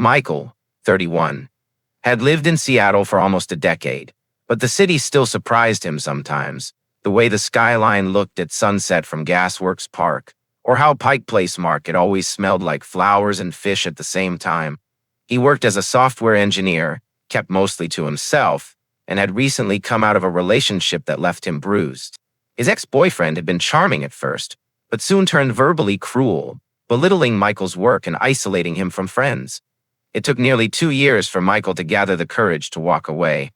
Michael, 31, had lived in Seattle for almost a decade, but the city still surprised him sometimes. The way the skyline looked at sunset from Gasworks Park, or how Pike Place Market always smelled like flowers and fish at the same time. He worked as a software engineer, kept mostly to himself, and had recently come out of a relationship that left him bruised. His ex-boyfriend had been charming at first, but soon turned verbally cruel, belittling Michael's work and isolating him from friends. It took nearly 2 years for Michael to gather the courage to walk away.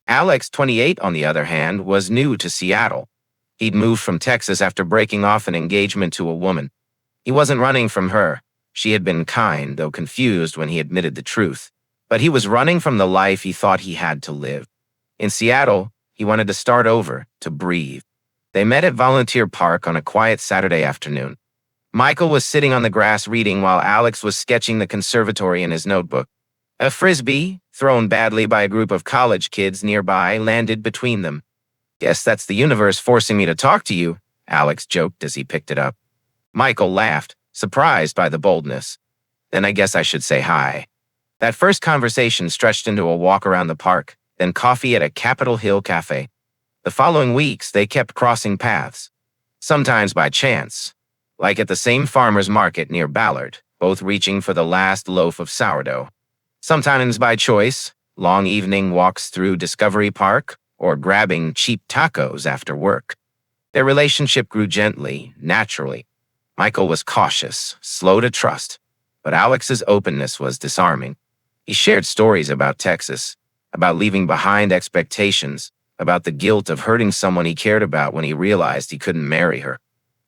Alex, 28, on the other hand, was new to Seattle. He'd moved from Texas after breaking off an engagement to a woman. He wasn't running from her. She had been kind, though confused when he admitted the truth. But he was running from the life he thought he had to live. In Seattle, he wanted to start over, to breathe. They met at Volunteer Park on a quiet Saturday afternoon. Michael was sitting on the grass reading while Alex was sketching the conservatory in his notebook. A frisbee, thrown badly by a group of college kids nearby, landed between them. "Guess that's the universe forcing me to talk to you," Alex joked as he picked it up. Michael laughed, surprised by the boldness. "Then I guess I should say hi." That first conversation stretched into a walk around the park, then coffee at a Capitol Hill cafe. The following weeks, they kept crossing paths, sometimes by chance, like at the same farmer's market near Ballard, both reaching for the last loaf of sourdough. Sometimes by choice, long evening walks through Discovery Park, or grabbing cheap tacos after work. Their relationship grew gently, naturally. Michael was cautious, slow to trust, but Alex's openness was disarming. He shared stories about Texas, about leaving behind expectations, about the guilt of hurting someone he cared about when he realized he couldn't marry her.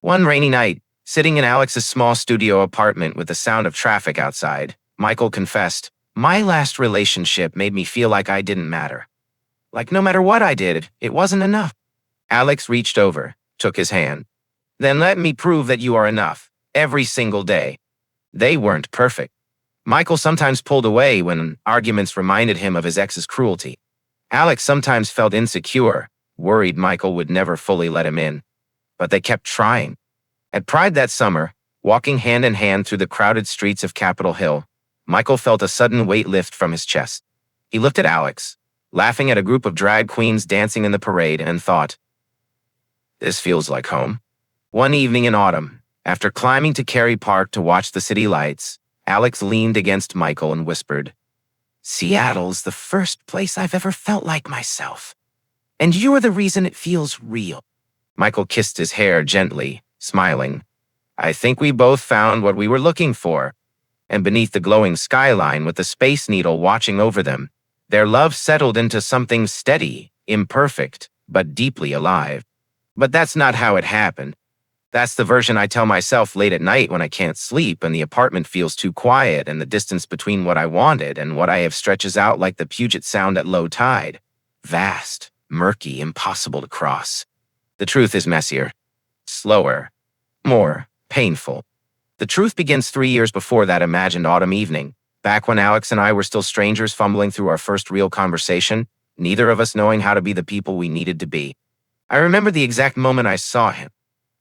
One rainy night, sitting in Alex's small studio apartment with the sound of traffic outside, Michael confessed, "My last relationship made me feel like I didn't matter. Like no matter what I did, it wasn't enough." Alex reached over, took his hand. "Then let me prove that you are enough, every single day." They weren't perfect. Michael sometimes pulled away when arguments reminded him of his ex's cruelty. Alex sometimes felt insecure, worried Michael would never fully let him in. But they kept trying. At Pride that summer, walking hand in hand through the crowded streets of Capitol Hill, Michael felt a sudden weight lift from his chest. He looked at Alex, laughing at a group of drag queens dancing in the parade, and thought, "This feels like home." One evening in autumn, after climbing to Cary Park to watch the city lights, Alex leaned against Michael and whispered, "Seattle's the first place I've ever felt like myself. And you're the reason it feels real." Michael kissed his hair gently, smiling. "I think we both found what we were looking for." And beneath the glowing skyline with the Space Needle watching over them, their love settled into something steady, imperfect, but deeply alive. But that's not how it happened. That's the version I tell myself late at night when I can't sleep and the apartment feels too quiet and the distance between what I wanted and what I have stretches out like the Puget Sound at low tide. Vast, murky, impossible to cross. The truth is messier, slower, more painful. The truth begins 3 years before that imagined autumn evening, back when Alex and I were still strangers fumbling through our first real conversation, neither of us knowing how to be the people we needed to be. I remember the exact moment I saw him.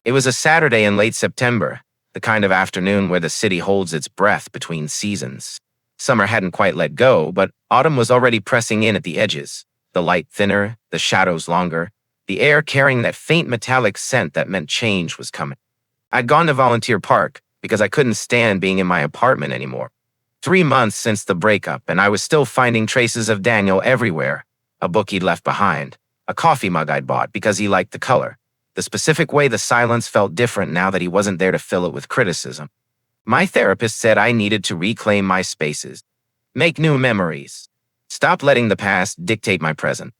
It was a Saturday in late September, the kind of afternoon where the city holds its breath between seasons. Summer hadn't quite let go, but autumn was already pressing in at the edges, the light thinner, the shadows longer, the air carrying that faint metallic scent that meant change was coming. I'd gone to Volunteer Park because I couldn't stand being in my apartment anymore. 3 months since the breakup, and I was still finding traces of Daniel everywhere. A book he'd left behind, a coffee mug I'd bought because he liked the color, the specific way the silence felt different now that he wasn't there to fill it with criticism. My therapist said I needed to reclaim my spaces, make new memories, stop letting the past dictate my present.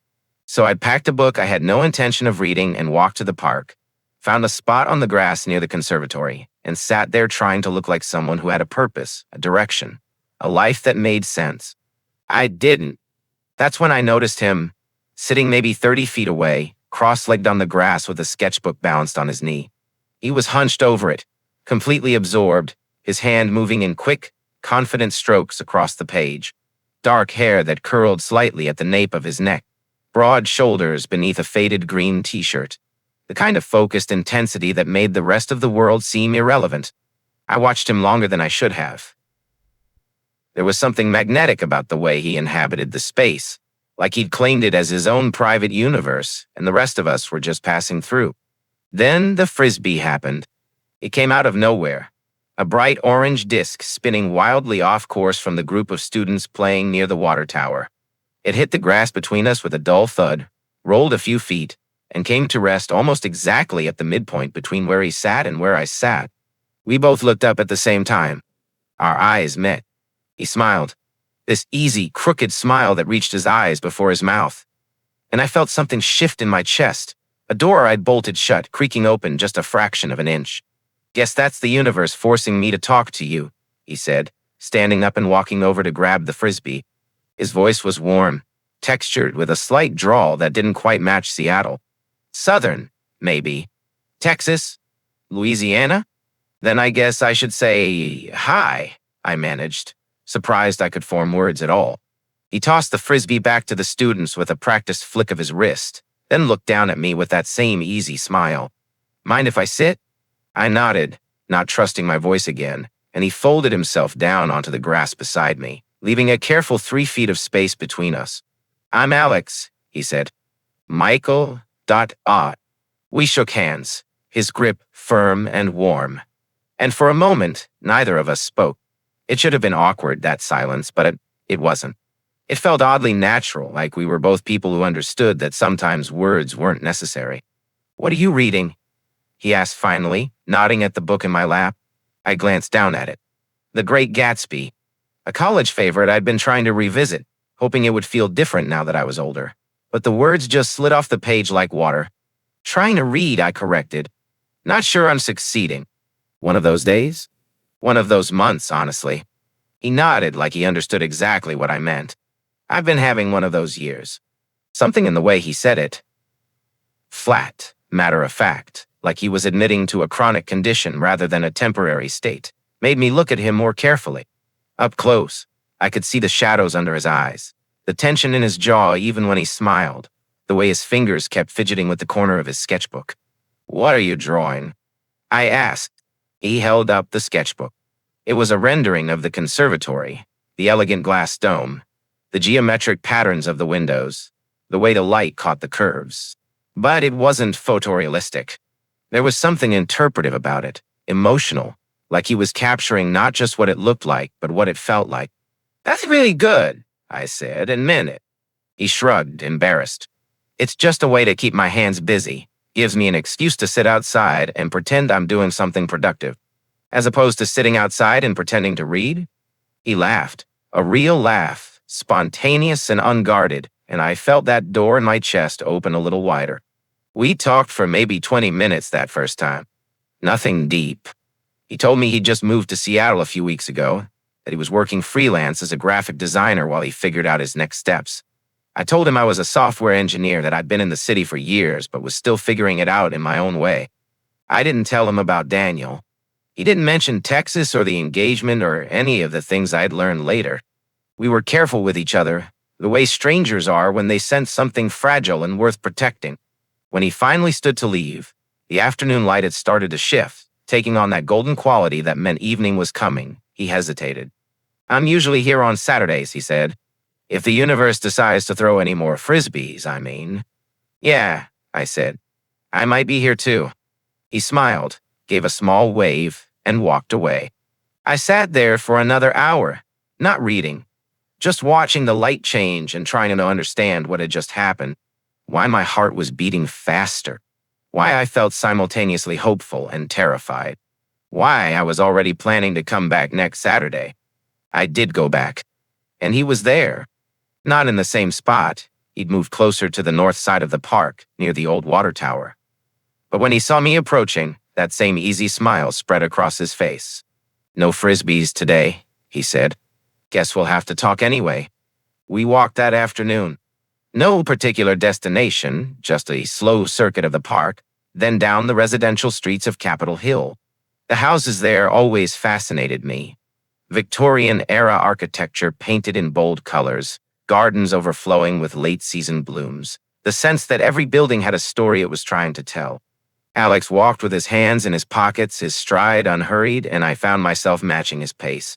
So I packed a book I had no intention of reading and walked to the park, found a spot on the grass near the conservatory, and sat there trying to look like someone who had a purpose, a direction, a life that made sense. I didn't. That's when I noticed him, sitting maybe 30 feet away, cross-legged on the grass with a sketchbook balanced on his knee. He was hunched over it, completely absorbed, his hand moving in quick, confident strokes across the page. Dark hair that curled slightly at the nape of his neck, broad shoulders beneath a faded green t-shirt. The kind of focused intensity that made the rest of the world seem irrelevant. I watched him longer than I should have. There was something magnetic about the way he inhabited the space, like he'd claimed it as his own private universe, and the rest of us were just passing through. Then the frisbee happened. It came out of nowhere, a bright orange disc spinning wildly off course from the group of students playing near the water tower. It hit the grass between us with a dull thud, rolled a few feet, and came to rest almost exactly at the midpoint between where he sat and where I sat. We both looked up at the same time. Our eyes met. He smiled, this easy, crooked smile that reached his eyes before his mouth. And I felt something shift in my chest, a door I'd bolted shut, creaking open just a fraction of an inch. "Guess that's the universe forcing me to talk to you," he said, standing up and walking over to grab the frisbee. His voice was warm, textured with a slight drawl that didn't quite match Seattle. Southern, maybe. Texas? Louisiana? Then I guess I should say, "Hi," I managed, surprised I could form words at all. He tossed the frisbee back to the students with a practiced flick of his wrist, then looked down at me with that same easy smile. "Mind if I sit?" I nodded, not trusting my voice again, and he folded himself down onto the grass beside me, leaving a careful 3 feet of space between us. "I'm Alex," he said. "Michael. We shook hands, his grip firm and warm. And for a moment, neither of us spoke. It should have been awkward, that silence, but it wasn't. It felt oddly natural, like we were both people who understood that sometimes words weren't necessary. "What are you reading?" he asked finally, nodding at the book in my lap. I glanced down at it. The Great Gatsby, a college favorite I'd been trying to revisit, hoping it would feel different now that I was older. But the words just slid off the page like water. "Trying to read," I corrected. "Not sure I'm succeeding." "One of those days?" "One of those months, honestly." He nodded like he understood exactly what I meant. "I've been having one of those years." Something in the way he said it, flat, matter of fact, like he was admitting to a chronic condition rather than a temporary state, made me look at him more carefully. Up close, I could see the shadows under his eyes, the tension in his jaw even when he smiled, the way his fingers kept fidgeting with the corner of his sketchbook. "What are you drawing?" I asked. He held up the sketchbook. It was a rendering of the conservatory, the elegant glass dome, the geometric patterns of the windows, the way the light caught the curves. But it wasn't photorealistic. There was something interpretive about it, emotional, like he was capturing not just what it looked like, but what it felt like. "That's really good," I said, and meant it. He shrugged, embarrassed. "It's just a way to keep my hands busy. Gives me an excuse to sit outside and pretend I'm doing something productive, as opposed to sitting outside and pretending to read." He laughed, a real laugh, spontaneous and unguarded, and I felt that door in my chest open a little wider. We talked for maybe 20 minutes that first time. Nothing deep. He told me he'd just moved to Seattle a few weeks ago, that he was working freelance as a graphic designer while he figured out his next steps. I told him I was a software engineer, that I'd been in the city for years but was still figuring it out in my own way. I didn't tell him about Daniel. He didn't mention Texas or the engagement or any of the things I'd learned later. We were careful with each other, the way strangers are when they sense something fragile and worth protecting. When he finally stood to leave, the afternoon light had started to shift, taking on that golden quality that meant evening was coming. He hesitated. "I'm usually here on Saturdays," he said. "If the universe decides to throw any more frisbees, I mean." "Yeah," I said. "I might be here too." He smiled, gave a small wave, and walked away. I sat there for another hour, not reading, just watching the light change and trying to understand what had just happened. Why my heart was beating faster. Why I felt simultaneously hopeful and terrified. Why I was already planning to come back next Saturday. I did go back. And he was there. Not in the same spot. He'd moved closer to the north side of the park, near the old water tower. But when he saw me approaching, that same easy smile spread across his face. "No frisbees today," he said. "Guess we'll have to talk anyway." We walked that afternoon. No particular destination, just a slow circuit of the park, then down the residential streets of Capitol Hill. The houses there always fascinated me. Victorian-era architecture painted in bold colors, gardens overflowing with late-season blooms, the sense that every building had a story it was trying to tell. Alex walked with his hands in his pockets, his stride unhurried, and I found myself matching his pace.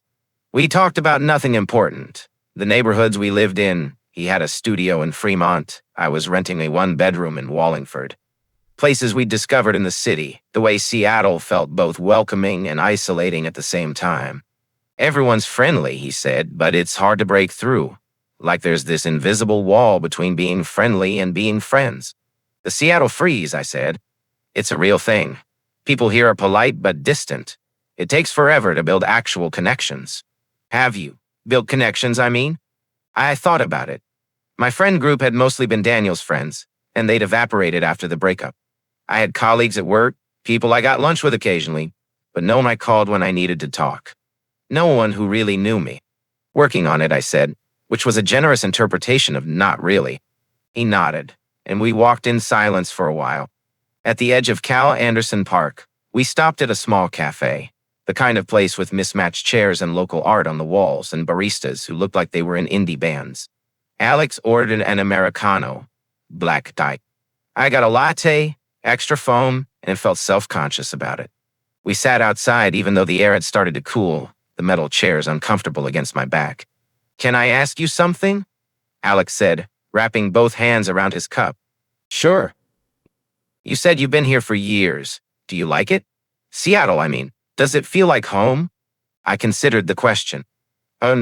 We talked about nothing important. The neighborhoods we lived in. He had a studio in Fremont. I was renting a one-bedroom in Wallingford. Places we'd discovered in the city, the way Seattle felt both welcoming and isolating at the same time. Everyone's friendly, he said, but it's hard to break through. Like there's this invisible wall between being friendly and being friends. The Seattle freeze, I said. It's a real thing. People here are polite but distant. It takes forever to build actual connections. Have you built connections, I mean? I thought about it. My friend group had mostly been Daniel's friends, and they'd evaporated after the breakup. I had colleagues at work, people I got lunch with occasionally, but no one I called when I needed to talk. No one who really knew me. Working on it, I said, which was a generous interpretation of not really. He nodded, and we walked in silence for a while. At the edge of Cal Anderson Park, we stopped at a small cafe, the kind of place with mismatched chairs and local art on the walls and baristas who looked like they were in indie bands. Alex ordered an Americano, black type. I got a latte, extra foam, and felt self-conscious about it. We sat outside even though the air had started to cool, the metal chairs uncomfortable against my back. Can I ask you something? Alex said, wrapping both hands around his cup. Sure. You said you've been here for years. Do you like it? Seattle, I mean. Does it feel like home? I considered the question. I'd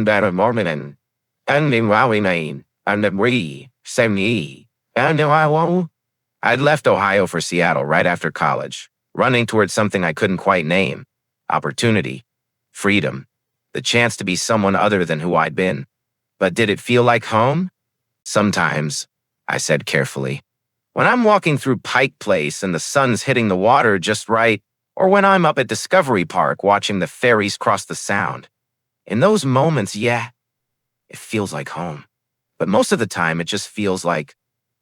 left Ohio for Seattle right after college, running towards something I couldn't quite name. Opportunity. Freedom. The chance to be someone other than who I'd been. But did it feel like home? Sometimes, I said carefully. When I'm walking through Pike Place and the sun's hitting the water just right, or when I'm up at Discovery Park watching the ferries cross the Sound. In those moments, yeah, it feels like home. But most of the time, it just feels like,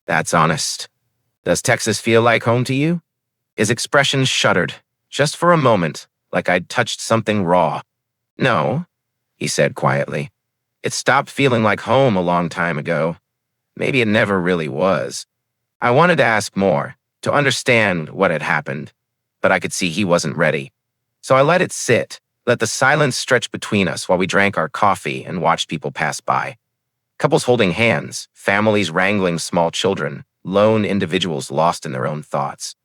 that's honest. Does Texas feel like home to you? His expression shuddered, just for a moment, like I'd touched something raw. No, he said quietly. It stopped feeling like home a long time ago. Maybe it never really was. I wanted to ask more, to understand what had happened, but I could see he wasn't ready. So I let it sit, let the silence stretch between us while we drank our coffee and watched people pass by. Couples holding hands, families wrangling small children, lone individuals lost in their own thoughts.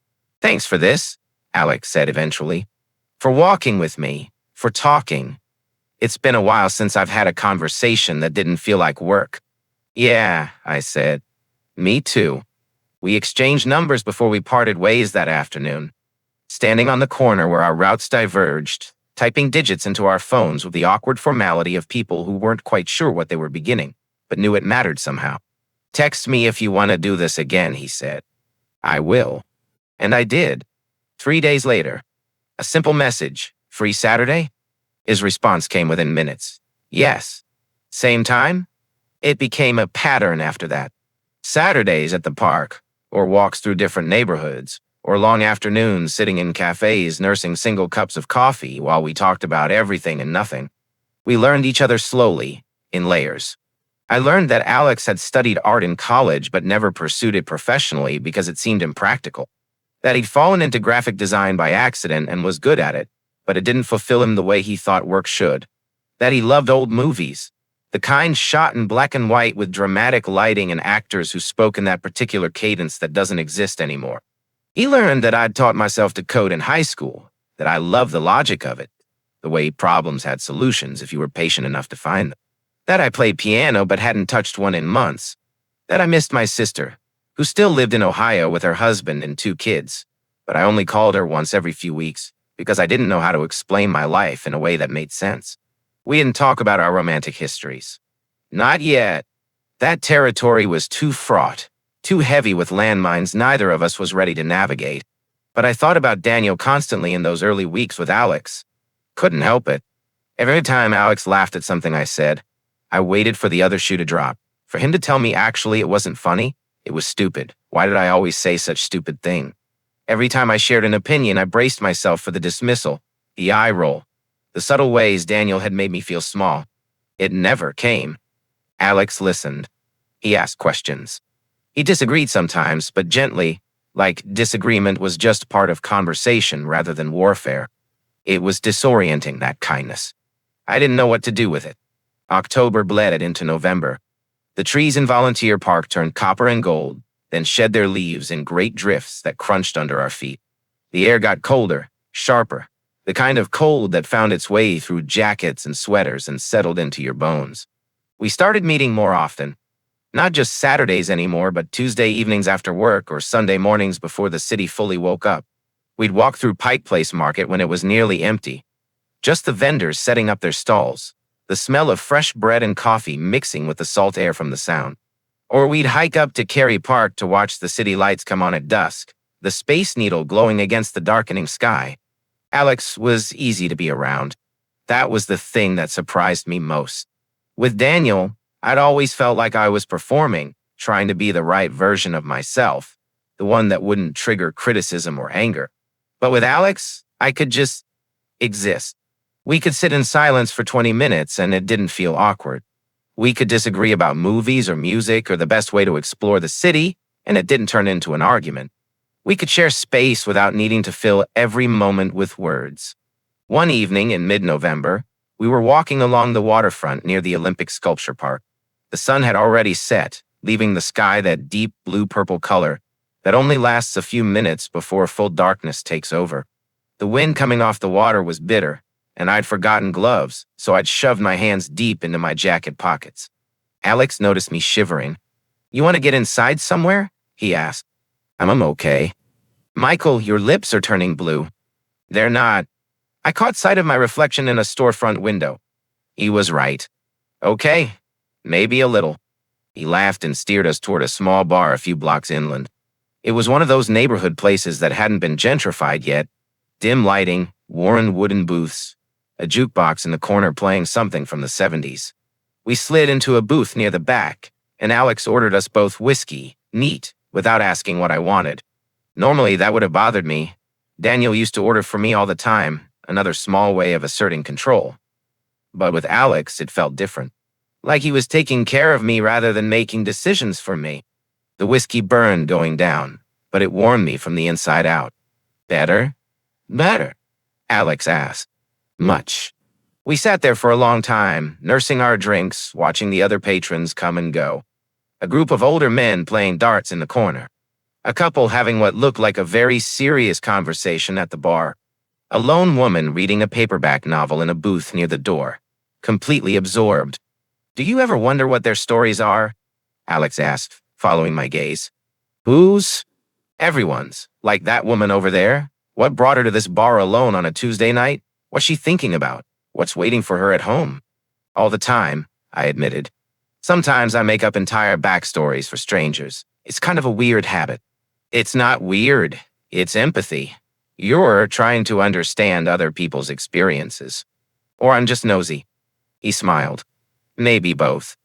Thanks for this, Alex said eventually. For walking with me, for talking. It's been a while since I've had a conversation that didn't feel like work. Yeah, I said. Me too. We exchanged numbers before we parted ways that afternoon. Standing on the corner where our routes diverged, typing digits into our phones with the awkward formality of people who weren't quite sure what they were beginning, but knew it mattered somehow. Text me if you want to do this again, he said. I will. And I did. 3 days later. A simple message. Free Saturday? His response came within minutes. Yes. Same time? It became a pattern after that. Saturdays at the park, or walks through different neighborhoods, or long afternoons sitting in cafes nursing single cups of coffee while we talked about everything and nothing. We learned each other slowly, in layers. I learned that Alex had studied art in college but never pursued it professionally because it seemed impractical. That he'd fallen into graphic design by accident and was good at it, but it didn't fulfill him the way he thought work should. That he loved old movies, the kind shot in black and white with dramatic lighting and actors who spoke in that particular cadence that doesn't exist anymore. He learned that I'd taught myself to code in high school, that I loved the logic of it, the way problems had solutions if you were patient enough to find them. That I played piano but hadn't touched one in months. That I missed my sister, who still lived in Ohio with her husband and 2 kids, but I only called her once every few weeks because I didn't know how to explain my life in a way that made sense. We didn't talk about our romantic histories. Not yet. That territory was too fraught. Too heavy with landmines neither of us was ready to navigate. But I thought about Daniel constantly in those early weeks with Alex. Couldn't help it. Every time Alex laughed at something I said, I waited for the other shoe to drop. For him to tell me actually it wasn't funny, it was stupid. Why did I always say such stupid thing? Every time I shared an opinion, I braced myself for the dismissal, the eye roll, the subtle ways Daniel had made me feel small. It never came. Alex listened. He asked questions. He disagreed sometimes, but gently, like disagreement was just part of conversation rather than warfare. It was disorienting, that kindness. I didn't know what to do with it. October bled into November. The trees in Volunteer Park turned copper and gold, then shed their leaves in great drifts that crunched under our feet. The air got colder, sharper, the kind of cold that found its way through jackets and sweaters and settled into your bones. We started meeting more often. Not just Saturdays anymore, but Tuesday evenings after work or Sunday mornings before the city fully woke up. We'd walk through Pike Place Market when it was nearly empty. Just the vendors setting up their stalls, the smell of fresh bread and coffee mixing with the salt air from the sound. Or we'd hike up to Cary Park to watch the city lights come on at dusk, the Space Needle glowing against the darkening sky. Alex was easy to be around. That was the thing that surprised me most. With Daniel, I'd always felt like I was performing, trying to be the right version of myself, the one that wouldn't trigger criticism or anger. But with Alex, I could just exist. We could sit in silence for 20 minutes and it didn't feel awkward. We could disagree about movies or music or the best way to explore the city, and it didn't turn into an argument. We could share space without needing to fill every moment with words. One evening in mid-November, we were walking along the waterfront near the Olympic Sculpture Park. The sun had already set, leaving the sky that deep blue-purple color that only lasts a few minutes before full darkness takes over. The wind coming off the water was bitter, and I'd forgotten gloves, so I'd shoved my hands deep into my jacket pockets. Alex noticed me shivering. "You want to get inside somewhere?" he asked. I'm okay." "Michael, your lips are turning blue." "They're not." I caught sight of my reflection in a storefront window. He was right. "Okay, maybe a little." He laughed and steered us toward a small bar a few blocks inland. It was one of those neighborhood places that hadn't been gentrified yet. Dim lighting, worn wooden booths, a jukebox in the corner playing something from the 70s. We slid into a booth near the back, and Alex ordered us both whiskey, neat, without asking what I wanted. Normally, that would have bothered me. Daniel used to order for me all the time, another small way of asserting control. But with Alex, it felt different. Like he was taking care of me rather than making decisions for me. The whiskey burned going down, but it warmed me from the inside out. "Better?" "Better?" Alex asked. "Much." We sat there for a long time, nursing our drinks, watching the other patrons come and go. A group of older men playing darts in the corner. A couple having what looked like a very serious conversation at the bar. A lone woman reading a paperback novel in a booth near the door, completely absorbed. "Do you ever wonder what their stories are?" Alex asked, following my gaze. "Whose?" "Everyone's. Like that woman over there. What brought her to this bar alone on a Tuesday night? What's she thinking about? What's waiting for her at home?" "All the time," I admitted. "Sometimes I make up entire backstories for strangers. It's kind of a weird habit." "It's not weird. It's empathy. You're trying to understand other people's experiences. Or I'm just nosy." He smiled. "Maybe both."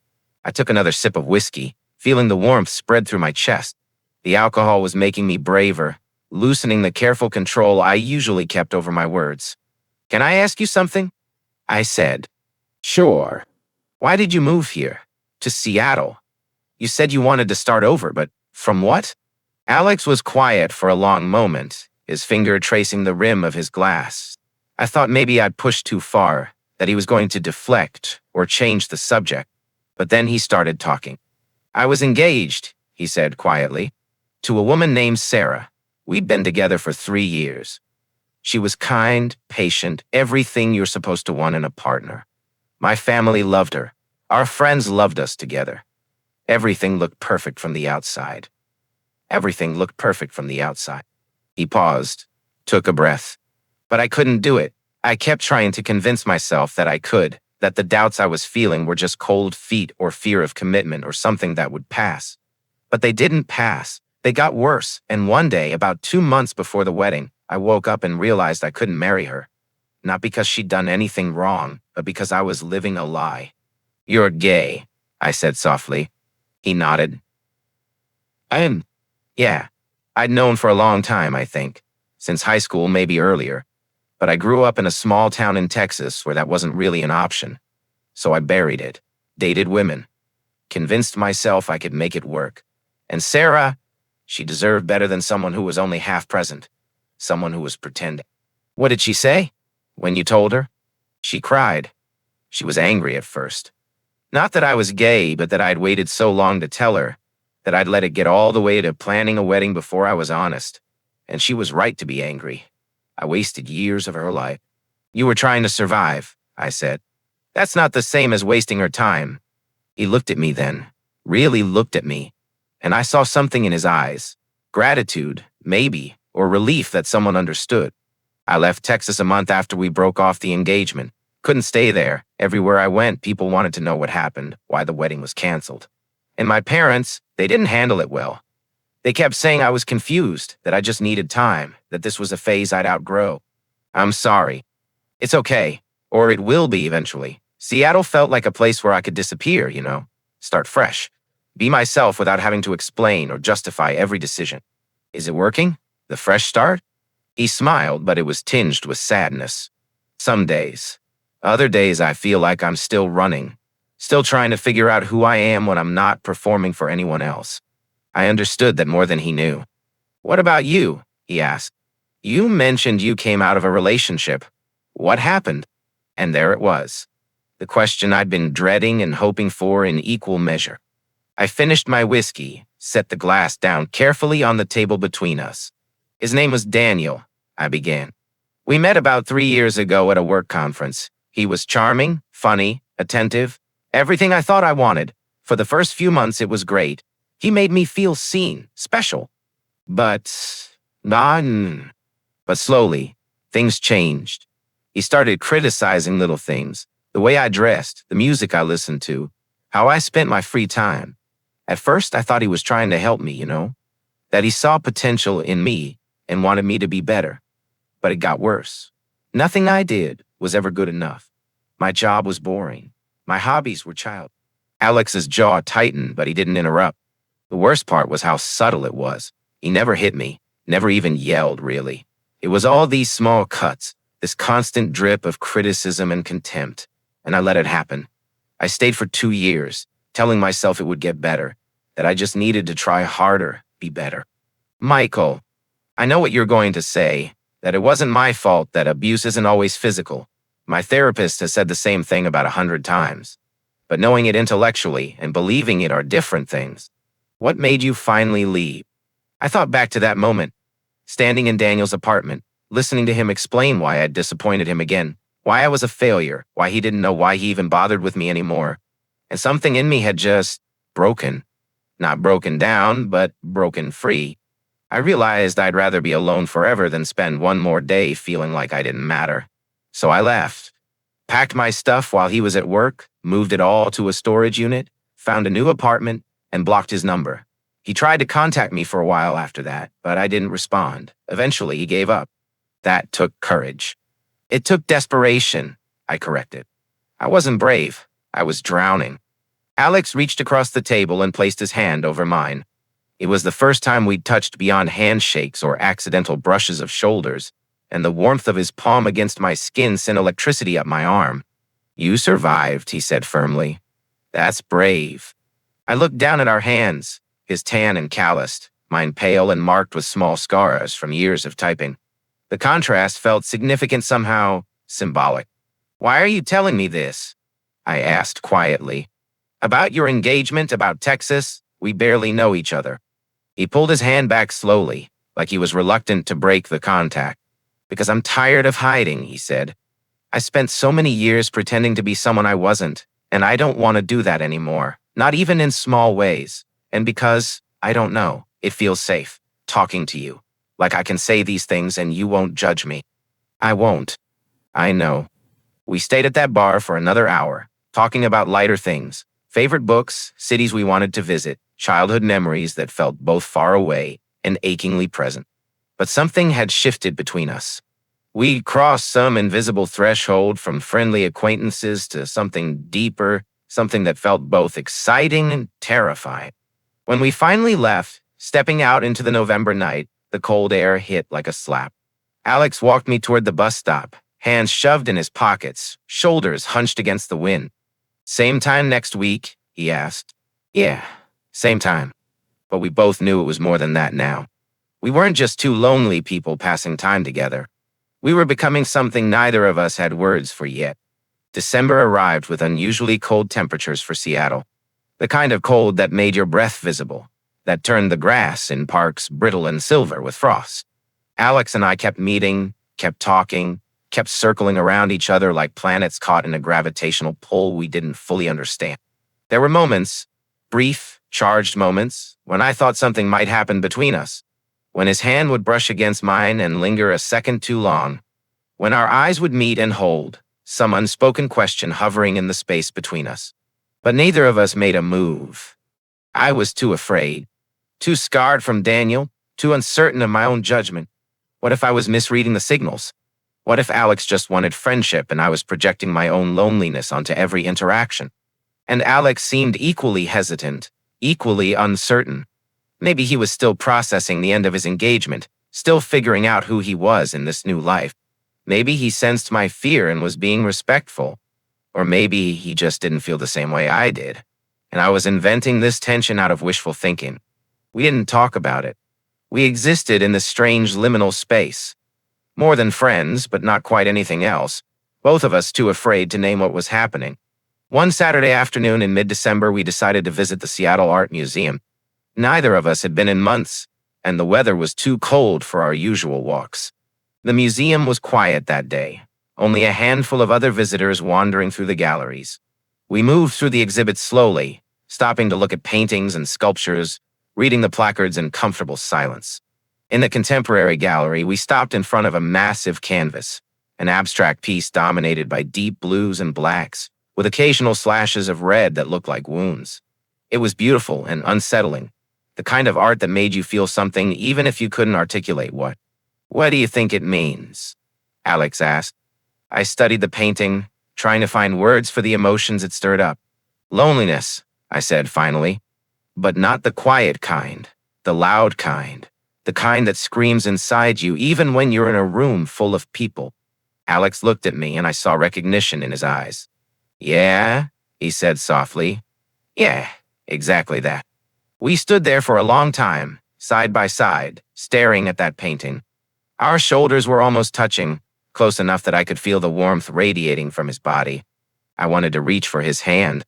I took another sip of whiskey, feeling the warmth spread through my chest. The alcohol was making me braver, loosening the careful control I usually kept over my words. "Can I ask you something?" I said. "Sure." "Why did you move here? To Seattle? You said you wanted to start over, but from what?" Alex was quiet for a long moment, his finger tracing the rim of his glass. I thought maybe I'd pushed too far, that he was going to deflect or change the subject. But then he started talking. "I was engaged," he said quietly, "to a woman named Sarah. We'd been together for 3 years. She was kind, patient, everything you're supposed to want in a partner. My family loved her. Our friends loved us together. Everything looked perfect from the outside. Everything looked perfect from the outside." He paused, took a breath. But I couldn't do it. I kept trying to convince myself that I could, that the doubts I was feeling were just cold feet or fear of commitment or something that would pass. But they didn't pass. They got worse, and one day, about 2 months before the wedding, I woke up and realized I couldn't marry her. Not because she'd done anything wrong, but because I was living a lie. "You're gay," I said softly. He nodded. "I am. Yeah. I'd known for a long time, I think. Since high school, maybe earlier. But I grew up in a small town in Texas where that wasn't really an option. So I buried it, dated women, convinced myself I could make it work. And Sarah, she deserved better than someone who was only half present, someone who was pretending." "What did she say when you told her?" "She cried. She was angry at first. Not that I was gay, but that I'd waited so long to tell her, that I'd let it get all the way to planning a wedding before I was honest. And she was right to be angry. I wasted years of her life. You were trying to survive, I said. That's not the same as wasting her time. He looked at me then, really looked at me, and I saw something in his eyes. Gratitude, maybe, or relief that someone understood. I left Texas a month after we broke off the engagement. Couldn't stay there. Everywhere I went, people wanted to know what happened, why the wedding was canceled. And my parents, they didn't handle it well. They kept saying I was confused, that I just needed time, that this was a phase I'd outgrow. I'm sorry. It's okay, or it will be eventually. Seattle felt like a place where I could disappear, start fresh. Be myself without having to explain or justify every decision. Is it working? The fresh start? He smiled, but it was tinged with sadness. Some days. Other days I feel like I'm still running, still trying to figure out who I am when I'm not performing for anyone else. I understood that more than he knew. What about you? He asked. You mentioned you came out of a relationship. What happened? And there it was. The question I'd been dreading and hoping for in equal measure. I finished my whiskey, set the glass down carefully on the table between us. His name was Daniel, I began. We met about 3 years ago at a work conference. He was charming, funny, attentive, everything I thought I wanted. For the first few months, it was great. He made me feel seen, special. But slowly, things changed. He started criticizing little things, the way I dressed, the music I listened to, how I spent my free time. At first, I thought he was trying to help me, that he saw potential in me and wanted me to be better. But it got worse. Nothing I did was ever good enough. My job was boring. My hobbies were childish. Alex's jaw tightened, but he didn't interrupt. The worst part was how subtle it was. He never hit me, never even yelled, really. It was all these small cuts, this constant drip of criticism and contempt, and I let it happen. I stayed for 2 years, telling myself it would get better, that I just needed to try harder, be better. Michael, I know what you're going to say, that it wasn't my fault, that abuse isn't always physical. My therapist has said the same thing about 100 times. But knowing it intellectually and believing it are different things. What made you finally leave? I thought back to that moment, standing in Daniel's apartment, listening to him explain why I'd disappointed him again, why I was a failure, why he didn't know why he even bothered with me anymore. And something in me had just broken. Not broken down, but broken free. I realized I'd rather be alone forever than spend one more day feeling like I didn't matter. So I left. Packed my stuff while he was at work, moved it all to a storage unit, found a new apartment, and blocked his number. He tried to contact me for a while after that, but I didn't respond. Eventually, he gave up. That took courage. It took desperation, I corrected. I wasn't brave. I was drowning. Alex reached across the table and placed his hand over mine. It was the first time we'd touched beyond handshakes or accidental brushes of shoulders, and the warmth of his palm against my skin sent electricity up my arm. You survived, he said firmly. That's brave. I looked down at our hands, his tan and calloused, mine pale and marked with small scars from years of typing. The contrast felt significant, somehow symbolic. Why are you telling me this? I asked quietly. About your engagement, about Texas, we barely know each other. He pulled his hand back slowly, like he was reluctant to break the contact. Because I'm tired of hiding, he said. I spent so many years pretending to be someone I wasn't, and I don't want to do that anymore, not even in small ways. And because, I don't know, it feels safe, talking to you. Like I can say these things and you won't judge me. I won't. I know. We stayed at that bar for another hour, talking about lighter things, favorite books, cities we wanted to visit, childhood memories that felt both far away and achingly present. But something had shifted between us. We'd crossed some invisible threshold from friendly acquaintances to something deeper, something that felt both exciting and terrifying. When we finally left, stepping out into the November night, the cold air hit like a slap. Alex walked me toward the bus stop, hands shoved in his pockets, shoulders hunched against the wind. Same time next week? He asked. Yeah, same time. But we both knew it was more than that now. We weren't just two lonely people passing time together. We were becoming something neither of us had words for yet. December arrived with unusually cold temperatures for Seattle. The kind of cold that made your breath visible, that turned the grass in parks brittle and silver with frost. Alex and I kept meeting, kept talking, kept circling around each other like planets caught in a gravitational pull we didn't fully understand. There were moments, brief, charged moments, when I thought something might happen between us, when his hand would brush against mine and linger a second too long, when our eyes would meet and hold, some unspoken question hovering in the space between us. But neither of us made a move. I was too afraid, too scarred from Daniel, too uncertain of my own judgment. What if I was misreading the signals? What if Alex just wanted friendship and I was projecting my own loneliness onto every interaction? And Alex seemed equally hesitant, equally uncertain. Maybe he was still processing the end of his engagement, still figuring out who he was in this new life. Maybe he sensed my fear and was being respectful. Or maybe he just didn't feel the same way I did, and I was inventing this tension out of wishful thinking. We didn't talk about it. We existed in this strange liminal space. More than friends, but not quite anything else. Both of us too afraid to name what was happening. One Saturday afternoon in mid-December, we decided to visit the Seattle Art Museum. Neither of us had been in months, and the weather was too cold for our usual walks. The museum was quiet that day, only a handful of other visitors wandering through the galleries. We moved through the exhibits slowly, stopping to look at paintings and sculptures, reading the placards in comfortable silence. In the contemporary gallery, we stopped in front of a massive canvas, an abstract piece dominated by deep blues and blacks, with occasional slashes of red that looked like wounds. It was beautiful and unsettling, the kind of art that made you feel something even if you couldn't articulate what. "What do you think it means?" Alex asked. I studied the painting, trying to find words for the emotions it stirred up. "Loneliness," I said finally. "But not the quiet kind, the loud kind, the kind that screams inside you even when you're in a room full of people." Alex looked at me and I saw recognition in his eyes. "Yeah," he said softly. "Yeah, exactly that." We stood there for a long time, side by side, staring at that painting. Our shoulders were almost touching, close enough that I could feel the warmth radiating from his body. I wanted to reach for his hand,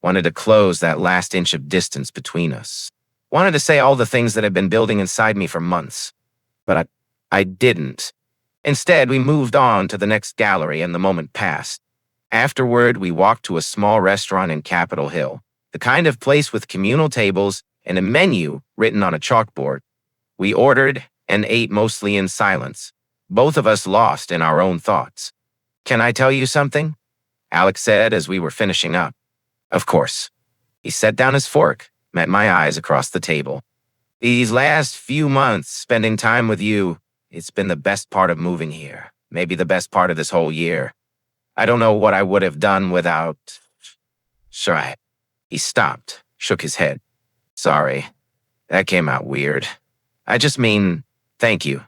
wanted to close that last inch of distance between us, wanted to say all the things that had been building inside me for months. But I didn't. Instead, we moved on to the next gallery and the moment passed. Afterward, we walked to a small restaurant in Capitol Hill, the kind of place with communal tables and a menu written on a chalkboard. We ordered and ate mostly in silence, both of us lost in our own thoughts. "Can I tell you something?" Alex said as we were finishing up. "Of course." He set down his fork, met my eyes across the table. "These last few months spending time with you, it's been the best part of moving here, maybe the best part of this whole year. I don't know what I would have done without..." Sorry. He stopped, shook his head. "Sorry, that came out weird. I just mean, thank you.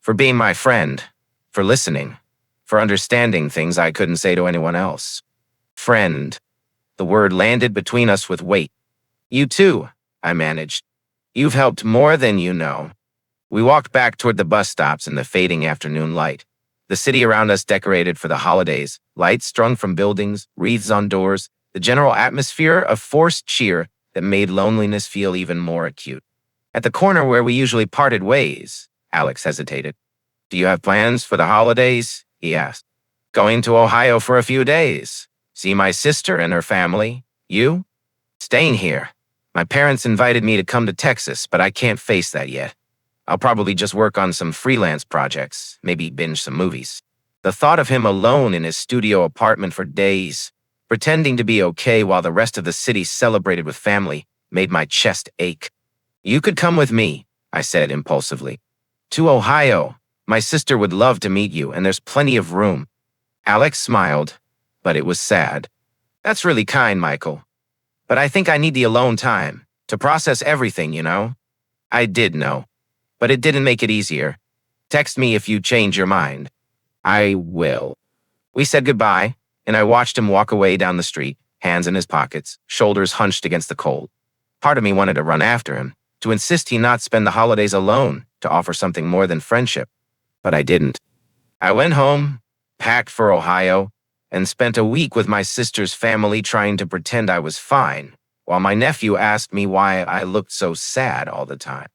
For being my friend, for listening, for understanding things I couldn't say to anyone else." Friend. The word landed between us with weight. "You too," I managed. "You've helped more than you know." We walked back toward the bus stops in the fading afternoon light. The city around us decorated for the holidays, lights strung from buildings, wreaths on doors, the general atmosphere of forced cheer that made loneliness feel even more acute. At the corner where we usually parted ways, Alex hesitated. "Do you have plans for the holidays?" he asked. "Going to Ohio for a few days. See my sister and her family. You?" "Staying here. My parents invited me to come to Texas, but I can't face that yet. I'll probably just work on some freelance projects, maybe binge some movies." The thought of him alone in his studio apartment for days, pretending to be okay while the rest of the city celebrated with family, made my chest ache. "You could come with me," I said impulsively. "To Ohio. My sister would love to meet you, and there's plenty of room." Alex smiled, but it was sad. "That's really kind, Michael. But I think I need the alone time to process everything, you know?" I did know, but it didn't make it easier. "Text me if you change your mind." "I will." We said goodbye, and I watched him walk away down the street, hands in his pockets, shoulders hunched against the cold. Part of me wanted to run after him, to insist he not spend the holidays alone, to offer something more than friendship. But I didn't. I went home, packed for Ohio, and spent a week with my sister's family trying to pretend I was fine, while my nephew asked me why I looked so sad all the time.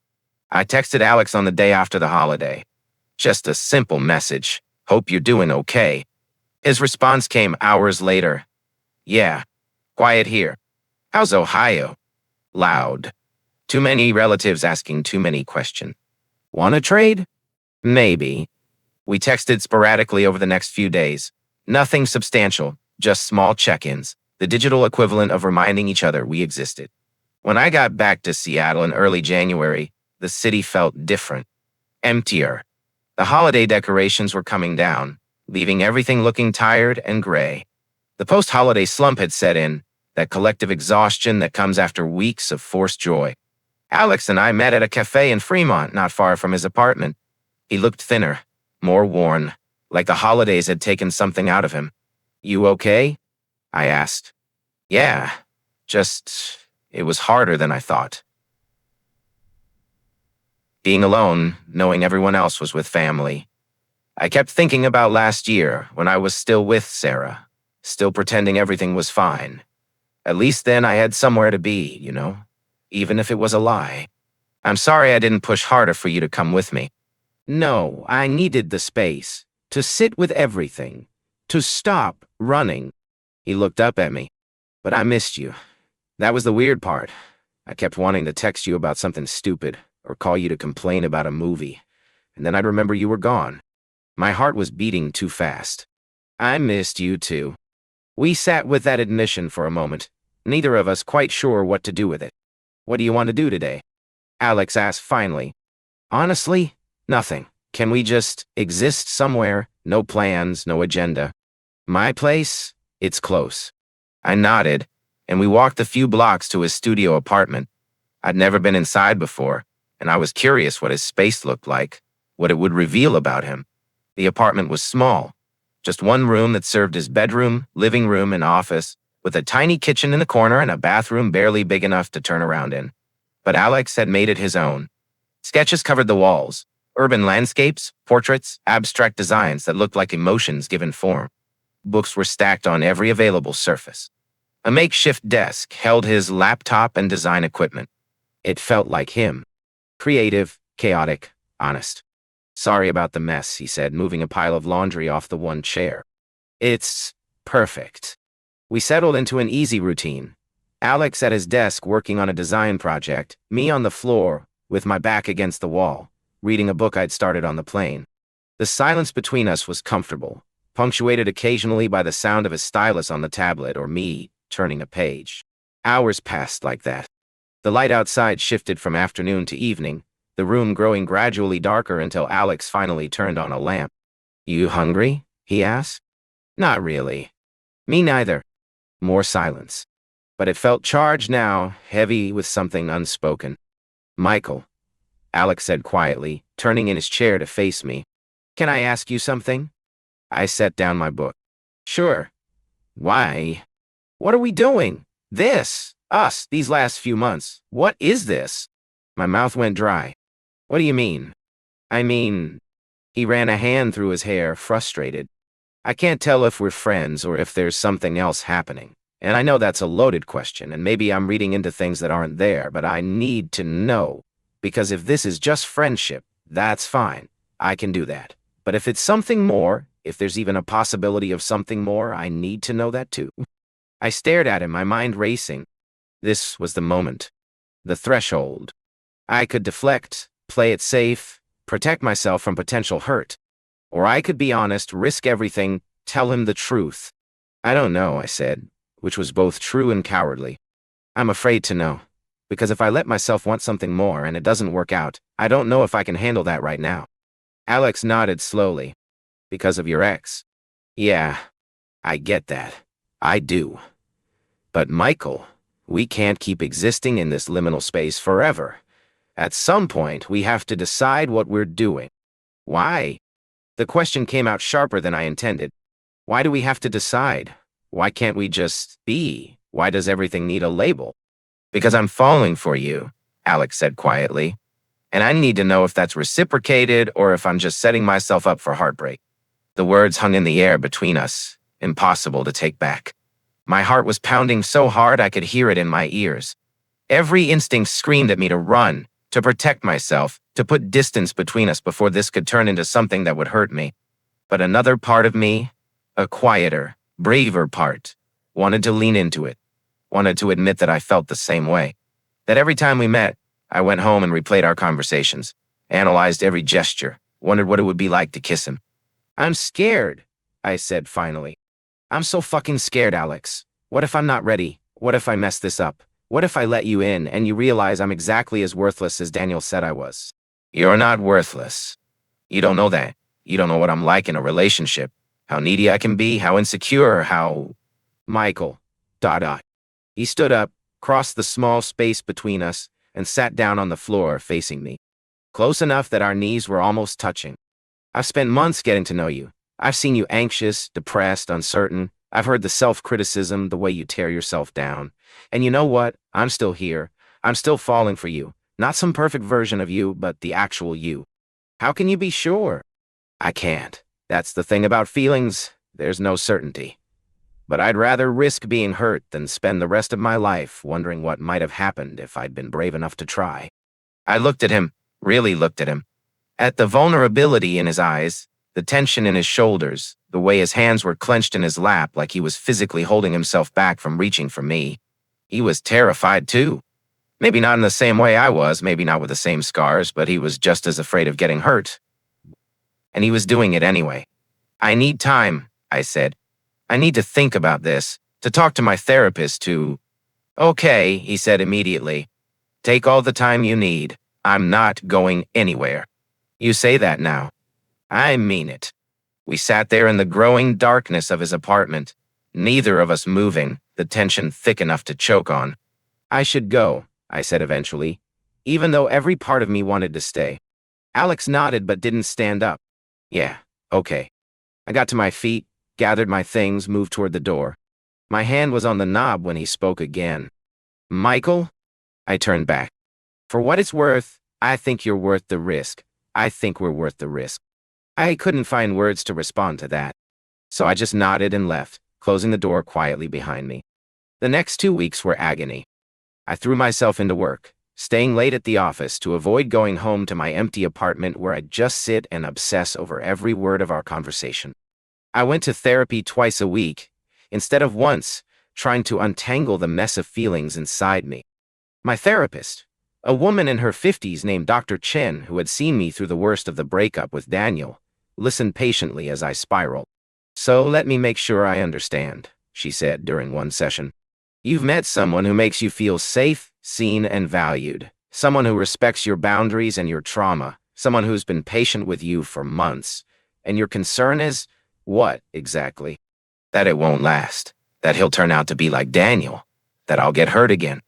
I texted Alex on the day after the holiday. Just a simple message. Hope you're doing okay. His response came hours later. Yeah, quiet here. How's Ohio? Loud. Too many relatives asking too many questions. Want to trade? Maybe. We texted sporadically over the next few days. Nothing substantial, just small check-ins, the digital equivalent of reminding each other we existed. When I got back to Seattle in early January, the city felt different, emptier. The holiday decorations were coming down, leaving everything looking tired and gray. The post-holiday slump had set in, that collective exhaustion that comes after weeks of forced joy. Alex and I met at a cafe in Fremont, not far from his apartment. He looked thinner, more worn, like the holidays had taken something out of him. You okay? I asked. Yeah, just, it was harder than I thought. Being alone, knowing everyone else was with family. I kept thinking about last year when I was still with Sarah, still pretending everything was fine. At least then I had somewhere to be, even if it was a lie. I'm sorry I didn't push harder for you to come with me. No, I needed the space, to sit with everything, to stop running. He looked up at me. But I missed you. That was the weird part. I kept wanting to text you about something stupid, or call you to complain about a movie, and then I'd remember you were gone. My heart was beating too fast. I missed you too. We sat with that admission for a moment, neither of us quite sure what to do with it. What do you want to do today? Alex asked finally. Honestly, nothing. Can we just exist somewhere? No plans, no agenda. My place? It's close. I nodded, and we walked a few blocks to his studio apartment. I'd never been inside before, and I was curious what his space looked like, what it would reveal about him. The apartment was small, just one room that served as bedroom, living room, and office, with a tiny kitchen in the corner and a bathroom barely big enough to turn around in. But Alex had made it his own. Sketches covered the walls, urban landscapes, portraits, abstract designs that looked like emotions given form. Books were stacked on every available surface. A makeshift desk held his laptop and design equipment. It felt like him. Creative, chaotic, honest. Sorry about the mess, he said, moving a pile of laundry off the one chair. It's perfect. We settled into an easy routine. Alex at his desk working on a design project, me on the floor, with my back against the wall, reading a book I'd started on the plane. The silence between us was comfortable, punctuated occasionally by the sound of his stylus on the tablet or me turning a page. Hours passed like that. The light outside shifted from afternoon to evening, the room growing gradually darker until Alex finally turned on a lamp. You hungry? He asked. Not really. Me neither. More silence. But it felt charged now, heavy with something unspoken. Michael, Alex said quietly, turning in his chair to face me. Can I ask you something? I set down my book. Sure. Why? What are we doing? This. Us, these last few months. What is this? My mouth went dry. What do you mean? I mean, he ran a hand through his hair, frustrated. I can't tell if we're friends or if there's something else happening. And I know that's a loaded question, and maybe I'm reading into things that aren't there, but I need to know. Because if this is just friendship, that's fine. I can do that. But if it's something more, if there's even a possibility of something more, I need to know that too. I stared at him, my mind racing. This was the moment. The threshold. I could deflect, play it safe, protect myself from potential hurt. Or I could be honest, risk everything, tell him the truth. I don't know, I said, which was both true and cowardly. I'm afraid to know. Because if I let myself want something more and it doesn't work out, I don't know if I can handle that right now. Alex nodded slowly. Because of your ex. Yeah, I get that. I do. But Michael, we can't keep existing in this liminal space forever. At some point, we have to decide what we're doing. Why? The question came out sharper than I intended. Why do we have to decide? Why can't we just be? Why does everything need a label? Because I'm falling for you, Alex said quietly. And I need to know if that's reciprocated or if I'm just setting myself up for heartbreak. The words hung in the air between us, impossible to take back. My heart was pounding so hard I could hear it in my ears. Every instinct screamed at me to run, to protect myself, to put distance between us before this could turn into something that would hurt me. But another part of me, a quieter, braver part, wanted to lean into it, wanted to admit that I felt the same way. That every time we met, I went home and replayed our conversations, analyzed every gesture, wondered what it would be like to kiss him. "I'm scared," I said finally. "I'm so fucking scared, Alex. What if I'm not ready? What if I mess this up? What if I let you in and you realize I'm exactly as worthless as Daniel said I was?" "You're not worthless. You don't know that. You don't know what I'm like in a relationship, how needy I can be, how insecure, how—" "Michael, ... He stood up, crossed the small space between us, and sat down on the floor facing me, close enough that our knees were almost touching. "I've spent months getting to know you. I've seen you anxious, depressed, uncertain. I've heard the self-criticism, the way you tear yourself down. And you know what? I'm still here. I'm still falling for you. Not some perfect version of you, but the actual you. How can you be sure?" "I can't. That's the thing about feelings. There's no certainty. But I'd rather risk being hurt than spend the rest of my life wondering what might have happened if I'd been brave enough to try." I looked at him, really looked at him. At the vulnerability in his eyes, the tension in his shoulders, the way his hands were clenched in his lap like he was physically holding himself back from reaching for me. He was terrified too. Maybe not in the same way I was, maybe not with the same scars, but he was just as afraid of getting hurt. And he was doing it anyway. "I need time," I said. "I need to think about this, to talk to my therapist, to—" "Okay," he said immediately. "Take all the time you need. I'm not going anywhere." "You say that now." "I mean it." We sat there in the growing darkness of his apartment, neither of us moving, the tension thick enough to choke on. "I should go," I said eventually, even though every part of me wanted to stay. Alex nodded but didn't stand up. "Yeah, okay." I got to my feet, gathered my things, moved toward the door. My hand was on the knob when he spoke again. "Michael?" I turned back. "For what it's worth, I think you're worth the risk. I think we're worth the risk." I couldn't find words to respond to that, so I just nodded and left, closing the door quietly behind me. The next 2 weeks were agony. I threw myself into work, staying late at the office to avoid going home to my empty apartment where I'd just sit and obsess over every word of our conversation. I went to therapy twice a week, instead of once, trying to untangle the mess of feelings inside me. My therapist, a woman in her 50s named Dr. Chen, who had seen me through the worst of the breakup with Daniel, listened patiently as I spiraled. "So let me make sure I understand," she said during one session. "You've met someone who makes you feel safe, seen, and valued. Someone who respects your boundaries and your trauma. Someone who's been patient with you for months. And your concern is, what exactly?" "That it won't last. That he'll turn out to be like Daniel. That I'll get hurt again."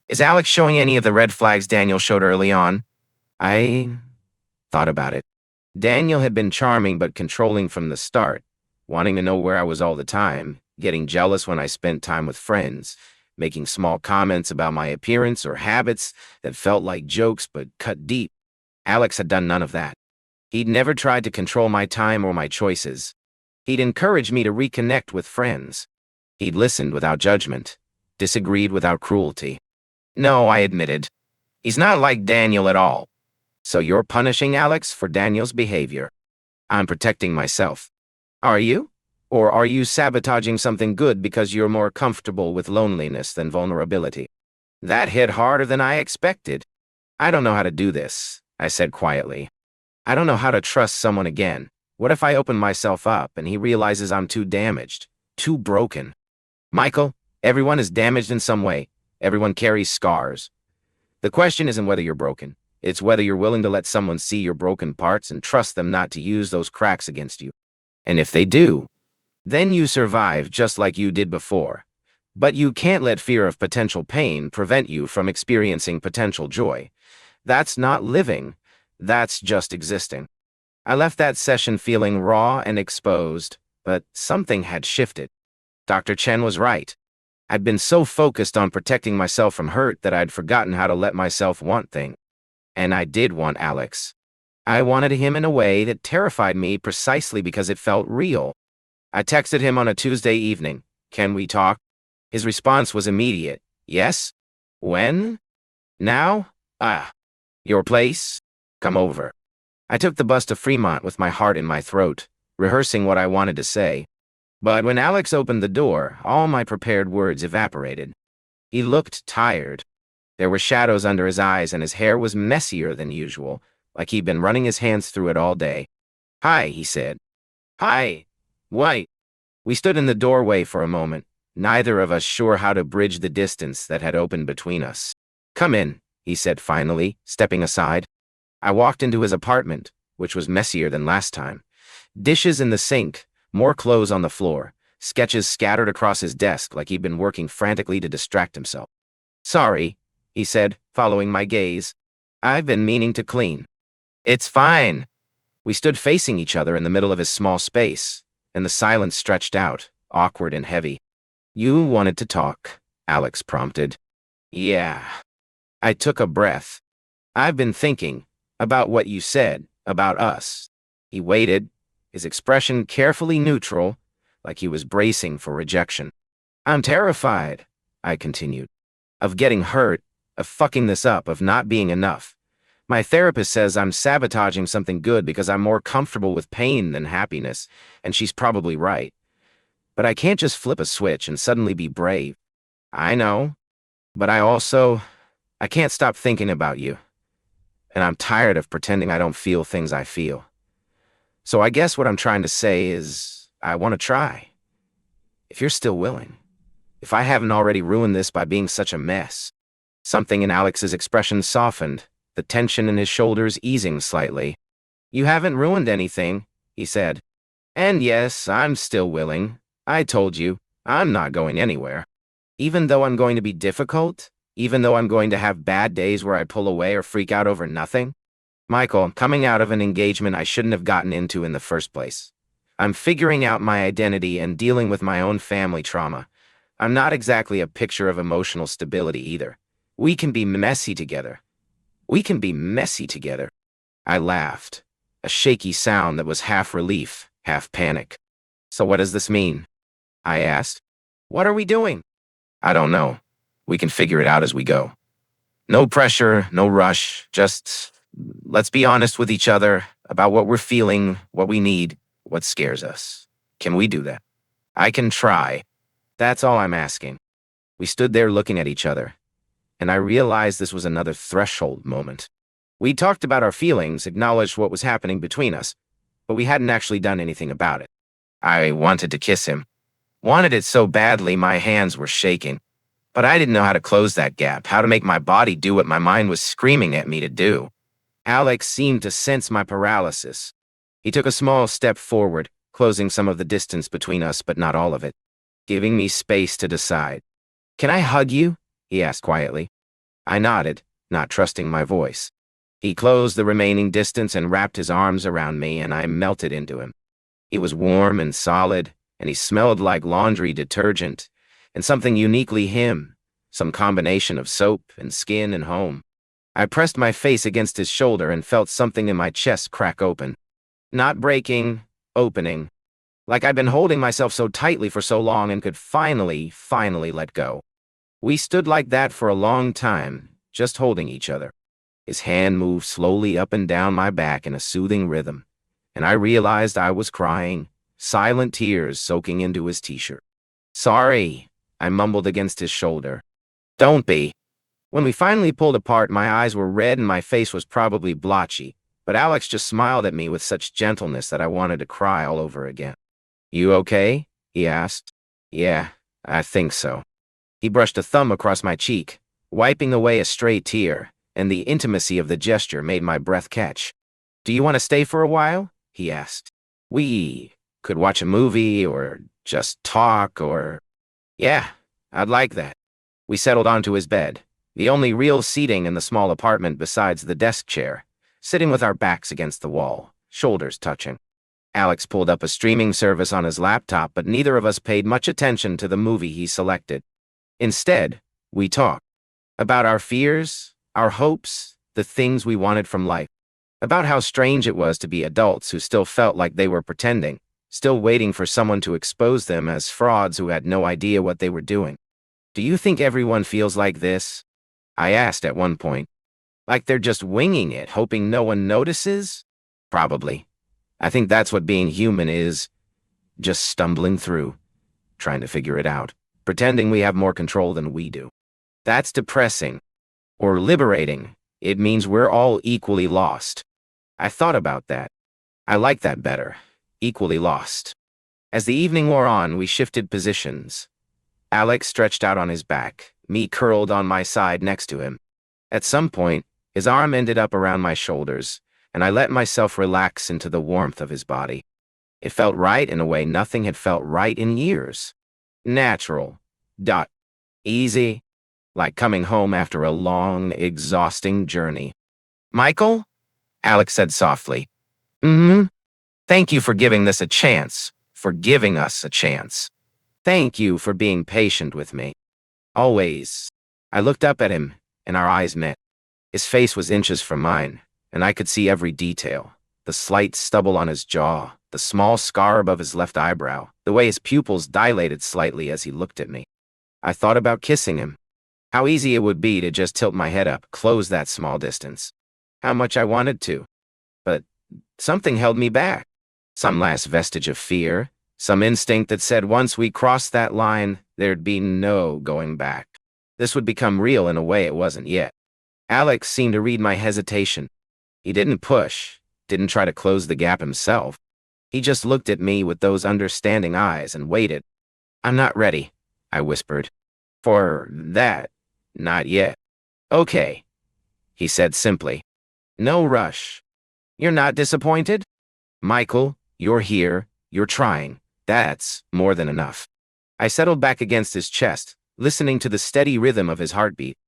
"Is Alex showing any of the red flags Daniel showed early on?" I thought about it. Daniel had been charming but controlling from the start, wanting to know where I was all the time, getting jealous when I spent time with friends, making small comments about my appearance or habits that felt like jokes but cut deep. Alex had done none of that. He'd never tried to control my time or my choices. He'd encouraged me to reconnect with friends. He'd listened without judgment, disagreed without cruelty. "No," I admitted. "He's not like Daniel at all." "So you're punishing Alex for Daniel's behavior?" "I'm protecting myself." "Are you? Or are you sabotaging something good because you're more comfortable with loneliness than vulnerability?" That hit harder than I expected. "I don't know how to do this," I said quietly. "I don't know how to trust someone again. What if I open myself up and he realizes I'm too damaged, too broken?" "Michael, everyone is damaged in some way. Everyone carries scars. The question isn't whether you're broken. It's whether you're willing to let someone see your broken parts and trust them not to use those cracks against you. And if they do, then you survive just like you did before. But you can't let fear of potential pain prevent you from experiencing potential joy. That's not living. That's just existing." I left that session feeling raw and exposed, but something had shifted. Dr. Chen was right. I'd been so focused on protecting myself from hurt that I'd forgotten how to let myself want things. And I did want Alex. I wanted him in a way that terrified me precisely because it felt real. I texted him on a Tuesday evening. Can we talk? His response was immediate. Yes? When? Now? Ah, your place? Come over. I took the bus to Fremont with my heart in my throat, rehearsing what I wanted to say. But when Alex opened the door, all my prepared words evaporated. He looked tired. There were shadows under his eyes and his hair was messier than usual, like he'd been running his hands through it all day. Hi, he said. Hi. What? We stood in the doorway for a moment, neither of us sure how to bridge the distance that had opened between us. Come in, he said finally, stepping aside. I walked into his apartment, which was messier than last time. Dishes in the sink, more clothes on the floor, sketches scattered across his desk like he'd been working frantically to distract himself. Sorry, he said, following my gaze. I've been meaning to clean. It's fine. We stood facing each other in the middle of his small space, and the silence stretched out, awkward and heavy. You wanted to talk, Alex prompted. Yeah. I took a breath. I've been thinking about what you said about us. He waited, his expression carefully neutral, like he was bracing for rejection. I'm terrified, I continued, of getting hurt, of fucking this up, of not being enough. My therapist says I'm sabotaging something good because I'm more comfortable with pain than happiness, and she's probably right. But I can't just flip a switch and suddenly be brave. I know, but I can't stop thinking about you. And I'm tired of pretending I don't feel things I feel. So I guess what I'm trying to say is, I want to try. If you're still willing. If I haven't already ruined this by being such a mess. Something in Alex's expression softened, the tension in his shoulders easing slightly. You haven't ruined anything, he said. And yes, I'm still willing. I told you, I'm not going anywhere. Even though I'm going to be difficult, even though I'm going to have bad days where I pull away or freak out over nothing. Michael, coming out of an engagement I shouldn't have gotten into in the first place. I'm figuring out my identity and dealing with my own family trauma. I'm not exactly a picture of emotional stability either. We can be messy together. We can be messy together. I laughed, a shaky sound that was half relief, half panic. So what does this mean? I asked. What are we doing? I don't know. We can figure it out as we go. No pressure, no rush, just let's be honest with each other about what we're feeling, what we need, what scares us. Can we do that? I can try. That's all I'm asking. We stood there looking at each other, and I realized this was another threshold moment. We talked about our feelings, acknowledged what was happening between us, but we hadn't actually done anything about it. I wanted to kiss him. Wanted it so badly my hands were shaking. But I didn't know how to close that gap, how to make my body do what my mind was screaming at me to do. Alex seemed to sense my paralysis. He took a small step forward, closing some of the distance between us, but not all of it, giving me space to decide. Can I hug you? He asked quietly. I nodded, not trusting my voice. He closed the remaining distance and wrapped his arms around me, and I melted into him. He was warm and solid, and he smelled like laundry detergent, and something uniquely him, some combination of soap and skin and home. I pressed my face against his shoulder and felt something in my chest crack open. Not breaking, opening. Like I'd been holding myself so tightly for so long and could finally let go. We stood like that for a long time, just holding each other. His hand moved slowly up and down my back in a soothing rhythm, and I realized I was crying, silent tears soaking into his t-shirt. Sorry, I mumbled against his shoulder. Don't be. When we finally pulled apart, my eyes were red and my face was probably blotchy, but Alex just smiled at me with such gentleness that I wanted to cry all over again. You okay? He asked. Yeah, I think so. He brushed a thumb across my cheek, wiping away a stray tear, and the intimacy of the gesture made my breath catch. Do you want to stay for a while? He asked. We could watch a movie or just talk or... Yeah, I'd like that. We settled onto his bed, the only real seating in the small apartment besides the desk chair, sitting with our backs against the wall, shoulders touching. Alex pulled up a streaming service on his laptop, but neither of us paid much attention to the movie he selected. Instead, we talked about our fears, our hopes, the things we wanted from life, about how strange it was to be adults who still felt like they were pretending, still waiting for someone to expose them as frauds who had no idea what they were doing. Do you think everyone feels like this? I asked at one point. Like they're just winging it, hoping no one notices? Probably. I think that's what being human is. Just stumbling through, trying to figure it out, pretending we have more control than we do. That's depressing. Or liberating. It means we're all equally lost. I thought about that. I like that better. Equally lost. As the evening wore on, we shifted positions. Alex stretched out on his back, me curled on my side next to him. At some point, his arm ended up around my shoulders, and I let myself relax into the warmth of his body. It felt right in a way nothing had felt right in years. Natural. Easy. Like coming home after a long, exhausting journey. Michael? Alex said softly. Thank you for giving this a chance. For giving us a chance. Thank you for being patient with me. Always. I looked up at him, and our eyes met. His face was inches from mine, and I could see every detail. The slight stubble on his jaw, the small scar above his left eyebrow, the way his pupils dilated slightly as he looked at me. I thought about kissing him. How easy it would be to just tilt my head up, close that small distance. How much I wanted to. But something held me back. Some last vestige of fear, some instinct that said once we crossed that line, there'd be no going back. This would become real in a way it wasn't yet. Alex seemed to read my hesitation. He didn't push, didn't try to close the gap himself. He just looked at me with those understanding eyes and waited. I'm not ready, I whispered. For that, not yet. Okay, he said simply. No rush. You're not disappointed? Michael, you're here, you're trying. That's more than enough. I settled back against his chest, listening to the steady rhythm of his heartbeat.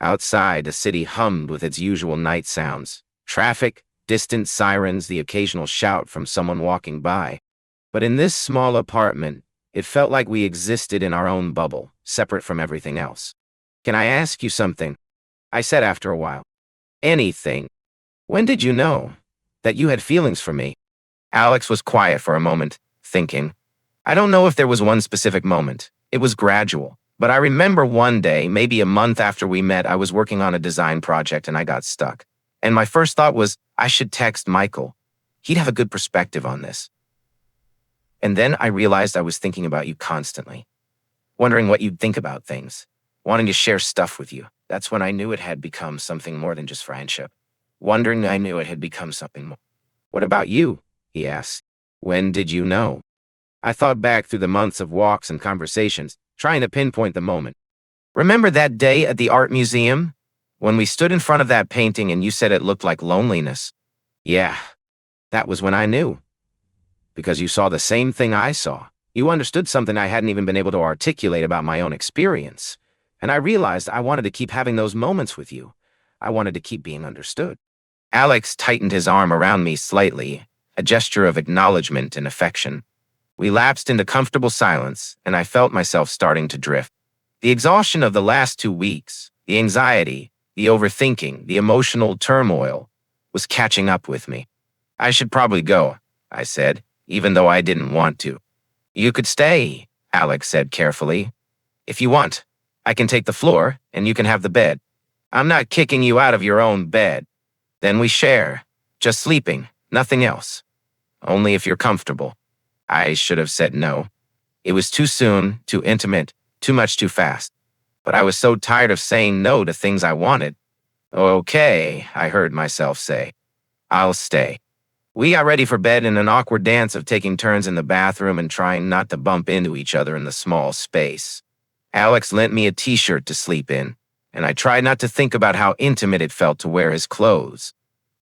Outside, the city hummed with its usual night sounds. Traffic, distant sirens, the occasional shout from someone walking by. But in this small apartment, it felt like we existed in our own bubble, separate from everything else. Can I ask you something? I said after a while. Anything. When did you know that you had feelings for me? Alex was quiet for a moment, thinking. I don't know if there was one specific moment. It was gradual. But I remember one day, maybe a month after we met, I was working on a design project and I got stuck. And my first thought was, I should text Michael. He'd have a good perspective on this. And then I realized I was thinking about you constantly, wondering what you'd think about things, wanting to share stuff with you. That's when I knew it had become something more than just friendship. Wondering I knew it had become something more. What about you? He asked. When did you know? I thought back through the months of walks and conversations, trying to pinpoint the moment. Remember that day at the art museum? When we stood in front of that painting and you said it looked like loneliness? Yeah, that was when I knew. Because you saw the same thing I saw. You understood something I hadn't even been able to articulate about my own experience. And I realized I wanted to keep having those moments with you. I wanted to keep being understood. Alex tightened his arm around me slightly, a gesture of acknowledgement and affection. We lapsed into comfortable silence, and I felt myself starting to drift. The exhaustion of the last 2 weeks, the anxiety, the overthinking, the emotional turmoil, was catching up with me. I should probably go, I said, even though I didn't want to. You could stay, Alex said carefully. If you want, I can take the floor, and you can have the bed. I'm not kicking you out of your own bed. Then we share, just sleeping, nothing else. Only if you're comfortable. I should have said no. It was too soon, too intimate, too much too fast. But I was so tired of saying no to things I wanted. Okay, I heard myself say. I'll stay. We got ready for bed in an awkward dance of taking turns in the bathroom and trying not to bump into each other in the small space. Alex lent me a t-shirt to sleep in, and I tried not to think about how intimate it felt to wear his clothes.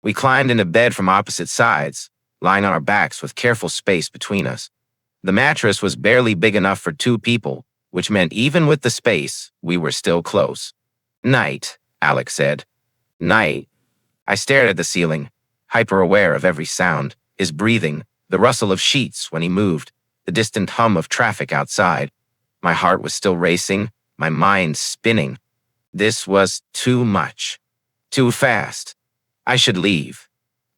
We climbed into bed from opposite sides, lying on our backs with careful space between us. The mattress was barely big enough for 2 people, which meant even with the space, we were still close. Night, Alex said. Night. I stared at the ceiling, hyper-aware of every sound, his breathing, the rustle of sheets when he moved, the distant hum of traffic outside. My heart was still racing, my mind spinning. This was too much. Too fast. I should leave.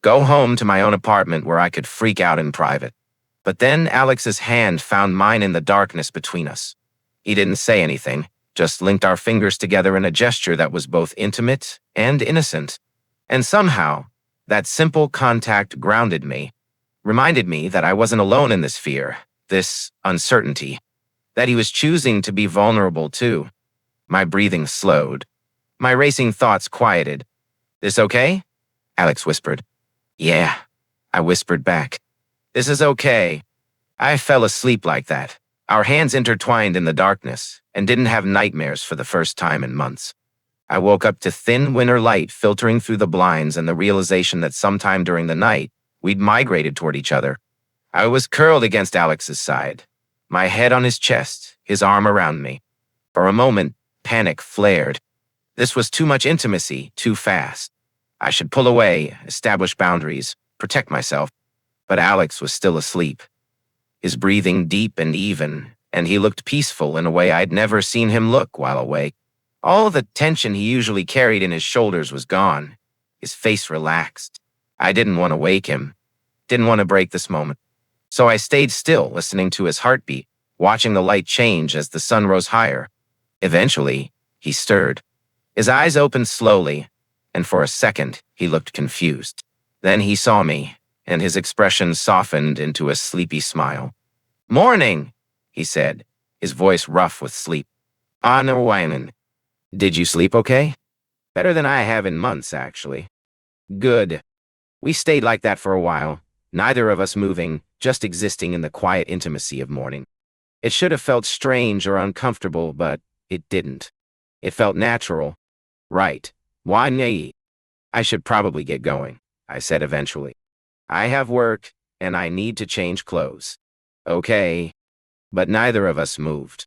Go home to my own apartment where I could freak out in private. But then Alex's hand found mine in the darkness between us. He didn't say anything, just linked our fingers together in a gesture that was both intimate and innocent. And somehow, that simple contact grounded me, reminded me that I wasn't alone in this fear, this uncertainty, that he was choosing to be vulnerable too. My breathing slowed. My racing thoughts quieted. "This okay?" Alex whispered. "Yeah," I whispered back. "This is okay." I fell asleep like that, our hands intertwined in the darkness, and didn't have nightmares for the first time in months. I woke up to thin winter light filtering through the blinds and the realization that sometime during the night, we'd migrated toward each other. I was curled against Alex's side, my head on his chest, his arm around me. For a moment, panic flared. This was too much intimacy, too fast. I should pull away, establish boundaries, protect myself. But Alex was still asleep, his breathing deep and even, and he looked peaceful in a way I'd never seen him look while awake. All the tension he usually carried in his shoulders was gone. His face relaxed. I didn't want to wake him, didn't want to break this moment. So I stayed still, listening to his heartbeat, watching the light change as the sun rose higher. Eventually, he stirred. His eyes opened slowly, and for a second, he looked confused. Then he saw me, and his expression softened into a sleepy smile. "Morning," he said, his voice rough with sleep. "Anna. Did you sleep okay?" "Better than I have in months, actually." "Good." We stayed like that for a while, neither of us moving, just existing in the quiet intimacy of morning. It should have felt strange or uncomfortable, but it didn't. It felt natural. "Right. Why nay? I should probably get going," I said eventually. "I have work, and I need to change clothes." "Okay." But neither of us moved.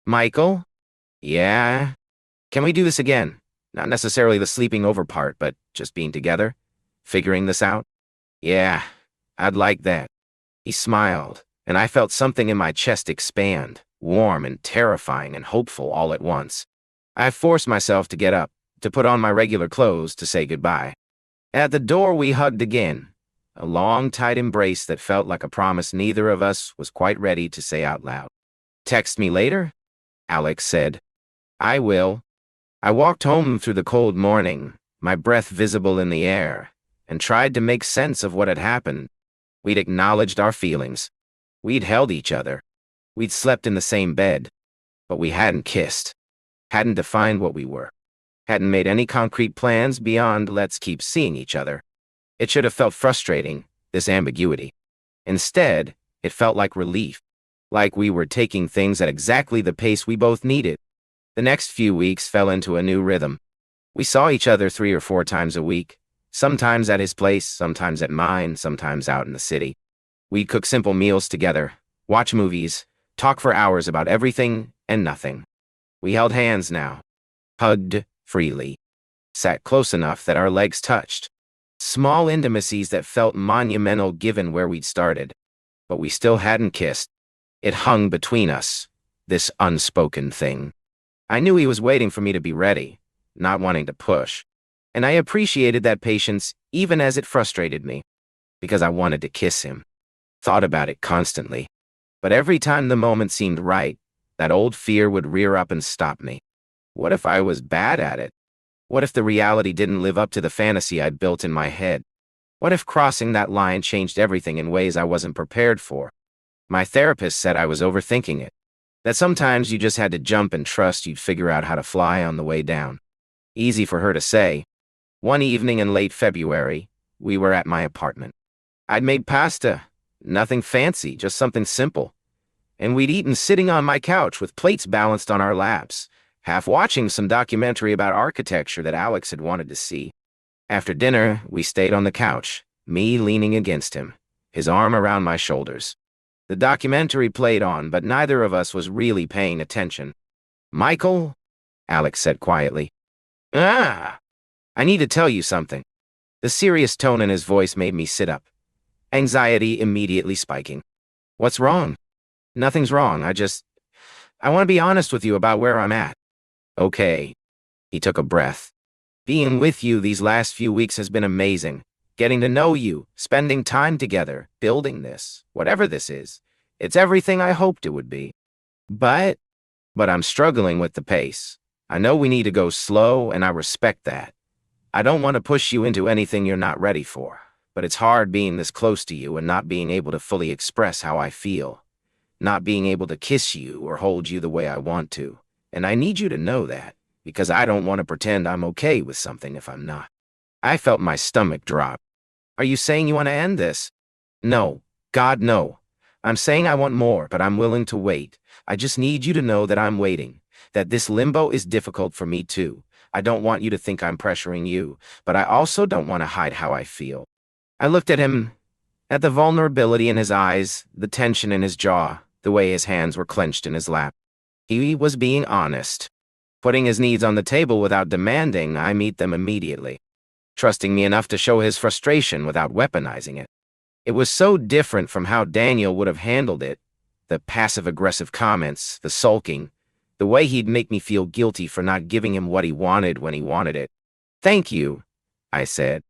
"Michael?" "Yeah?" "Can we do this again? Not necessarily the sleeping over part, but just being together, figuring this out?" "Yeah, I'd like that." He smiled, and I felt something in my chest expand, warm and terrifying and hopeful all at once. I forced myself to get up, to put on my regular clothes, to say goodbye. At the door, we hugged again, a long, tight embrace that felt like a promise neither of us was quite ready to say out loud. "Text me later?" Alex said. "I will." I walked home through the cold morning, my breath visible in the air, and tried to make sense of what had happened. We'd acknowledged our feelings. We'd held each other. We'd slept in the same bed. But we hadn't kissed. Hadn't defined what we were. Hadn't made any concrete plans beyond let's keep seeing each other. It should have felt frustrating, this ambiguity. Instead, it felt like relief. Like we were taking things at exactly the pace we both needed. The next few weeks fell into a new rhythm. We saw each other 3 or 4 times a week, sometimes at his place, sometimes at mine, sometimes out in the city. We'd cook simple meals together, watch movies, talk for hours about everything and nothing. We held hands now, hugged freely, sat close enough that our legs touched. Small intimacies that felt monumental given where we'd started. But we still hadn't kissed. It hung between us, this unspoken thing. I knew he was waiting for me to be ready, not wanting to push. And I appreciated that patience even as it frustrated me, because I wanted to kiss him. Thought about it constantly. But every time the moment seemed right, that old fear would rear up and stop me. What if I was bad at it? What if the reality didn't live up to the fantasy I'd built in my head? What if crossing that line changed everything in ways I wasn't prepared for? My therapist said I was overthinking it, that sometimes you just had to jump and trust you'd figure out how to fly on the way down. Easy for her to say. One evening in late February, we were at my apartment. I'd made pasta, nothing fancy, just something simple. And we'd eaten sitting on my couch with plates balanced on our laps, half watching some documentary about architecture that Alex had wanted to see. After dinner, we stayed on the couch, me leaning against him, his arm around my shoulders. The documentary played on, but neither of us was really paying attention. "Michael?" Alex said quietly. "Ah, I need to tell you something." The serious tone in his voice made me sit up, anxiety immediately spiking. "What's wrong?" "Nothing's wrong. I want to be honest with you about where I'm at." "Okay." He took a breath. "Being with you these last few weeks has been amazing. getting to know you, spending time together, building this, whatever this is. It's everything I hoped it would be. But, but I'm struggling with the pace. I know we need to go slow, and I respect that. I don't want to push you into anything you're not ready for, but it's hard being this close to you and not being able to fully express how I feel, not being able to kiss you or hold you the way I want to. And I need you to know that, because I don't want to pretend I'm okay with something if I'm not. I felt my stomach drop. Are you saying you want to end this? No. God, no. I'm saying I want more, but I'm willing to wait. I just need you to know that I'm waiting, that this limbo is difficult for me too. I don't want you to think I'm pressuring you, but I also don't want to hide how I feel. I looked at him, at the vulnerability in his eyes, the tension in his jaw, the way his hands were clenched in his lap. He was being honest. Putting his needs on the table without demanding I meet them immediately. Trusting me enough to show his frustration without weaponizing it. It was so different from how Daniel would have handled it. The passive-aggressive comments, the sulking, the way he'd make me feel guilty for not giving him what he wanted when he wanted it. Thank you, I said,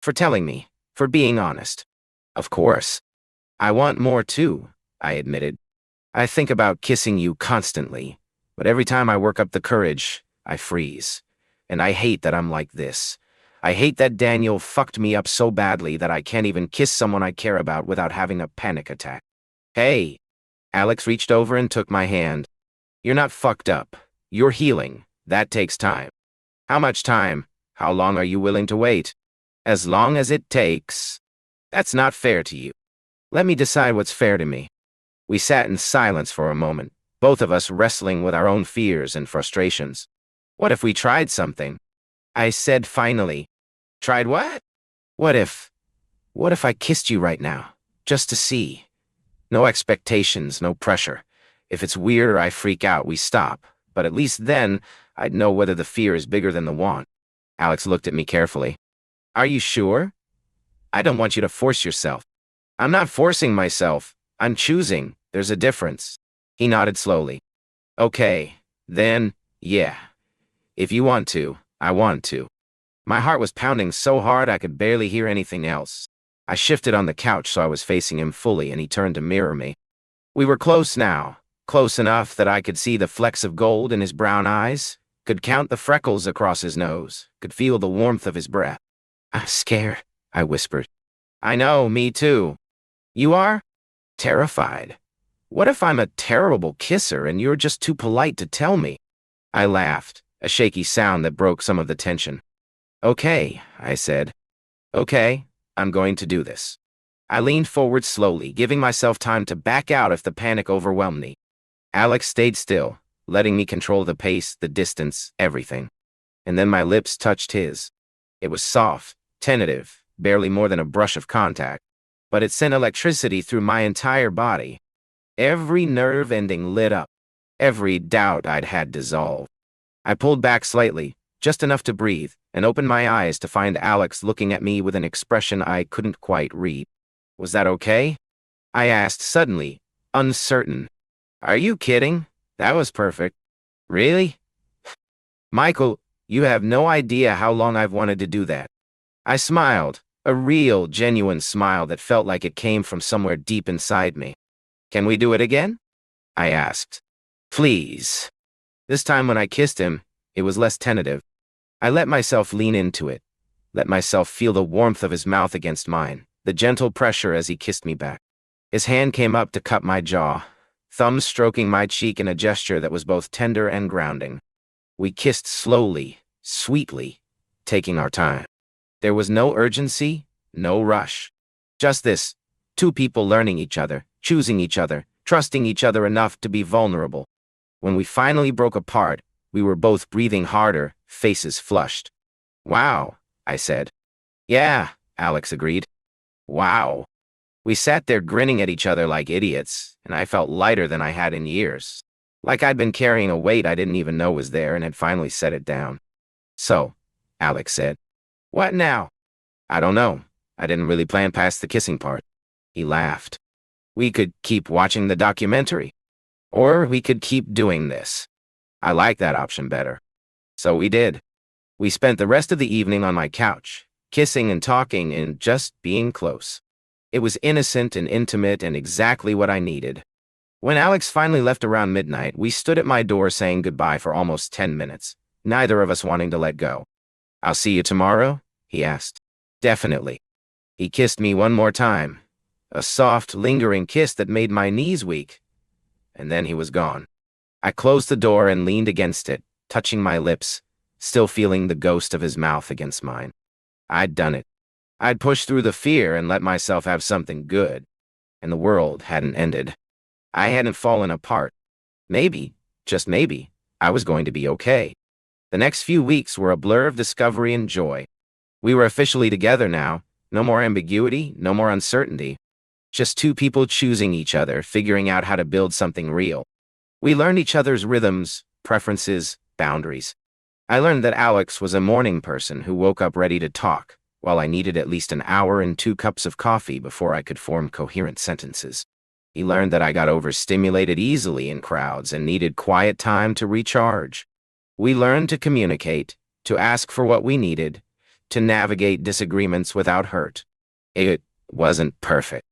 for telling me, for being honest. Of course. I want more too, I admitted. I think about kissing you constantly, but every time I work up the courage, I freeze. And I hate that I'm like this. I hate that Daniel fucked me up so badly that I can't even kiss someone I care about without having a panic attack. Hey. Alex reached over and took my hand. You're not fucked up. You're healing. That takes time. How much time? How long are you willing to wait? As long as it takes. That's not fair to you. Let me decide what's fair to me. We sat in silence for a moment, both of us wrestling with our own fears and frustrations. What if we tried something? I said finally. Tried what? What if I kissed you right now, just to see? No expectations, no pressure. If it's weird or I freak out, we stop. But at least then, I'd know whether the fear is bigger than the want. Alex looked at me carefully. Are you sure? I don't want you to force yourself. I'm not forcing myself. I'm choosing. There's a difference. He nodded slowly. Okay, then, yeah. If you want to, I want to. My heart was pounding so hard I could barely hear anything else. I shifted on the couch so I was facing him fully, and he turned to mirror me. We were close now, close enough that I could see the flecks of gold in his brown eyes, could count the freckles across his nose, could feel the warmth of his breath. I'm scared, I whispered. I know, me too. You are? Terrified. What if I'm a terrible kisser and you're just too polite to tell me? I laughed, a shaky sound that broke some of the tension. Okay, I said. Okay, I'm going to do this. I leaned forward slowly, giving myself time to back out if the panic overwhelmed me. Alex stayed still, letting me control the pace, the distance, everything. And then my lips touched his. It was soft, tentative, barely more than a brush of contact, but it sent electricity through my entire body. Every nerve ending lit up. Every doubt I'd had dissolved. I pulled back slightly, just enough to breathe, and opened my eyes to find Alex looking at me with an expression I couldn't quite read. Was that okay? I asked suddenly, uncertain. Are you kidding? That was perfect. Really? Michael, you have no idea how long I've wanted to do that. I smiled, a real, genuine smile that felt like it came from somewhere deep inside me. Can we do it again? I asked. Please. This time when I kissed him, it was less tentative. I let myself lean into it, let myself feel the warmth of his mouth against mine, the gentle pressure as he kissed me back. His hand came up to cup my jaw, thumbs stroking my cheek in a gesture that was both tender and grounding. We kissed slowly, sweetly, taking our time. There was no urgency, no rush. Just this, two people learning each other, choosing each other, trusting each other enough to be vulnerable. When we finally broke apart, we were both breathing harder, faces flushed. Wow, I said. Yeah, Alex agreed. Wow. We sat there grinning at each other like idiots, and I felt lighter than I had in years. Like I'd been carrying a weight I didn't even know was there and had finally set it down. So, Alex said. What now? I don't know. I didn't really plan past the kissing part. He laughed. We could keep watching the documentary. Or we could keep doing this. I like that option better. So we did. We spent the rest of the evening on my couch, kissing and talking and just being close. It was innocent and intimate and exactly what I needed. When Alex finally left around midnight, we stood at my door saying goodbye for almost 10 minutes, neither of us wanting to let go. "I'll see you tomorrow?" he asked. "Definitely." He kissed me one more time, a soft, lingering kiss that made my knees weak, and then he was gone. I closed the door and leaned against it, touching my lips, still feeling the ghost of his mouth against mine. I'd done it. I'd pushed through the fear and let myself have something good, and the world hadn't ended. I hadn't fallen apart. Maybe, just maybe, I was going to be okay. The next few weeks were a blur of discovery and joy. We were officially together now. No more ambiguity, no more uncertainty. Just two people choosing each other, figuring out how to build something real. We learned each other's rhythms, preferences, boundaries. I learned that Alex was a morning person who woke up ready to talk, while I needed at least an hour and 2 cups of coffee before I could form coherent sentences. He learned that I got overstimulated easily in crowds and needed quiet time to recharge. We learned to communicate, to ask for what we needed, to navigate disagreements without hurt. It wasn't perfect.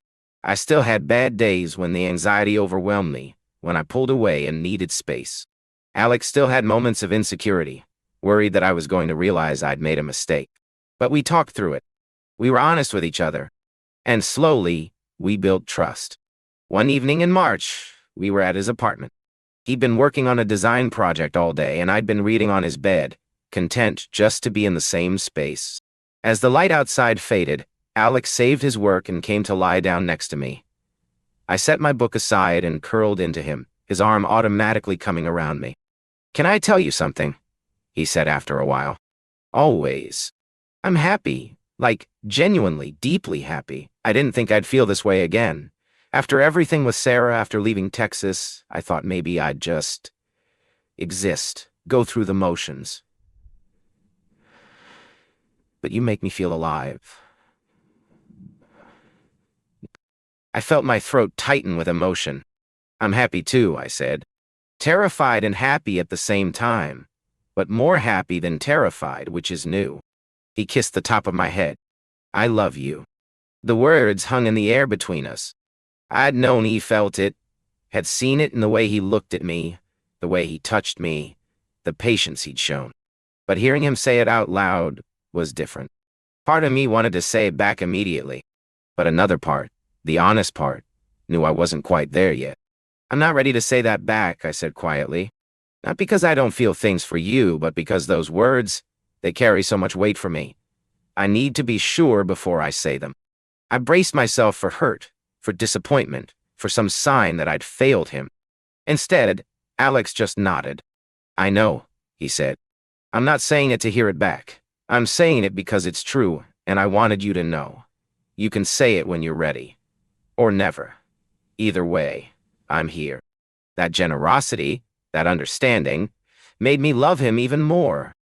I still had bad days when the anxiety overwhelmed me, when I pulled away and needed space. Alex still had moments of insecurity, worried that I was going to realize I'd made a mistake. But we talked through it. We were honest with each other. And slowly, we built trust. One evening in March, we were at his apartment. He'd been working on a design project all day, and I'd been reading on his bed, content just to be in the same space. As the light outside faded, Alex saved his work and came to lie down next to me. I set my book aside and curled into him, his arm automatically coming around me. "Can I tell you something?" he said after a while. "Always. I'm happy, like genuinely, deeply happy. I didn't think I'd feel this way again. After everything with Sarah, after leaving Texas, I thought maybe I'd just exist, go through the motions. But you make me feel alive." I felt my throat tighten with emotion. "I'm happy too," I said. Terrified and happy at the same time, but more happy than terrified, which is new. He kissed the top of my head. "I love you." The words hung in the air between us. I'd known he felt it, had seen it in the way he looked at me, the way he touched me, the patience he'd shown. But hearing him say it out loud was different. Part of me wanted to say it back immediately, but another part, the honest part, knew I wasn't quite there yet. "I'm not ready to say that back," I said quietly. "Not because I don't feel things for you, but because those words, they carry so much weight for me. I need to be sure before I say them." I braced myself for hurt, for disappointment, for some sign that I'd failed him. Instead, Alex just nodded. "I know," he said. "I'm not saying it to hear it back. I'm saying it because it's true, and I wanted you to know. You can say it when you're ready. Or never. Either way, I'm here." That generosity, that understanding, made me love him even more.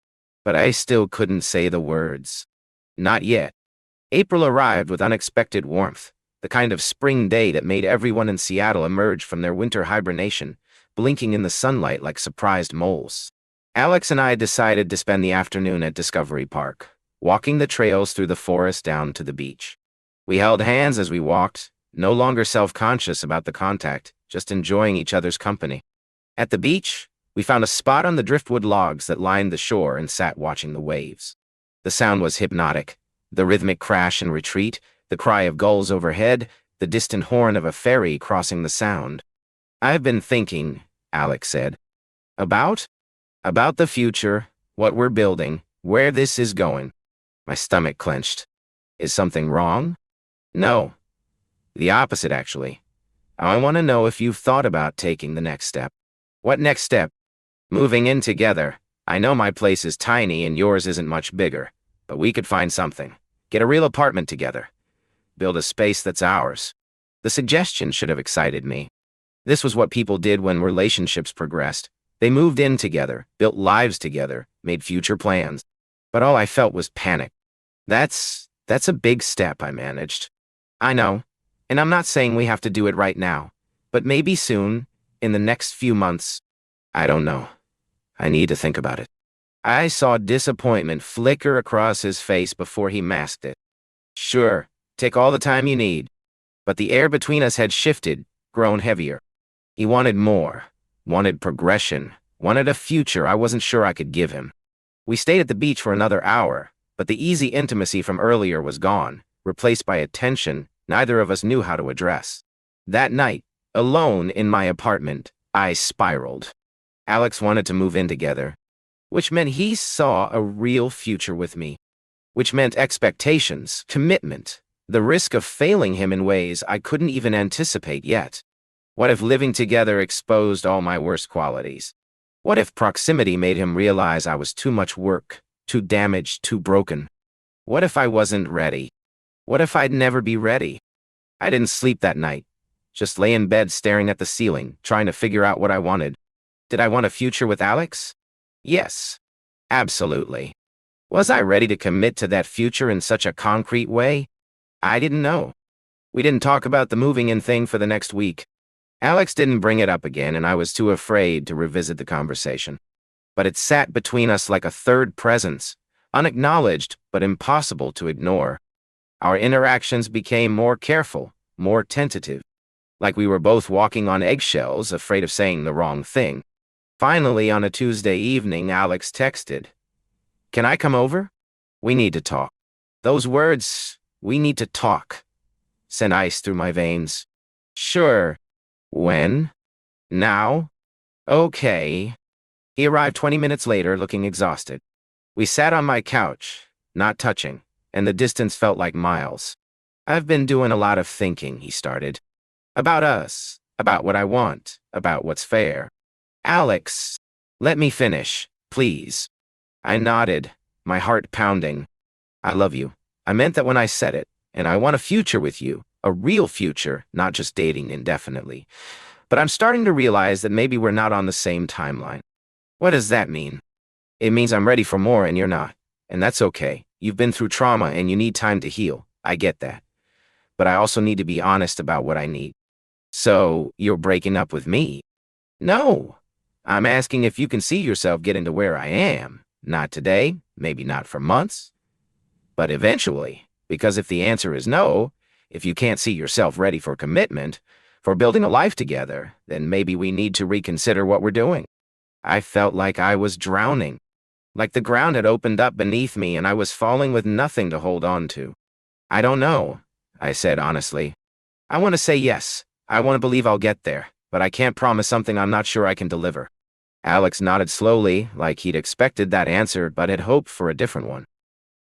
But I still couldn't say the words. Not yet. April arrived with unexpected warmth, the kind of spring day that made everyone in Seattle emerge from their winter hibernation, blinking in the sunlight like surprised moles. Alex and I decided to spend the afternoon at Discovery Park, walking the trails through the forest down to the beach. We held hands as we walked, no longer self-conscious about the contact, just enjoying each other's company. At the beach, we found a spot on the driftwood logs that lined the shore and sat watching the waves. The sound was hypnotic, the rhythmic crash and retreat, the cry of gulls overhead, the distant horn of a ferry crossing the sound. "I've been thinking," Alex said, about the future, what we're building, where this is going." My stomach clenched. "Is something wrong?" "No. The opposite, actually. I want to know if you've thought about taking the next step." "What next step?" "Moving in together. I know my place is tiny and yours isn't much bigger, but we could find something. Get a real apartment together. Build a space that's ours." The suggestion should have excited me. This was what people did when relationships progressed. They moved in together, built lives together, made future plans. But all I felt was panic. That's a big step," I managed. "I know, and I'm not saying we have to do it right now, but maybe soon, in the next few months." "I don't know. I need to think about it." I saw disappointment flicker across his face before he masked it. Sure, take all the time you need. But the air between us had shifted, grown heavier. He wanted more, wanted progression, wanted a future I wasn't sure I could give him. We stayed at the beach for another hour, but the easy intimacy from earlier was gone, replaced by a tension neither of us knew how to address. That night, alone in my apartment, I spiraled. Alex wanted to move in together, which meant he saw a real future with me, which meant expectations, commitment, the risk of failing him in ways I couldn't even anticipate yet. What if living together exposed all my worst qualities? What if proximity made him realize I was too much work, too damaged, too broken? What if I wasn't ready? What if I'd never be ready? I didn't sleep that night, just lay in bed staring at the ceiling, trying to figure out what I wanted. Did I want a future with Alex? Yes, absolutely. Was I ready to commit to that future in such a concrete way? I didn't know. We didn't talk about the moving in thing for the next week. Alex didn't bring it up again, and I was too afraid to revisit the conversation. But it sat between us like a third presence, unacknowledged but impossible to ignore. Our interactions became more careful, more tentative, like we were both walking on eggshells, afraid of saying the wrong thing. Finally, on a Tuesday evening, Alex texted, "Can I come over? We need to talk." Those words, "we need to talk," sent ice through my veins. Sure. When? Now? Okay. He arrived 20 minutes later, looking exhausted. We sat on my couch, not touching, and the distance felt like miles. "I've been doing a lot of thinking," he started. "About us, about what I want, about what's fair." "Alex, let me finish, please." I nodded, my heart pounding. "I love you. I meant that when I said it, and I want a future with you, a real future, not just dating indefinitely. But I'm starting to realize that maybe we're not on the same timeline." "What does that mean?" "It means I'm ready for more and you're not. And that's okay. You've been through trauma and you need time to heal. I get that. But I also need to be honest about what I need." "So, you're breaking up with me?" "No. I'm asking if you can see yourself getting to where I am. Not today, maybe not for months, but eventually. Because if the answer is no, if you can't see yourself ready for commitment, for building a life together, then maybe we need to reconsider what we're doing." I felt like I was drowning, like the ground had opened up beneath me and I was falling with nothing to hold on to. "I don't know," I said honestly. "I want to say yes. I want to believe I'll get there, but I can't promise something I'm not sure I can deliver." Alex nodded slowly, like he'd expected that answer but had hoped for a different one.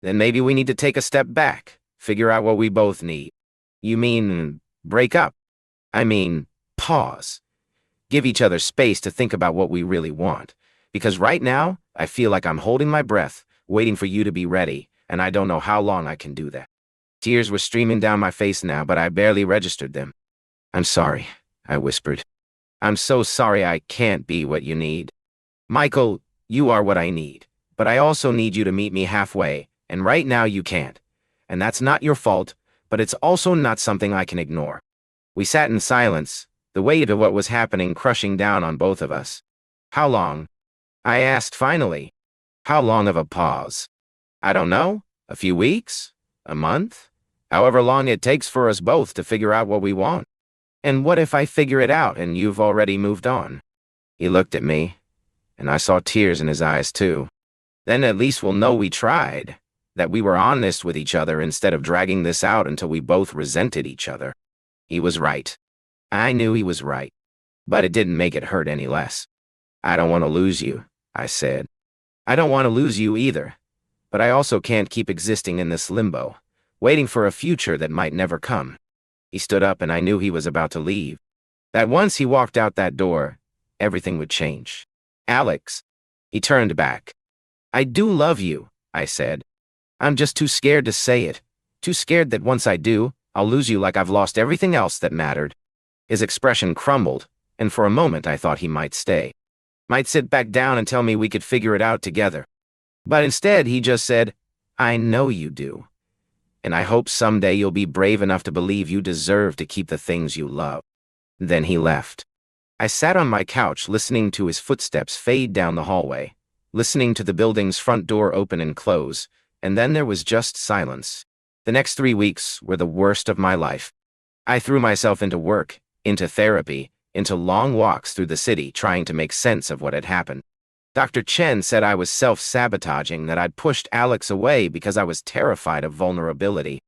"Then maybe we need to take a step back, figure out what we both need." "You mean break up?" "I mean pause. Give each other space to think about what we really want. Because right now, I feel like I'm holding my breath, waiting for you to be ready, and I don't know how long I can do that." Tears were streaming down my face now, but I barely registered them. "I'm sorry," I whispered. "I'm so sorry I can't be what you need. Michael, you are what I need, but I also need you to meet me halfway, and right now you can't. And that's not your fault, but it's also not something I can ignore." We sat in silence, the weight of what was happening crushing down on both of us. "How long?" I asked finally. "How long of a pause?" "I don't know. A few weeks? A month? However long it takes for us both to figure out what we want." "And what if I figure it out and you've already moved on?" He looked at me, and I saw tears in his eyes too. "Then at least we'll know we tried, that we were honest with each other instead of dragging this out until we both resented each other." He was right. I knew he was right, but it didn't make it hurt any less. "I don't want to lose you," I said. "I don't want to lose you either, but I also can't keep existing in this limbo, waiting for a future that might never come." He stood up and I knew he was about to leave. That once he walked out that door, everything would change. "Alex." He turned back. "I do love you," I said. "I'm just too scared to say it. Too scared that once I do, I'll lose you like I've lost everything else that mattered." His expression crumbled, and for a moment I thought he might stay. Might sit back down and tell me we could figure it out together. But instead he just said, "I know you do. And I hope someday you'll be brave enough to believe you deserve to keep the things you love." Then he left. I sat on my couch listening to his footsteps fade down the hallway, listening to the building's front door open and close, and then there was just silence. The next 3 weeks were the worst of my life. I threw myself into work, into therapy, into long walks through the city trying to make sense of what had happened. Dr. Chen said I was self-sabotaging, that I'd pushed Alex away because I was terrified of vulnerability.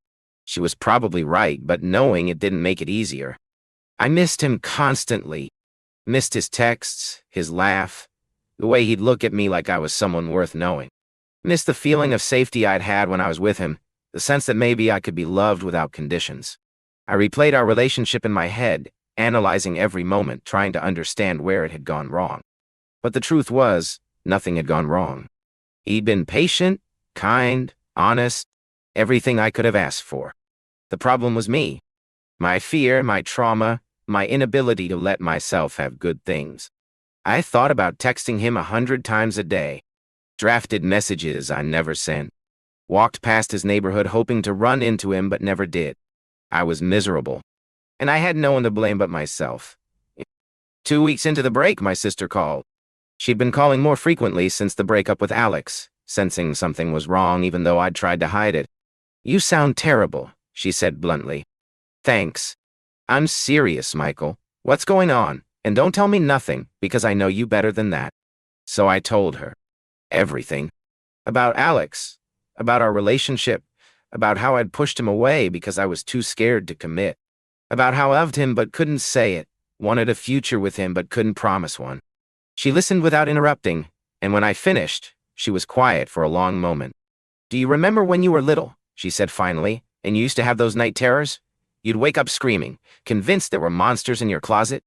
She was probably right, but knowing it didn't make it easier. I missed him constantly. Missed his texts, his laugh, the way he'd look at me like I was someone worth knowing. Missed the feeling of safety I'd had when I was with him, the sense that maybe I could be loved without conditions. I replayed our relationship in my head, analyzing every moment, trying to understand where it had gone wrong. But the truth was, nothing had gone wrong. He'd been patient, kind, honest, everything I could have asked for. The problem was me. My fear, my trauma, my inability to let myself have good things. I thought about texting him 100 times a day, drafted messages I never sent, walked past his neighborhood hoping to run into him but never did. I was miserable, and I had no one to blame but myself. 2 weeks into the break, my sister called. She'd been calling more frequently since the breakup with Alex, sensing something was wrong even though I'd tried to hide it. "You sound terrible," she said bluntly. "Thanks. I'm serious, Michael. What's going on? And don't tell me nothing, because I know you better than that." So I told her. Everything. About Alex. About our relationship. About how I'd pushed him away because I was too scared to commit. About how I loved him but couldn't say it, wanted a future with him but couldn't promise one. She listened without interrupting, and when I finished, she was quiet for a long moment. "Do you remember when you were little," she said finally, "and you used to have those night terrors? You'd wake up screaming, convinced there were monsters in your closet?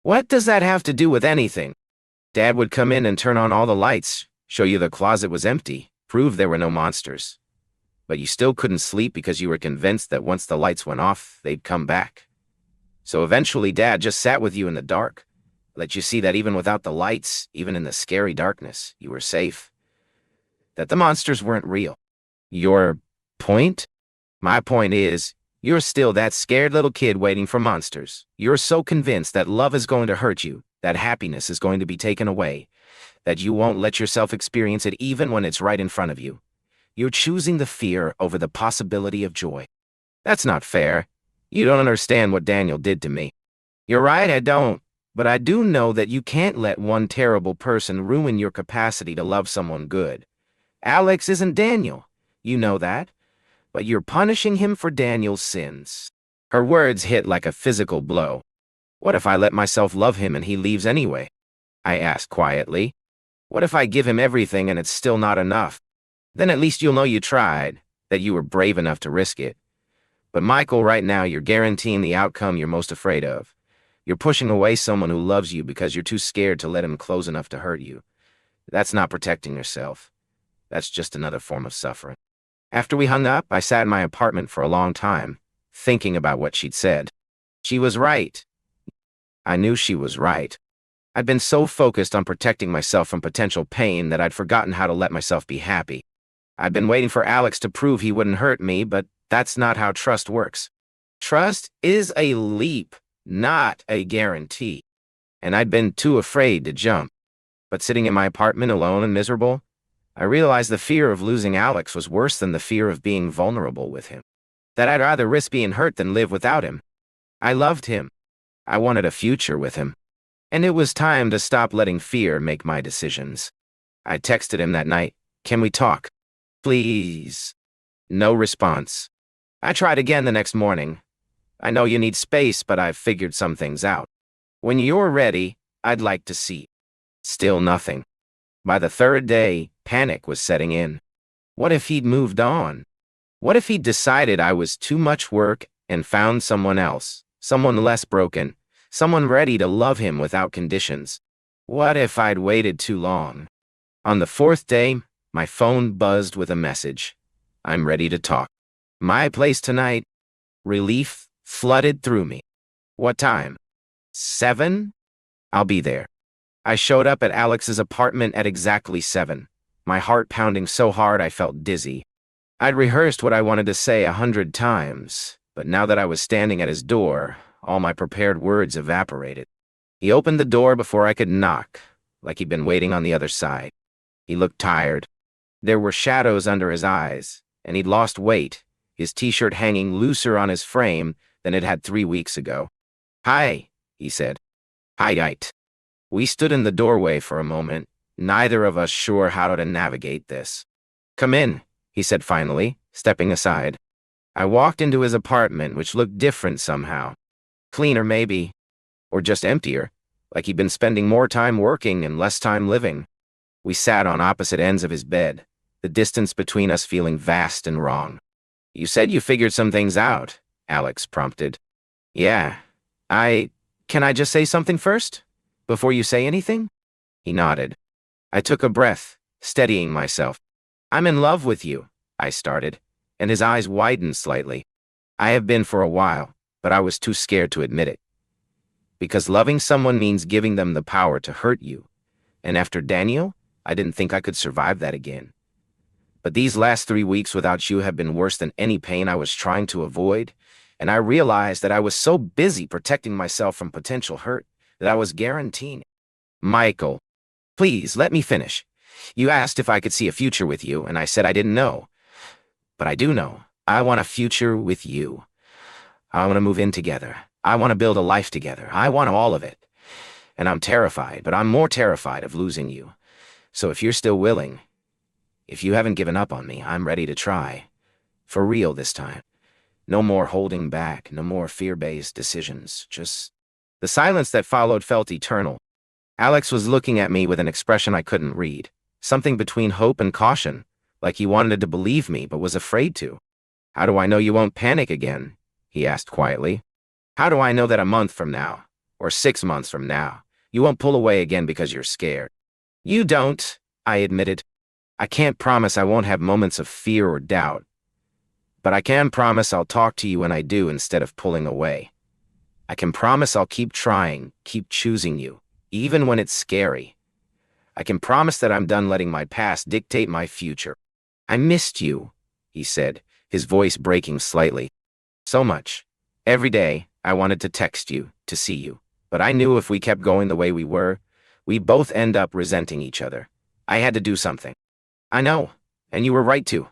What does that have to do with anything? Dad would come in and turn on all the lights, show you the closet was empty, prove there were no monsters. But you still couldn't sleep because you were convinced that once the lights went off, they'd come back. So eventually Dad just sat with you in the dark, let you see that even without the lights, even in the scary darkness, you were safe. That the monsters weren't real. Your point? My point is, you're still that scared little kid waiting for monsters. You're so convinced that love is going to hurt you, that happiness is going to be taken away, that you won't let yourself experience it even when it's right in front of you. You're choosing the fear over the possibility of joy. That's not fair. You don't understand what Daniel did to me. You're right, I don't. But I do know that you can't let one terrible person ruin your capacity to love someone good. Alex isn't Daniel. You know that. But you're punishing him for Daniel's sins." Her words hit like a physical blow. "What if I let myself love him and he leaves anyway?" I asked quietly. "What if I give him everything and it's still not enough? Then at least you'll know you tried, that you were brave enough to risk it. But Michael, right now you're guaranteeing the outcome you're most afraid of. You're pushing away someone who loves you because you're too scared to let him close enough to hurt you. That's not protecting yourself. That's just another form of suffering." After we hung up, I sat in my apartment for a long time, thinking about what she'd said. She was right. I knew she was right. I'd been so focused on protecting myself from potential pain that I'd forgotten how to let myself be happy. I'd been waiting for Alex to prove he wouldn't hurt me, but that's not how trust works. Trust is a leap, not a guarantee. And I'd been too afraid to jump. But sitting in my apartment alone and miserable, I realized the fear of losing Alex was worse than the fear of being vulnerable with him. That I'd rather risk being hurt than live without him. I loved him. I wanted a future with him. And it was time to stop letting fear make my decisions. I texted him that night, "Can we talk? Please." No response. I tried again the next morning. "I know you need space, but I've figured some things out. When you're ready, I'd like to see." Still nothing. By the third day, panic was setting in. What if he'd moved on? What if he'd decided I was too much work and found someone else, someone less broken, someone ready to love him without conditions? What if I'd waited too long? On the fourth day, my phone buzzed with a message. "I'm ready to talk. My place tonight." Relief flooded through me. "What time?" 7? "I'll be there." I showed up at Alex's apartment at exactly 7, my heart pounding so hard I felt dizzy. I'd rehearsed what I wanted to say 100 times, but now that I was standing at his door, all my prepared words evaporated. He opened the door before I could knock, like he'd been waiting on the other side. He looked tired. There were shadows under his eyes, and he'd lost weight, his t-shirt hanging looser on his frame than it had 3 weeks ago. "Hi," he said. "Hi-yite." We stood in the doorway for a moment, neither of us sure how to navigate this. "Come in," he said finally, stepping aside. I walked into his apartment, which looked different somehow. Cleaner, maybe, or just emptier, like he'd been spending more time working and less time living. We sat on opposite ends of his bed, the distance between us feeling vast and wrong. "You said you figured some things out," Alex prompted. "Yeah. Can I just say something first? Before you say anything?" He nodded. I took a breath, steadying myself. "I'm in love with you," I started, and his eyes widened slightly. I have been for a while, but I was too scared to admit it. Because loving someone means giving them the power to hurt you. And after Daniel, I didn't think I could survive that again. But these last 3 weeks without you have been worse than any pain I was trying to avoid, and I realized that I was so busy protecting myself from potential hurt that I was guaranteeing it. "Michael, please let me finish. You asked if I could see a future with you, and I said I didn't know. But I do know. I want a future with you. I want to move in together. I want to build a life together. I want all of it. And I'm terrified, but I'm more terrified of losing you. So if you're still willing, if you haven't given up on me, I'm ready to try. For real this time. No more holding back, no more fear-based decisions. Just..." The silence that followed felt eternal. Alex was looking at me with an expression I couldn't read. Something between hope and caution, like he wanted to believe me but was afraid to. "How do I know you won't panic again?" he asked quietly. "How do I know that a month from now, or 6 months from now, you won't pull away again because you're scared?" "You don't," I admitted. "I can't promise I won't have moments of fear or doubt. But I can promise I'll talk to you when I do instead of pulling away. I can promise I'll keep trying, keep choosing you, even when it's scary. I can promise that I'm done letting my past dictate my future." "I missed you," he said, his voice breaking slightly. "So much. Every day, I wanted to text you, to see you. But I knew if we kept going the way we were, we'd both end up resenting each other. I had to do something." "I know, and you were right to.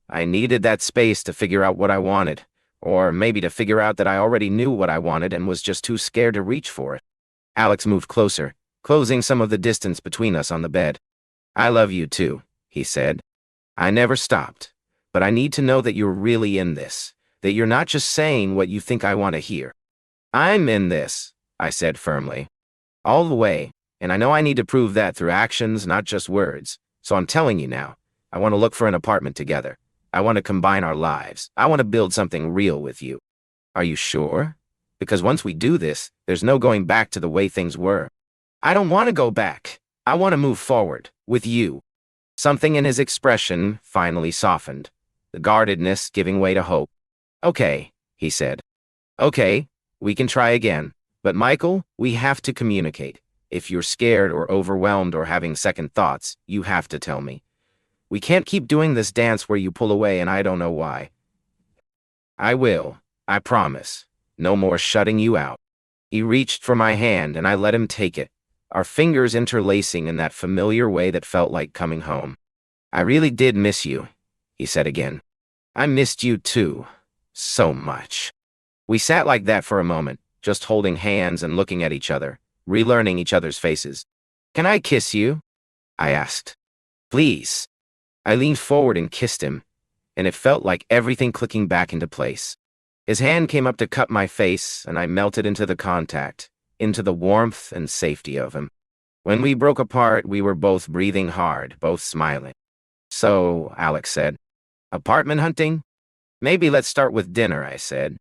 I needed that space to figure out what I wanted, or maybe to figure out that I already knew what I wanted and was just too scared to reach for it." Alex moved closer, closing some of the distance between us on the bed. "I love you too," he said. "I never stopped, but I need to know that you're really in this, that you're not just saying what you think I want to hear." "I'm in this," I said firmly. "All the way, and I know I need to prove that through actions, not just words. So I'm telling you now, I want to look for an apartment together. I want to combine our lives. I want to build something real with you." "Are you sure? Because once we do this, there's no going back to the way things were." "I don't want to go back. I want to move forward, with you." Something in his expression finally softened, the guardedness giving way to hope. "Okay," he said. "Okay, we can try again. But Michael, we have to communicate. If you're scared or overwhelmed or having second thoughts, you have to tell me. We can't keep doing this dance where you pull away and I don't know why." "I will. I promise. No more shutting you out." He reached for my hand and I let him take it, our fingers interlacing in that familiar way that felt like coming home. "I really did miss you," he said again. "I missed you too. So much." We sat like that for a moment, just holding hands and looking at each other, relearning each other's faces. "Can I kiss you?" I asked. "Please." I leaned forward and kissed him, and it felt like everything clicking back into place. His hand came up to cup my face, and I melted into the contact, into the warmth and safety of him. When we broke apart, we were both breathing hard, both smiling. "So," Alex said, "apartment hunting? Maybe let's start with dinner," I said.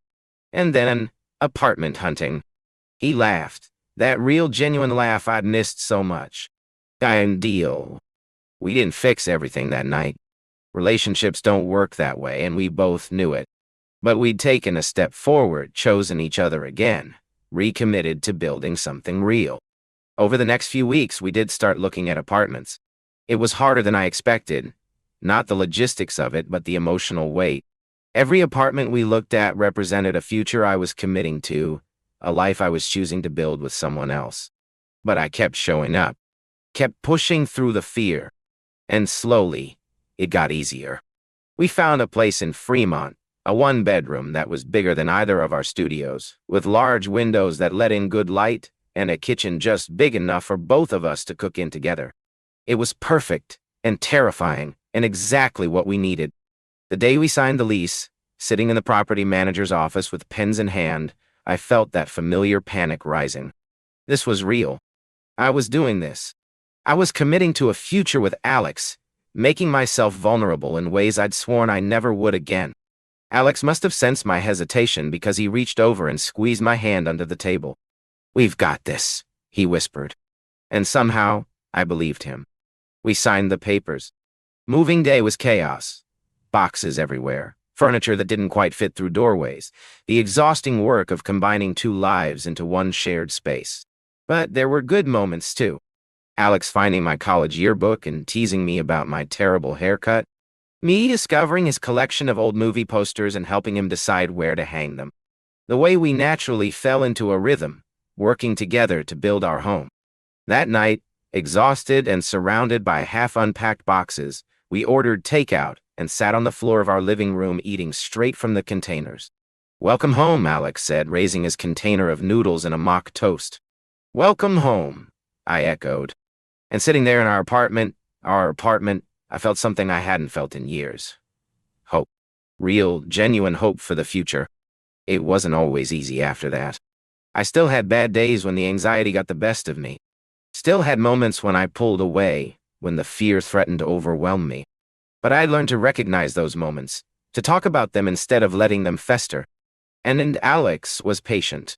"And then, apartment hunting." He laughed, that real genuine laugh I'd missed so much. Deal. We didn't fix everything that night. Relationships don't work that way, and we both knew it. But we'd taken a step forward, chosen each other again, recommitted to building something real. Over the next few weeks, we did start looking at apartments. It was harder than I expected. Not the logistics of it, but the emotional weight. Every apartment we looked at represented a future I was committing to, a life I was choosing to build with someone else. But I kept showing up, kept pushing through the fear. And slowly, it got easier. We found a place in Fremont, a one-bedroom that was bigger than either of our studios, with large windows that let in good light and a kitchen just big enough for both of us to cook in together. It was perfect and terrifying and exactly what we needed. The day we signed the lease, sitting in the property manager's office with pens in hand, I felt that familiar panic rising. This was real. I was doing this. I was committing to a future with Alex, making myself vulnerable in ways I'd sworn I never would again. Alex must have sensed my hesitation because he reached over and squeezed my hand under the table. "We've got this," he whispered. And somehow, I believed him. We signed the papers. Moving day was chaos. Boxes everywhere, furniture that didn't quite fit through doorways, the exhausting work of combining two lives into one shared space. But there were good moments, too. Alex finding my college yearbook and teasing me about my terrible haircut. Me discovering his collection of old movie posters and helping him decide where to hang them. The way we naturally fell into a rhythm, working together to build our home. That night, exhausted and surrounded by half-unpacked boxes, we ordered takeout and sat on the floor of our living room eating straight from the containers. "Welcome home," Alex said, raising his container of noodles and a mock toast. "Welcome home," I echoed. And sitting there in our apartment, I felt something I hadn't felt in years. Hope. Real, genuine hope for the future. It wasn't always easy after that. I still had bad days when the anxiety got the best of me. Still had moments when I pulled away, when the fear threatened to overwhelm me. But I learned to recognize those moments, to talk about them instead of letting them fester. And Alex was patient.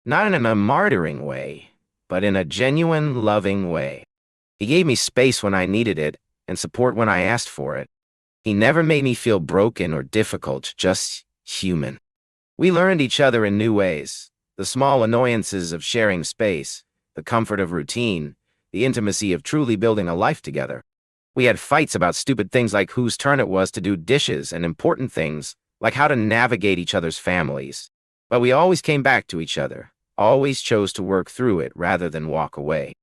Not in a martyring way, but in a genuine, loving way. He gave me space when I needed it, and support when I asked for it. He never made me feel broken or difficult, just human. We learned each other in new ways. The small annoyances of sharing space, the comfort of routine, the intimacy of truly building a life together. We had fights about stupid things like whose turn it was to do dishes and important things like how to navigate each other's families. But we always came back to each other, always chose to work through it rather than walk away.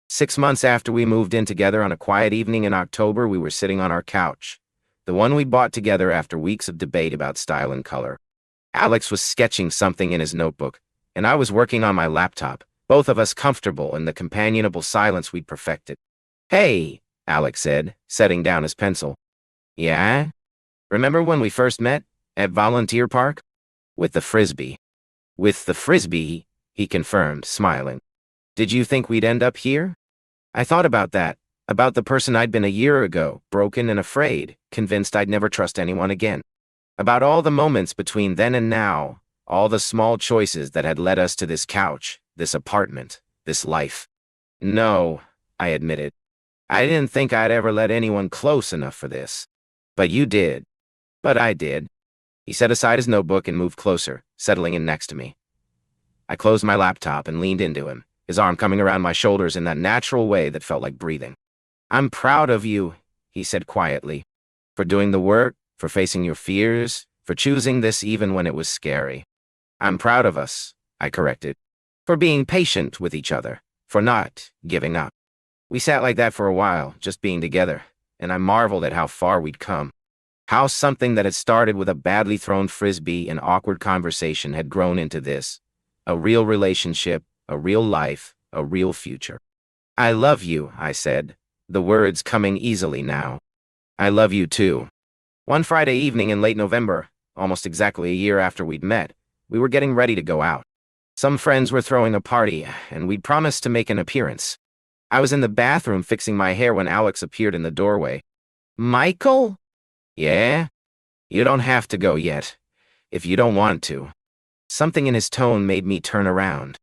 6 months after we moved in together on a quiet evening in October, we were sitting on our couch, the one we bought together after weeks of debate about style and color. Alex was sketching something in his notebook, and I was working on my laptop, both of us comfortable in the companionable silence we'd perfected. "Hey," Alex said, setting down his pencil. "Yeah? Remember when we first met? At Volunteer Park? With the frisbee." "With the frisbee," he confirmed, smiling. "Did you think we'd end up here?" I thought about that, about the person I'd been a year ago, broken and afraid, convinced I'd never trust anyone again. About all the moments between then and now, all the small choices that had led us to this couch, this apartment, this life. "No," I admitted. "I didn't think I'd ever let anyone close enough for this. But you did." "But I did." He set aside his notebook and moved closer, settling in next to me. I closed my laptop and leaned into him, his arm coming around my shoulders in that natural way that felt like breathing. "I'm proud of you," he said quietly, "for doing the work, for facing your fears, for choosing this even when it was scary. I'm proud of us," I corrected, "for being patient with each other, for not giving up." We sat like that for a while, just being together, and I marveled at how far we'd come. How something that had started with a badly thrown frisbee and awkward conversation had grown into this. A real relationship, a real life, a real future. "I love you," I said, the words coming easily now. "I love you too." One Friday evening in late November, almost exactly a year after we'd met, we were getting ready to go out. Some friends were throwing a party, and we'd promised to make an appearance. I was in the bathroom fixing my hair when Alex appeared in the doorway. "Michael?" "Yeah? You don't have to go yet, if you don't want to." Something in his tone made me turn around.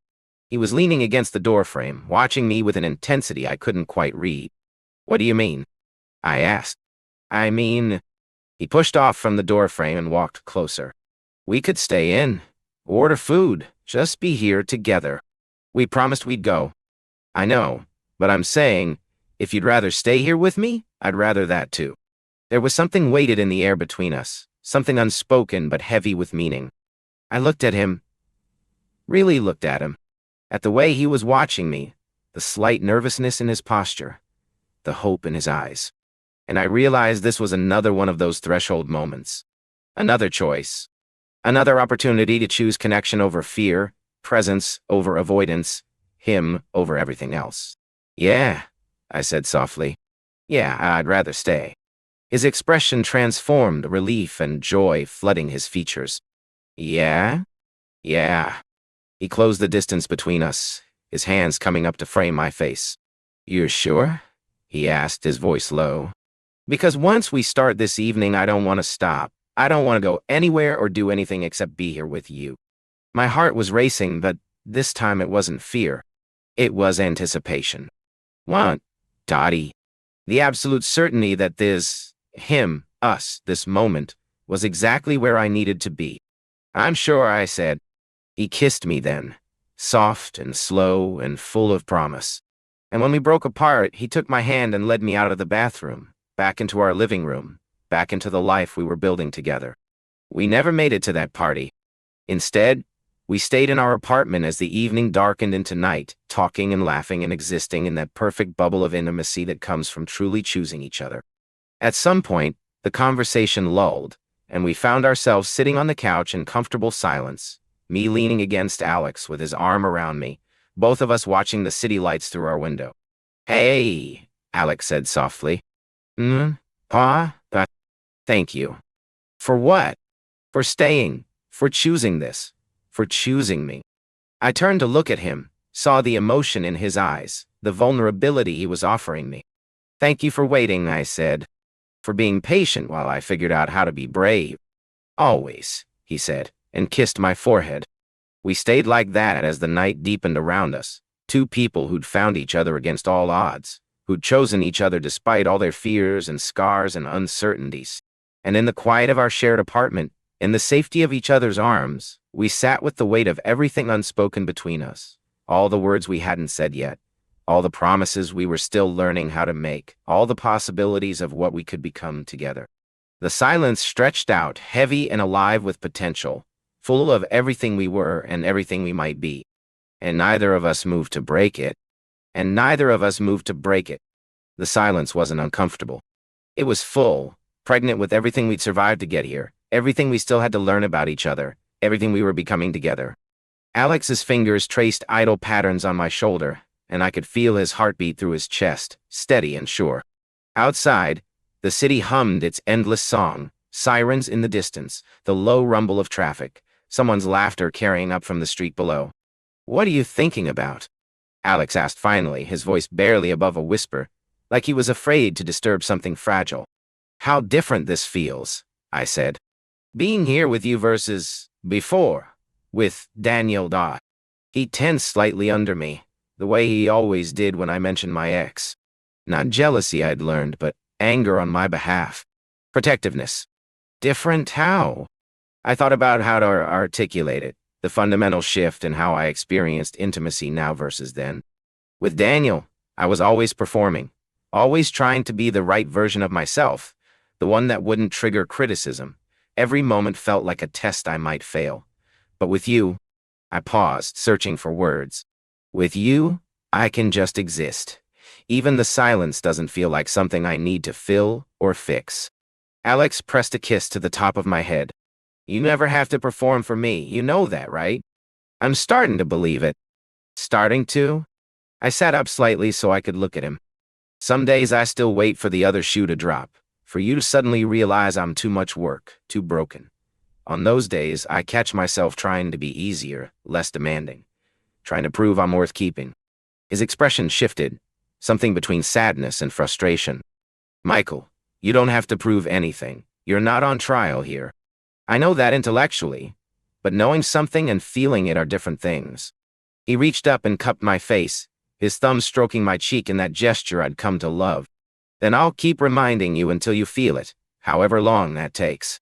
He was leaning against the doorframe, watching me with an intensity I couldn't quite read. "What do you mean?" I asked. "I mean..." He pushed off from the doorframe and walked closer. "We could stay in, order food, just be here together. We promised we'd go." "I know, but I'm saying, if you'd rather stay here with me, I'd rather that too." There was something weighted in the air between us, something unspoken but heavy with meaning. I looked at him, really looked at him, at the way he was watching me, the slight nervousness in his posture, the hope in his eyes. And I realized this was another one of those threshold moments. Another choice. Another opportunity to choose connection over fear, presence over avoidance, him over everything else. Yeah, I said softly. Yeah, I'd rather stay. His expression transformed, relief and joy flooding his features. Yeah? Yeah. He closed the distance between us, his hands coming up to frame my face. You're sure? He asked, his voice low. Because once we start this evening, I don't want to stop. I don't want to go anywhere or do anything except be here with you. My heart was racing, but this time it wasn't fear. It was anticipation. What? Dottie. The absolute certainty that this moment, was exactly where I needed to be. I'm sure, I said. He kissed me then, soft and slow and full of promise. And when we broke apart, he took my hand and led me out of the bathroom, back into our living room, back into the life we were building together. We never made it to that party. Instead, we stayed in our apartment as the evening darkened into night, talking and laughing and existing in that perfect bubble of intimacy that comes from truly choosing each other. At some point, the conversation lulled, and we found ourselves sitting on the couch in comfortable silence, me leaning against Alex with his arm around me, both of us watching the city lights through our window. Hey, Alex said softly. Pa? Thank you. For what? For staying, for choosing this, for choosing me. I turned to look at him, saw the emotion in his eyes, the vulnerability he was offering me. Thank you for waiting, I said. For being patient while I figured out how to be brave. Always, he said, and kissed my forehead. We stayed like that as the night deepened around us, two people who'd found each other against all odds, who'd chosen each other despite all their fears and scars and uncertainties. And in the quiet of our shared apartment, in the safety of each other's arms, we sat with the weight of everything unspoken between us, all the words we hadn't said yet, all the promises we were still learning how to make, all the possibilities of what we could become together. The silence stretched out, heavy and alive with potential, full of everything we were and everything we might be. And neither of us moved to break it. The silence wasn't uncomfortable. It was full, pregnant with everything we'd survived to get here, everything we still had to learn about each other, everything we were becoming together. Alex's fingers traced idle patterns on my shoulder, and I could feel his heartbeat through his chest, steady and sure. Outside, the city hummed its endless song, sirens in the distance, the low rumble of traffic, someone's laughter carrying up from the street below. What are you thinking about? Alex asked finally, his voice barely above a whisper, like he was afraid to disturb something fragile. How different this feels, I said. Being here with you versus before, with Daniel. He tensed slightly under me, the way he always did when I mentioned my ex. Not jealousy, I'd learned, but anger on my behalf. Protectiveness. Different how? I thought about how to articulate it, the fundamental shift in how I experienced intimacy now versus then. With Daniel, I was always performing, always trying to be the right version of myself, the one that wouldn't trigger criticism. Every moment felt like a test I might fail. But with you, I paused, searching for words. With you, I can just exist. Even the silence doesn't feel like something I need to fill or fix. Alex pressed a kiss to the top of my head. You never have to perform for me, you know that, right? I'm starting to believe it. Starting to? I sat up slightly so I could look at him. Some days I still wait for the other shoe to drop, for you to suddenly realize I'm too much work, too broken. On those days, I catch myself trying to be easier, less demanding, trying to prove I'm worth keeping. His expression shifted, something between sadness and frustration. Michael, you don't have to prove anything. You're not on trial here. I know that intellectually, but knowing something and feeling it are different things. He reached up and cupped my face, his thumb stroking my cheek in that gesture I'd come to love. Then I'll keep reminding you until you feel it, however long that takes.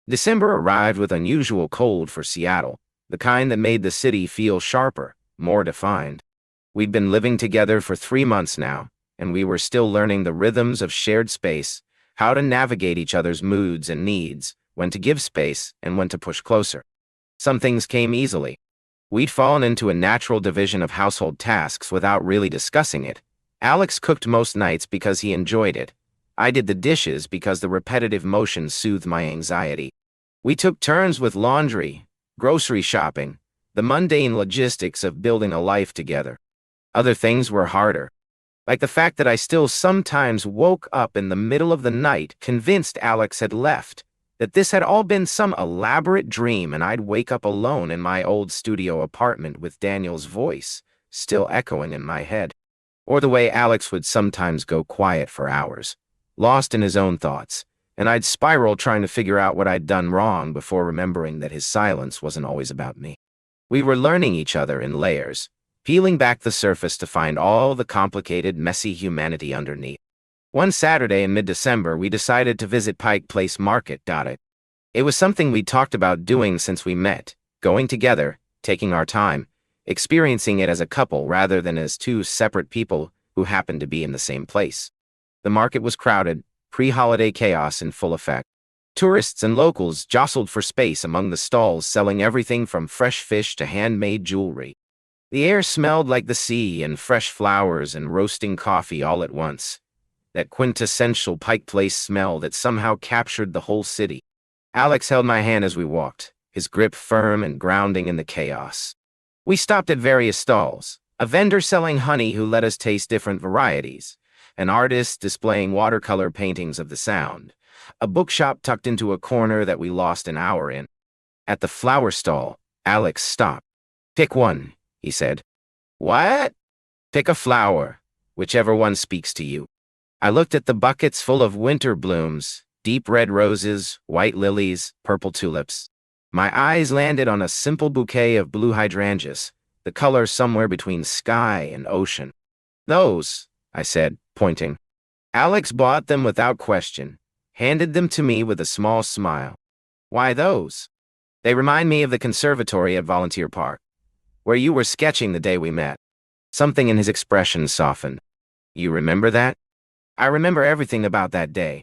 December arrived with unusual cold for Seattle, the kind that made the city feel sharper, more defined. We'd been living together for 3 months now, and we were still learning the rhythms of shared space, how to navigate each other's moods and needs, when to give space and when to push closer. Some things came easily. We'd fallen into a natural division of household tasks without really discussing it. Alex cooked most nights because he enjoyed it. I did the dishes because the repetitive motion soothed my anxiety. We took turns with laundry, grocery shopping, the mundane logistics of building a life together. Other things were harder, like the fact that I still sometimes woke up in the middle of the night convinced Alex had left, that this had all been some elaborate dream and I'd wake up alone in my old studio apartment with Daniel's voice still echoing in my head. Or the way Alex would sometimes go quiet for hours, lost in his own thoughts, and I'd spiral trying to figure out what I'd done wrong before remembering that his silence wasn't always about me. We were learning each other in layers, peeling back the surface to find all the complicated, messy humanity underneath. One Saturday in mid-December, we decided to visit Pike Place Market. It was something we'd talked about doing since we met, going together, taking our time, experiencing it as a couple rather than as two separate people who happened to be in the same place. The market was crowded, pre-holiday chaos in full effect. Tourists and locals jostled for space among the stalls selling everything from fresh fish to handmade jewelry. The air smelled like the sea and fresh flowers and roasting coffee all at once. That quintessential Pike Place smell that somehow captured the whole city. Alex held my hand as we walked, his grip firm and grounding in the chaos. We stopped at various stalls, a vendor selling honey who let us taste different varieties, an artist displaying watercolor paintings of the sound, a bookshop tucked into a corner that we lost an hour in. At the flower stall, Alex stopped. "Pick one," he said. "What?" "Pick a flower, whichever one speaks to you." I looked at the buckets full of winter blooms, deep red roses, white lilies, purple tulips. My eyes landed on a simple bouquet of blue hydrangeas, the color somewhere between sky and ocean. "Those," I said, pointing. Alex bought them without question, handed them to me with a small smile. "Why those?" "They remind me of the conservatory at Volunteer Park, where you were sketching the day we met." Something in his expression softened. "You remember that?" I remember everything about that day.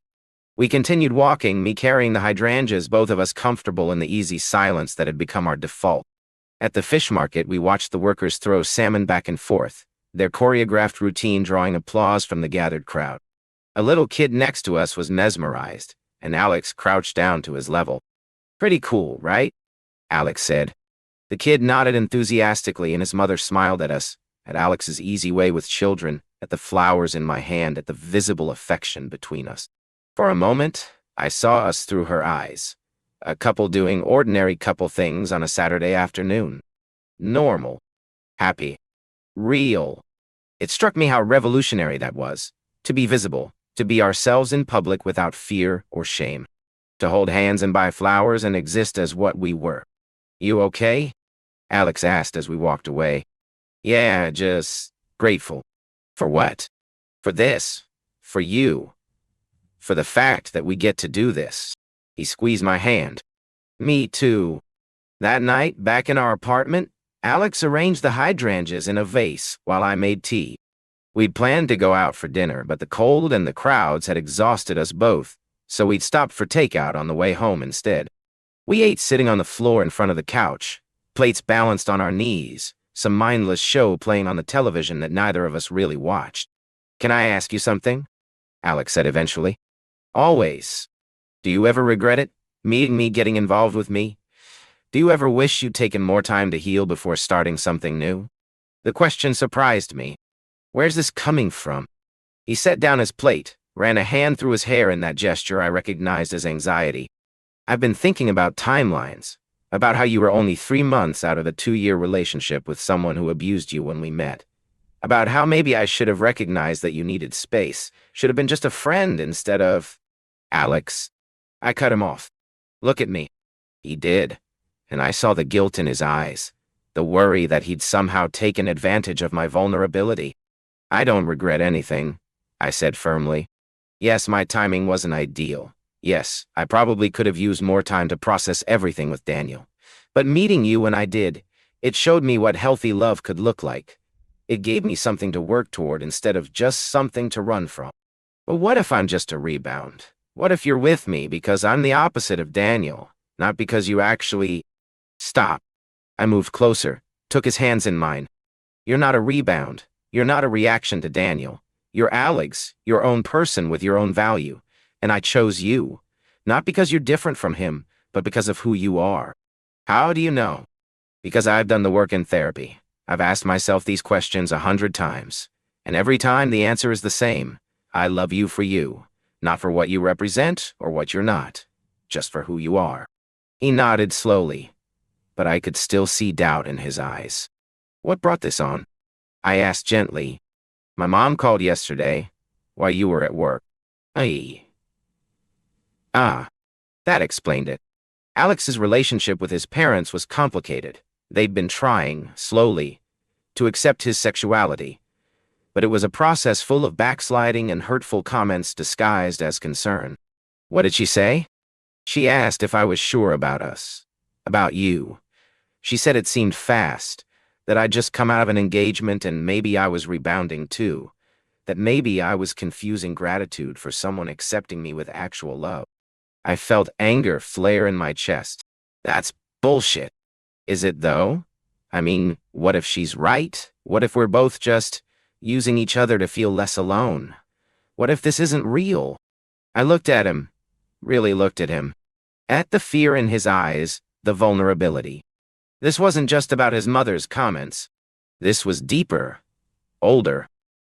We continued walking, me carrying the hydrangeas, both of us comfortable in the easy silence that had become our default. At the fish market, we watched the workers throw salmon back and forth, their choreographed routine drawing applause from the gathered crowd. A little kid next to us was mesmerized, and Alex crouched down to his level. "Pretty cool, right?" Alex said. The kid nodded enthusiastically, and his mother smiled at us, at Alex's easy way with children, at the flowers in my hand, at the visible affection between us. For a moment, I saw us through her eyes. A couple doing ordinary couple things on a Saturday afternoon. Normal. Happy. Real. It struck me how revolutionary that was. To be visible. To be ourselves in public without fear or shame. To hold hands and buy flowers and exist as what we were. "You okay?" Alex asked as we walked away. "Yeah, just grateful." "For what?" "For this. For you. For the fact that we get to do this." He squeezed my hand. "Me too." That night, back in our apartment, Alex arranged the hydrangeas in a vase while I made tea. We'd planned to go out for dinner, but the cold and the crowds had exhausted us both, so we'd stopped for takeout on the way home instead. We ate sitting on the floor in front of the couch, plates balanced on our knees, some mindless show playing on the television that neither of us really watched. "Can I ask you something?" Alex said eventually. "Always. Do you ever regret it? Meeting me, getting involved with me? Do you ever wish you'd taken more time to heal before starting something new?" The question surprised me. Where's this coming from? He set down his plate, ran a hand through his hair in that gesture I recognized as anxiety. "I've been thinking about timelines, about how you were only 3 months out of a 2-year relationship with someone who abused you when we met. About how maybe I should have recognized that you needed space, should have been just a friend instead of—" "Alex." I cut him off. "Look at me." He did, and I saw the guilt in his eyes, the worry that he'd somehow taken advantage of my vulnerability. "I don't regret anything," I said firmly. "Yes, my timing wasn't ideal. Yes, I probably could have used more time to process everything with Daniel. But meeting you when I did, it showed me what healthy love could look like. It gave me something to work toward instead of just something to run from. But what if I'm just a rebound? What if you're with me because I'm the opposite of Daniel, not because you actually—" "Stop." I moved closer, took his hands in mine. "You're not a rebound. You're not a reaction to Daniel. You're Alex, your own person with your own value. And I chose you. Not because you're different from him, but because of who you are. How do you know? Because I've done the work in therapy. I've asked myself these questions 100 times. And every time the answer is the same. I love you for you. Not for what you represent or what you're not. Just for who you are. He nodded slowly, but I could still see doubt in his eyes. What brought this on? I asked gently. My mom called yesterday, while you were at work. Aye. Ah, that explained it. Alex's relationship with his parents was complicated. They'd been trying, slowly, to accept his sexuality. But it was a process full of backsliding and hurtful comments disguised as concern. What did she say? She asked if I was sure about us. About you. She said it seemed fast, that I'd just come out of an engagement and maybe I was rebounding too. That maybe I was confusing gratitude for someone accepting me with actual love. I felt anger flare in my chest. That's bullshit. Is it though? I mean, what if she's right? What if we're both just using each other to feel less alone? What if this isn't real? I looked at him, really looked at him. At the fear in his eyes, the vulnerability. This wasn't just about his mother's comments. This was deeper, older.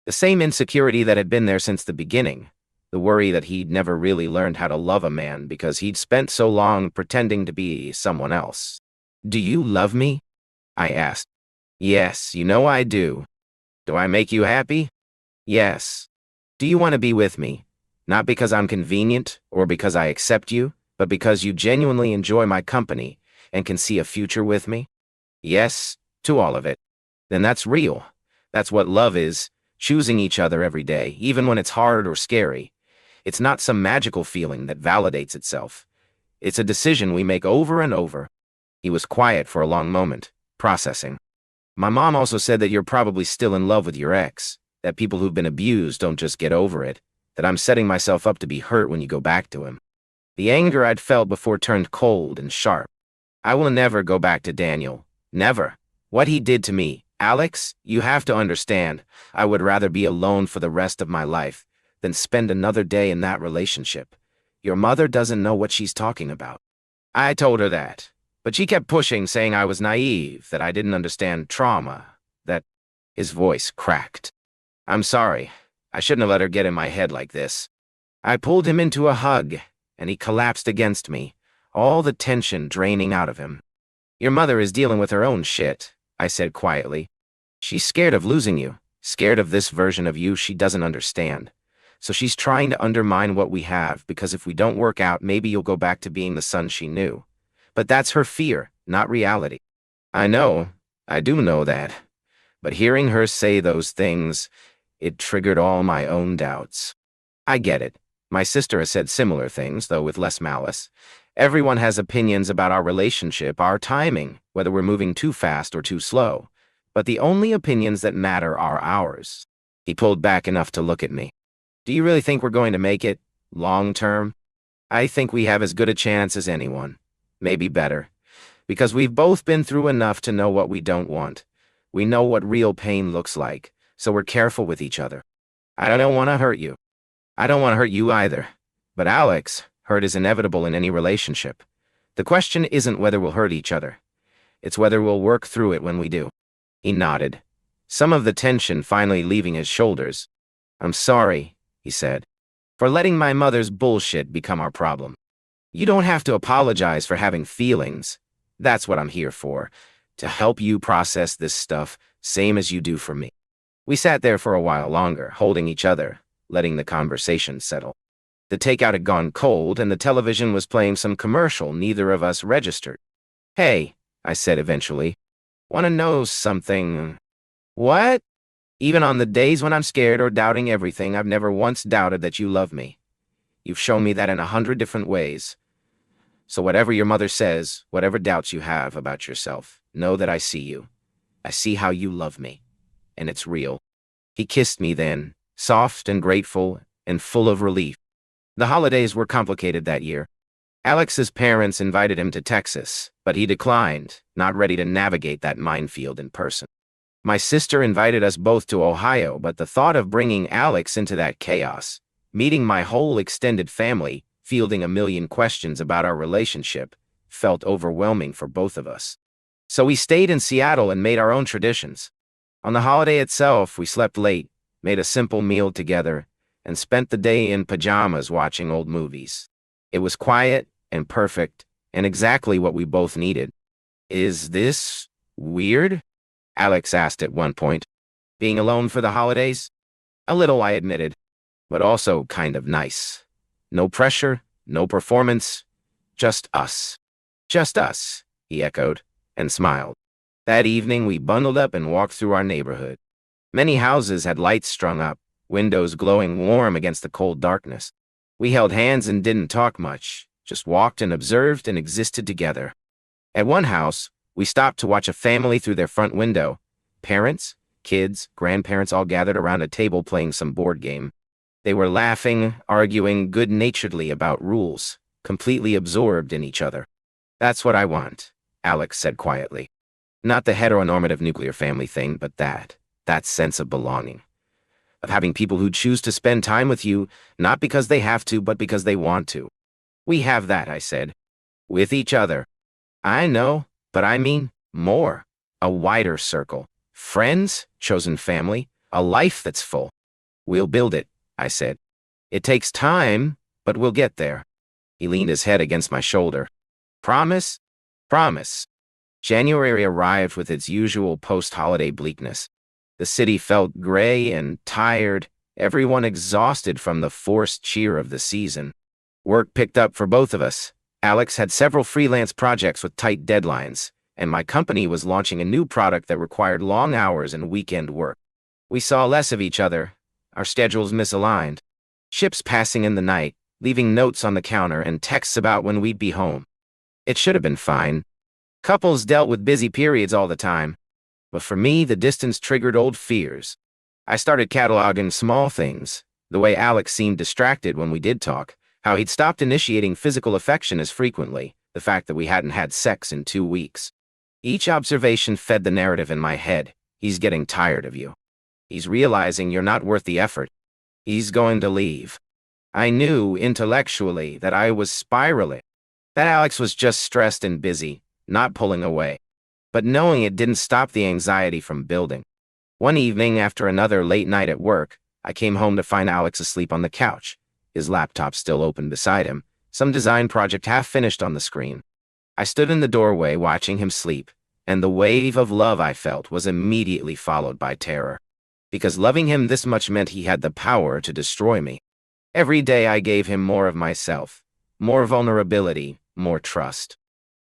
The same insecurity that had been there since the beginning. The worry that he'd never really learned how to love a man because he'd spent so long pretending to be someone else. Do you love me? I asked. Yes, you know I do. Do I make you happy? Yes. Do you want to be with me? Not because I'm convenient or because I accept you, but because you genuinely enjoy my company and can see a future with me? Yes, to all of it. Then that's real. That's what love is, choosing each other every day, even when it's hard or scary. It's not some magical feeling that validates itself. It's a decision we make over and over. He was quiet for a long moment, processing. My mom also said that you're probably still in love with your ex, that people who've been abused don't just get over it, that I'm setting myself up to be hurt when you go back to him. The anger I'd felt before turned cold and sharp. I will never go back to Daniel. Never. What he did to me, Alex, you have to understand, I would rather be alone for the rest of my life than spend another day in that relationship. Your mother doesn't know what she's talking about. I told her that, but she kept pushing, saying I was naive, that I didn't understand trauma, that... His voice cracked. I'm sorry. I shouldn't have let her get in my head like this. I pulled him into a hug, and he collapsed against me, all the tension draining out of him. Your mother is dealing with her own shit, I said quietly. She's scared of losing you, scared of this version of you she doesn't understand. So she's trying to undermine what we have, because if we don't work out, maybe you'll go back to being the son she knew. But that's her fear, not reality. I know, I do know that. But hearing her say those things, it triggered all my own doubts. I get it. My sister has said similar things, though with less malice. Everyone has opinions about our relationship, our timing, whether we're moving too fast or too slow. But the only opinions that matter are ours. He pulled back enough to look at me. Do you really think we're going to make it, long term? I think we have as good a chance as anyone. Maybe better. Because we've both been through enough to know what we don't want. We know what real pain looks like, so we're careful with each other. I don't want to hurt you. I don't want to hurt you either. But Alex, hurt is inevitable in any relationship. The question isn't whether we'll hurt each other. It's whether we'll work through it when we do. He nodded, some of the tension finally leaving his shoulders. I'm sorry, he said, for letting my mother's bullshit become our problem. You don't have to apologize for having feelings. That's what I'm here for, to help you process this stuff, same as you do for me. We sat there for a while longer, holding each other, letting the conversation settle. The takeout had gone cold, and the television was playing some commercial neither of us registered. Hey, I said eventually, want to know something? What? Even on the days when I'm scared or doubting everything, I've never once doubted that you love me. You've shown me that in 100 different ways. So whatever your mother says, whatever doubts you have about yourself, know that I see you. I see how you love me. And it's real. He kissed me then, soft and grateful and full of relief. The holidays were complicated that year. Alex's parents invited him to Texas, but he declined, not ready to navigate that minefield in person. My sister invited us both to Ohio, but the thought of bringing Alex into that chaos, meeting my whole extended family, fielding a million questions about our relationship, felt overwhelming for both of us. So we stayed in Seattle and made our own traditions. On the holiday itself, we slept late, made a simple meal together, and spent the day in pajamas watching old movies. It was quiet and perfect, and exactly what we both needed. Is this weird? Alex asked at one point. Being alone for the holidays? A little, I admitted, but also kind of nice. No pressure, no performance, just us. Just us, he echoed, and smiled. That evening, we bundled up and walked through our neighborhood. Many houses had lights strung up, windows glowing warm against the cold darkness. We held hands and didn't talk much, just walked and observed and existed together. At one house, we stopped to watch a family through their front window. Parents, kids, grandparents all gathered around a table playing some board game. They were laughing, arguing good-naturedly about rules, completely absorbed in each other. That's what I want, Alex said quietly. Not the heteronormative nuclear family thing, but that sense of belonging. Of having people who choose to spend time with you, not because they have to, but because they want to. We have that, I said. With each other. I know, but I mean more. A wider circle. Friends, chosen family, a life that's full. We'll build it, I said. It takes time, but we'll get there. He leaned his head against my shoulder. Promise? Promise. January arrived with its usual post-holiday bleakness. The city felt gray and tired, everyone exhausted from the forced cheer of the season. Work picked up for both of us. Alex had several freelance projects with tight deadlines, and my company was launching a new product that required long hours and weekend work. We saw less of each other, our schedules misaligned. Ships passing in the night, leaving notes on the counter and texts about when we'd be home. It should have been fine. Couples dealt with busy periods all the time. But for me, the distance triggered old fears. I started cataloging small things, the way Alex seemed distracted when we did talk, how he'd stopped initiating physical affection as frequently, the fact that we hadn't had sex in 2 weeks. Each observation fed the narrative in my head. He's getting tired of you. He's realizing you're not worth the effort. He's going to leave. I knew intellectually that I was spiraling, that Alex was just stressed and busy, not pulling away. But knowing it didn't stop the anxiety from building. One evening, after another late night at work, I came home to find Alex asleep on the couch, his laptop still open beside him, some design project half finished on the screen. I stood in the doorway watching him sleep, and the wave of love I felt was immediately followed by terror. Because loving him this much meant he had the power to destroy me. Every day I gave him more of myself, more vulnerability, more trust.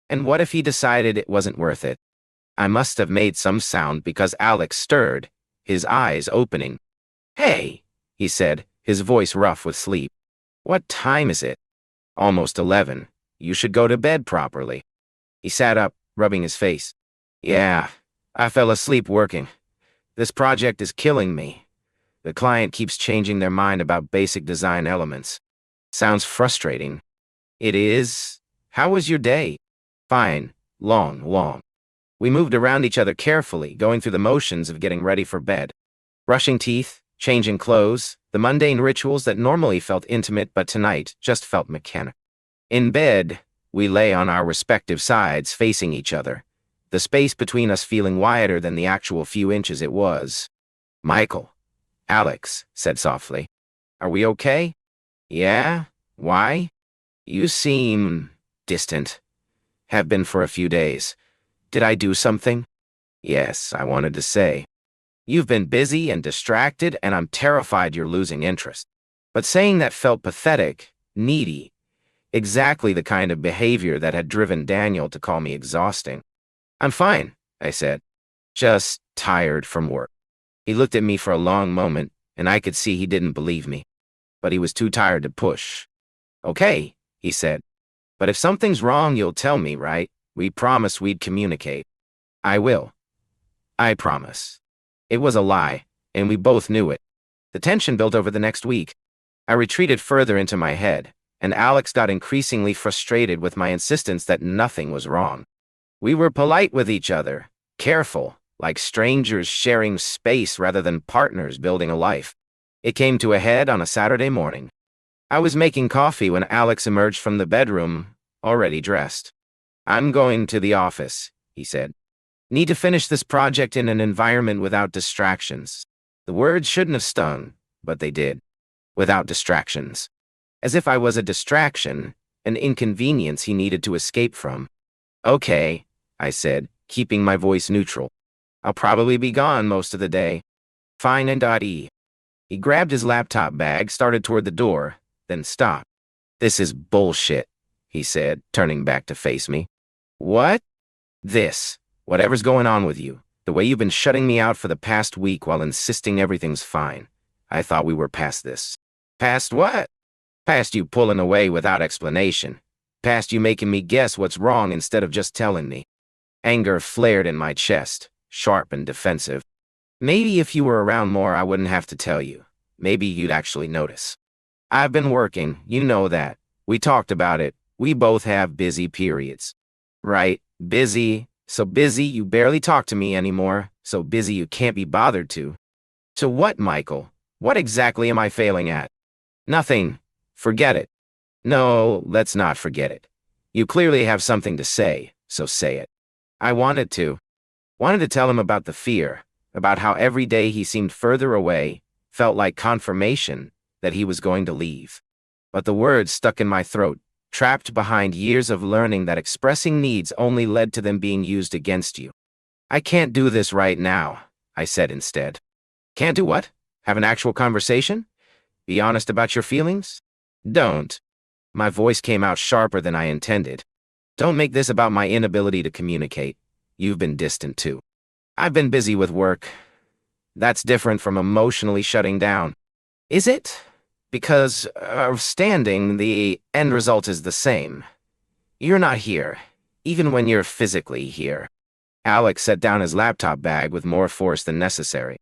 And what if he decided it wasn't worth it? I must have made some sound because Alex stirred, his eyes opening. Hey, he said, his voice rough with sleep. What time is it? Almost 11. You should go to bed properly. He sat up, rubbing his face. Yeah, I fell asleep working. This project is killing me. The client keeps changing their mind about basic design elements. Sounds frustrating. It is. How was your day? Fine. Long. We moved around each other carefully, going through the motions of getting ready for bed. Brushing teeth, changing clothes, the mundane rituals that normally felt intimate but tonight just felt mechanical. In bed, we lay on our respective sides facing each other, the space between us feeling wider than the actual few inches it was. Michael, Alex said softly. Are we okay? Yeah? Why? You seem distant. Have been for a few days. Did I do something? Yes, I wanted to say. You've been busy and distracted, and I'm terrified you're losing interest. But saying that felt pathetic, needy, exactly the kind of behavior that had driven Daniel to call me exhausting. I'm fine, I said. Just tired from work. He looked at me for a long moment, and I could see he didn't believe me. But he was too tired to push. Okay, he said. But if something's wrong, you'll tell me, right? We promised we'd communicate. I will. I promise. It was a lie, and we both knew it. The tension built over the next week. I retreated further into my head, and Alex got increasingly frustrated with my insistence that nothing was wrong. We were polite with each other, careful, like strangers sharing space rather than partners building a life. It came to a head on a Saturday morning. I was making coffee when Alex emerged from the bedroom, already dressed. "I'm going to the office," he said. "Need to finish this project in an environment without distractions." The words shouldn't have stung, but they did. Without distractions. As if I was a distraction, an inconvenience he needed to escape from. "Okay," I said, keeping my voice neutral. "I'll probably be gone most of the day." "Fine and .e." He grabbed his laptop bag, started toward the door, then stopped. "This is bullshit," he said, turning back to face me. "What?" "This. Whatever's going on with you. The way you've been shutting me out for the past week while insisting everything's fine. I thought we were past this." "Past what?" "Past you pulling away without explanation. Past you making me guess what's wrong instead of just telling me." Anger flared in my chest, sharp and defensive. "Maybe if you were around more, I wouldn't have to tell you. Maybe you'd actually notice. I've been working, you know that. We talked about it. We both have busy periods." "Right, busy. So busy you barely talk to me anymore. So busy you can't be bothered to." "To what, Michael? What exactly am I failing at?" "Nothing. Forget it." "No, let's not forget it. You clearly have something to say, so say it." I wanted to. Wanted to tell him about the fear, about how every day he seemed further away, felt like confirmation that he was going to leave. But the words stuck in my throat, trapped behind years of learning that expressing needs only led to them being used against you. "I can't do this right now," I said instead. "Can't do what? Have an actual conversation? Be honest about your feelings?" "Don't." My voice came out sharper than I intended. "Don't make this about my inability to communicate. You've been distant too. I've been busy with work. That's different from emotionally shutting down." "Is it? Because standing, the end result is the same. You're not here, even when you're physically here." Alex set down his laptop bag with more force than necessary.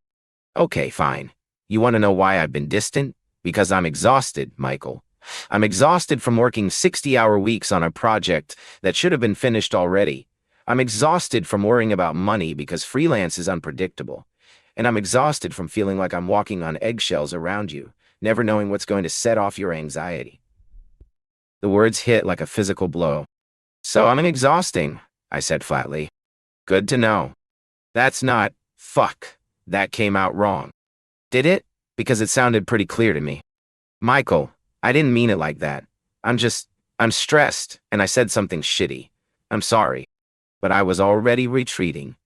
"Okay, fine. You want to know why I've been distant? Because I'm exhausted, Michael. I'm exhausted from working 60-hour weeks on a project that should have been finished already. I'm exhausted from worrying about money because freelance is unpredictable. And I'm exhausted from feeling like I'm walking on eggshells around you, never knowing what's going to set off your anxiety." The words hit like a physical blow. "So I'm exhausting," I said flatly. "Good to know." "That's not, fuck, that came out wrong." "Did it?" Because it sounded pretty clear to me. "Michael, I didn't mean it like that. I'm stressed, and I said something shitty. I'm sorry." But I was already retreating,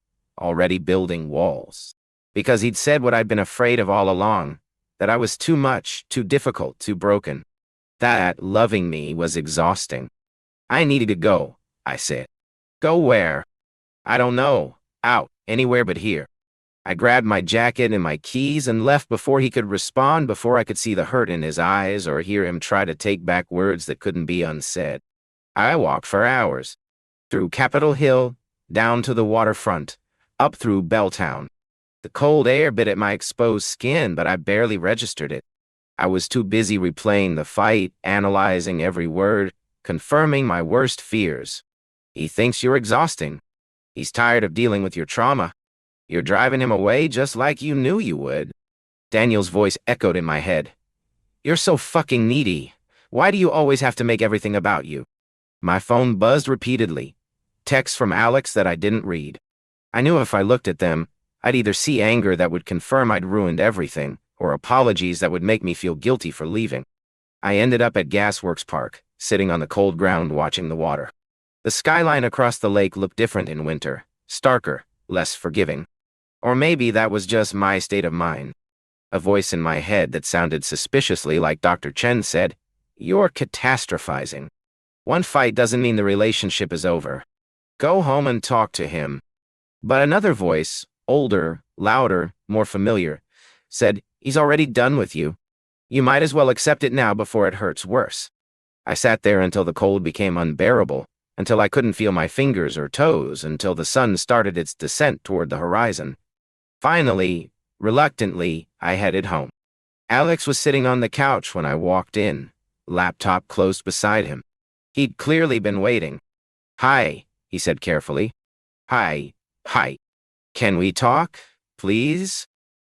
already building walls. Because he'd said what I'd been afraid of all along, that I was too much, too difficult, too broken. That loving me was exhausting. "I needed to go," I said. "Go where?" "I don't know. Out, anywhere but here." I grabbed my jacket and my keys and left before he could respond, before I could see the hurt in his eyes or hear him try to take back words that couldn't be unsaid. I walked for hours. Through Capitol Hill, down to the waterfront, up through Belltown. The cold air bit at my exposed skin, but I barely registered it. I was too busy replaying the fight, analyzing every word, confirming my worst fears. "He thinks you're exhausting. He's tired of dealing with your trauma. You're driving him away just like you knew you would." Daniel's voice echoed in my head. "You're so fucking needy. Why do you always have to make everything about you?" My phone buzzed repeatedly. Texts from Alex that I didn't read. I knew if I looked at them, I'd either see anger that would confirm I'd ruined everything, or apologies that would make me feel guilty for leaving. I ended up at Gasworks Park, sitting on the cold ground watching the water. The skyline across the lake looked different in winter, starker, less forgiving. Or maybe that was just my state of mind. A voice in my head that sounded suspiciously like Dr. Chen said, "You're catastrophizing. One fight doesn't mean the relationship is over. Go home and talk to him." But another voice, older, louder, more familiar, said, "He's already done with you. You might as well accept it now before it hurts worse." I sat there until the cold became unbearable, until I couldn't feel my fingers or toes, until the sun started its descent toward the horizon. Finally, reluctantly, I headed home. Alex was sitting on the couch when I walked in, laptop closed beside him. He'd clearly been waiting. "Hi," he said carefully. "Hi. Can we talk, please?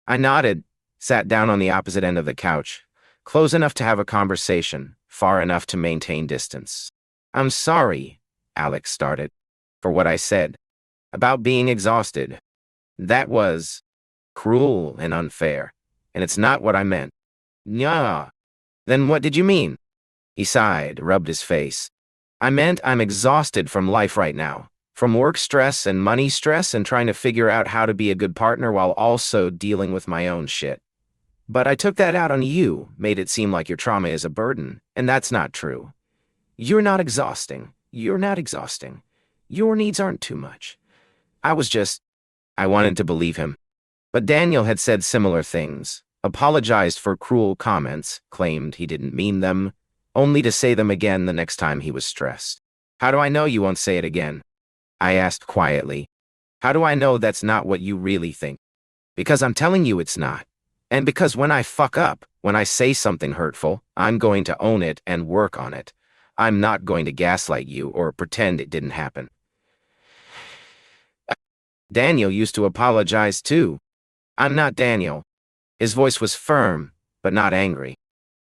I nodded, sat down on the opposite end of the couch, close enough to have a conversation, far enough to maintain distance. I'm sorry, Alex started, for what I said about being exhausted. That was cruel and unfair, and it's not what I meant. Yeah. Then what did you mean? He sighed, rubbed his face. I meant I'm exhausted from life right now, from work stress and money stress and trying to figure out how to be a good partner while also dealing with my own shit. But I took that out on you, made it seem like your trauma is a burden, and that's not true. You're not exhausting. You're not exhausting. Your needs aren't too much. I wanted to believe him. But Daniel had said similar things, apologized for cruel comments, claimed he didn't mean them, only to say them again the next time he was stressed. How do I know you won't say it again? I asked quietly. How do I know that's not what you really think? Because I'm telling you it's not. And because when I fuck up, when I say something hurtful, I'm going to own it and work on it. I'm not going to gaslight you or pretend it didn't happen. Daniel used to apologize too. I'm not Daniel. His voice was firm, but not angry.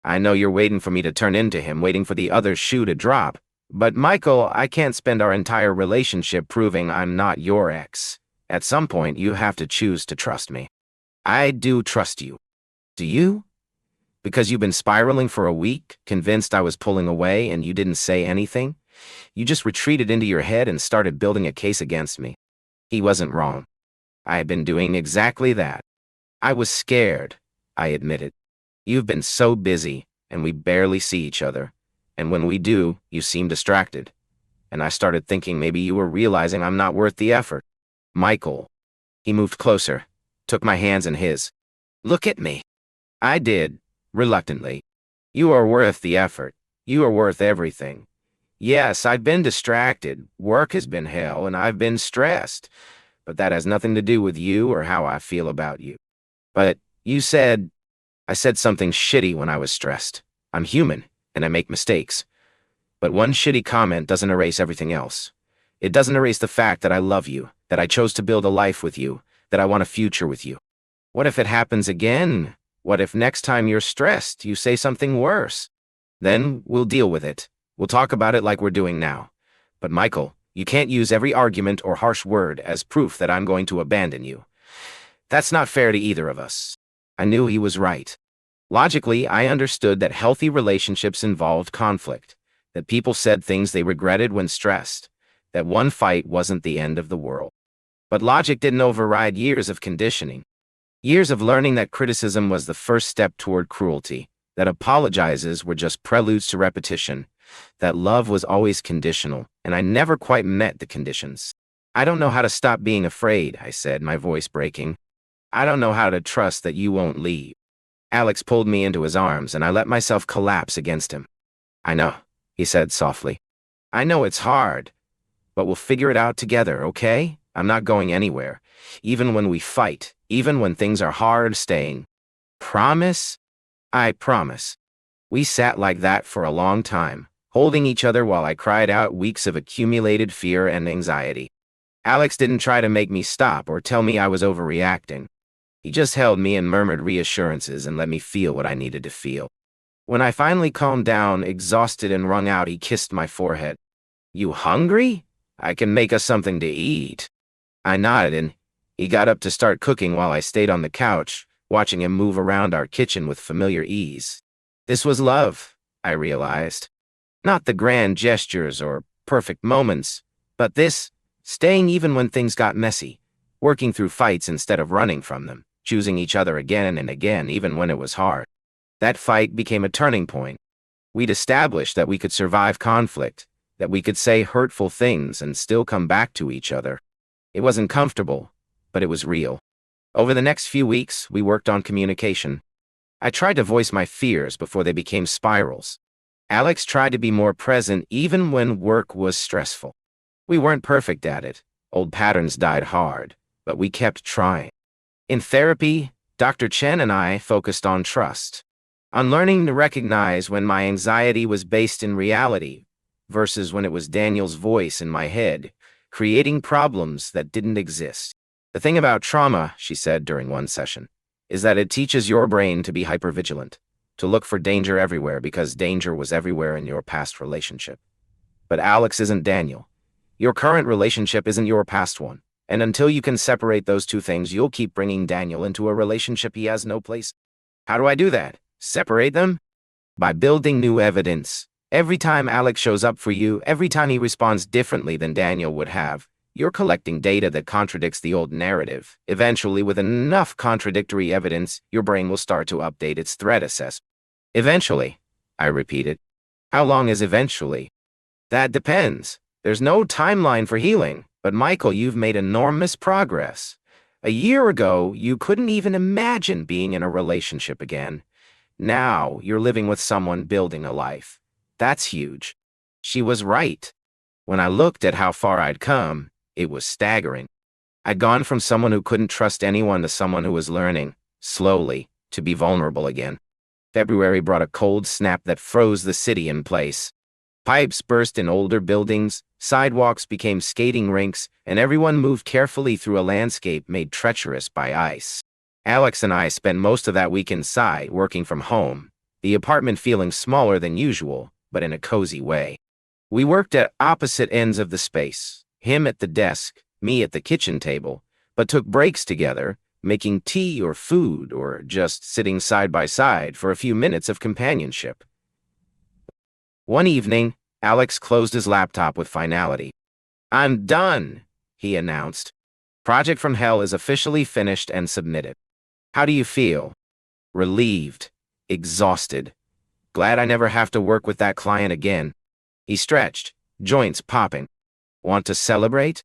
I know you're waiting for me to turn into him, waiting for the other shoe to drop. But Michael, I can't spend our entire relationship proving I'm not your ex. At some point, you have to choose to trust me. I do trust you. Do you? Because you've been spiraling for a week, convinced I was pulling away and you didn't say anything? You just retreated into your head and started building a case against me. He wasn't wrong. I had been doing exactly that. I was scared, I admitted. You've been so busy, and we barely see each other. And when we do, you seem distracted. And I started thinking maybe you were realizing I'm not worth the effort. Michael. He moved closer, took my hands in his. Look at me. I did, reluctantly. You are worth the effort. You are worth everything. Yes, I've been distracted. Work has been hell, and I've been stressed. But that has nothing to do with you or how I feel about you. But I said something shitty when I was stressed. I'm human, and I make mistakes. But one shitty comment doesn't erase everything else. It doesn't erase the fact that I love you, that I chose to build a life with you, that I want a future with you. What if it happens again? What if next time you're stressed, you say something worse? Then we'll deal with it. We'll talk about it like we're doing now. But Michael, you can't use every argument or harsh word as proof that I'm going to abandon you. That's not fair to either of us. I knew he was right. Logically, I understood that healthy relationships involved conflict, that people said things they regretted when stressed, that one fight wasn't the end of the world. But logic didn't override years of conditioning, years of learning that criticism was the first step toward cruelty, that apologizes were just preludes to repetition, that love was always conditional, and I never quite met the conditions. I don't know how to stop being afraid, I said, my voice breaking. I don't know how to trust that you won't leave. Alex pulled me into his arms, and I let myself collapse against him. I know, he said softly. I know it's hard, but we'll figure it out together, okay? I'm not going anywhere. Even when we fight, even when things are hard staying. Promise? I promise. We sat like that for a long time, holding each other while I cried out weeks of accumulated fear and anxiety. Alex didn't try to make me stop or tell me I was overreacting. He just held me and murmured reassurances and let me feel what I needed to feel. When I finally calmed down, exhausted and wrung out, he kissed my forehead. You hungry? I can make us something to eat. I nodded and he got up to start cooking while I stayed on the couch, watching him move around our kitchen with familiar ease. This was love, I realized. Not the grand gestures or perfect moments, but this, staying even when things got messy, working through fights instead of running from them, choosing each other again and again even when it was hard. That fight became a turning point. We'd established that we could survive conflict, that we could say hurtful things and still come back to each other. It wasn't comfortable, but it was real. Over the next few weeks, we worked on communication. I tried to voice my fears before they became spirals. Alex tried to be more present even when work was stressful. We weren't perfect at it. Old patterns died hard, but we kept trying. In therapy, Dr. Chen and I focused on trust, on learning to recognize when my anxiety was based in reality versus when it was Daniel's voice in my head, creating problems that didn't exist. The thing about trauma, she said during one session, is that it teaches your brain to be hypervigilant, to look for danger everywhere because danger was everywhere in your past relationship. But Alex isn't Daniel. Your current relationship isn't your past one. And until you can separate those two things, you'll keep bringing Daniel into a relationship he has no place. How do I do that? Separate them? By building new evidence. Every time Alex shows up for you, every time he responds differently than Daniel would have, you're collecting data that contradicts the old narrative. Eventually, with enough contradictory evidence, your brain will start to update its threat assessment. Eventually, I repeated. How long is eventually? That depends. There's no timeline for healing. But Michael, you've made enormous progress. A year ago, you couldn't even imagine being in a relationship again. Now, you're living with someone building a life. That's huge. She was right. When I looked at how far I'd come, it was staggering. I'd gone from someone who couldn't trust anyone to someone who was learning, slowly, to be vulnerable again. February brought a cold snap that froze the city in place. Pipes burst in older buildings, sidewalks became skating rinks, and everyone moved carefully through a landscape made treacherous by ice. Alex and I spent most of that week inside, working from home, the apartment feeling smaller than usual, but in a cozy way. We worked at opposite ends of the space, him at the desk, me at the kitchen table, but took breaks together, making tea or food or just sitting side by side for a few minutes of companionship. One evening, Alex closed his laptop with finality. "I'm done," he announced. "Project from Hell is officially finished and submitted. How do you feel?" "Relieved. Exhausted. Glad I never have to work with that client again." He stretched, joints popping. "Want to celebrate?"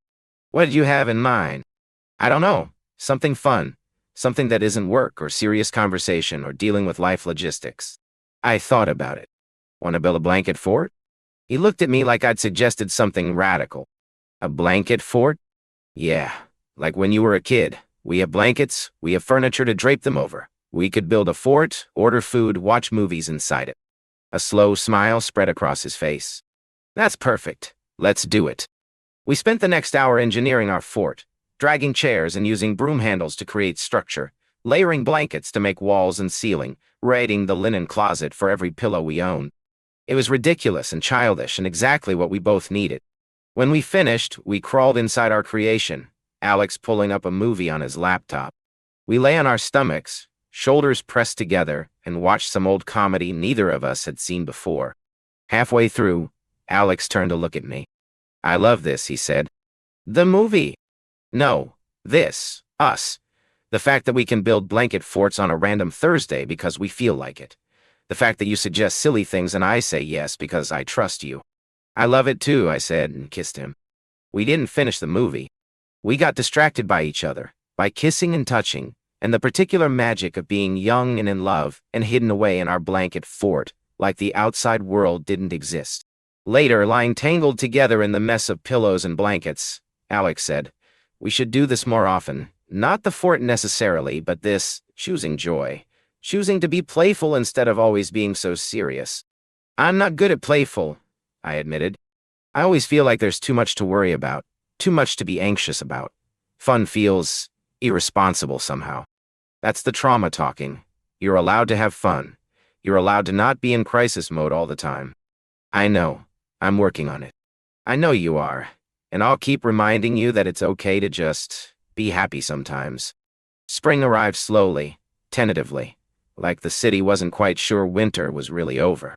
"What did you have in mind?" "I don't know. Something fun. Something that isn't work or serious conversation or dealing with life logistics." I thought about it. "Want to build a blanket fort?" He looked at me like I'd suggested something radical. "A blanket fort?" "Yeah, like when you were a kid. We have blankets, we have furniture to drape them over. We could build a fort, order food, watch movies inside it." A slow smile spread across his face. "That's perfect. Let's do it." We spent the next hour engineering our fort, dragging chairs and using broom handles to create structure, layering blankets to make walls and ceiling, raiding the linen closet for every pillow we owned. It was ridiculous and childish and exactly what we both needed. When we finished, we crawled inside our creation, Alex pulling up a movie on his laptop. We lay on our stomachs, shoulders pressed together, and watched some old comedy neither of us had seen before. Halfway through, Alex turned to look at me. "I love this," he said. "The movie?" "No, this, us. The fact that we can build blanket forts on a random Thursday because we feel like it. The fact that you suggest silly things and I say yes because I trust you." "I love it too," I said and kissed him. We didn't finish the movie. We got distracted by each other, by kissing and touching, and the particular magic of being young and in love and hidden away in our blanket fort, like the outside world didn't exist. Later, lying tangled together in the mess of pillows and blankets, Alex said, "We should do this more often. Not the fort necessarily, but this, choosing joy. Choosing to be playful instead of always being so serious." "I'm not good at playful," I admitted. "I always feel like there's too much to worry about, too much to be anxious about. Fun feels irresponsible somehow." That's the trauma talking. You're allowed to have fun. You're allowed to not be in crisis mode all the time. "I know. I'm working on it." "I know you are. And I'll keep reminding you that it's okay to just be happy sometimes." Spring arrived slowly, tentatively, like the city wasn't quite sure winter was really over.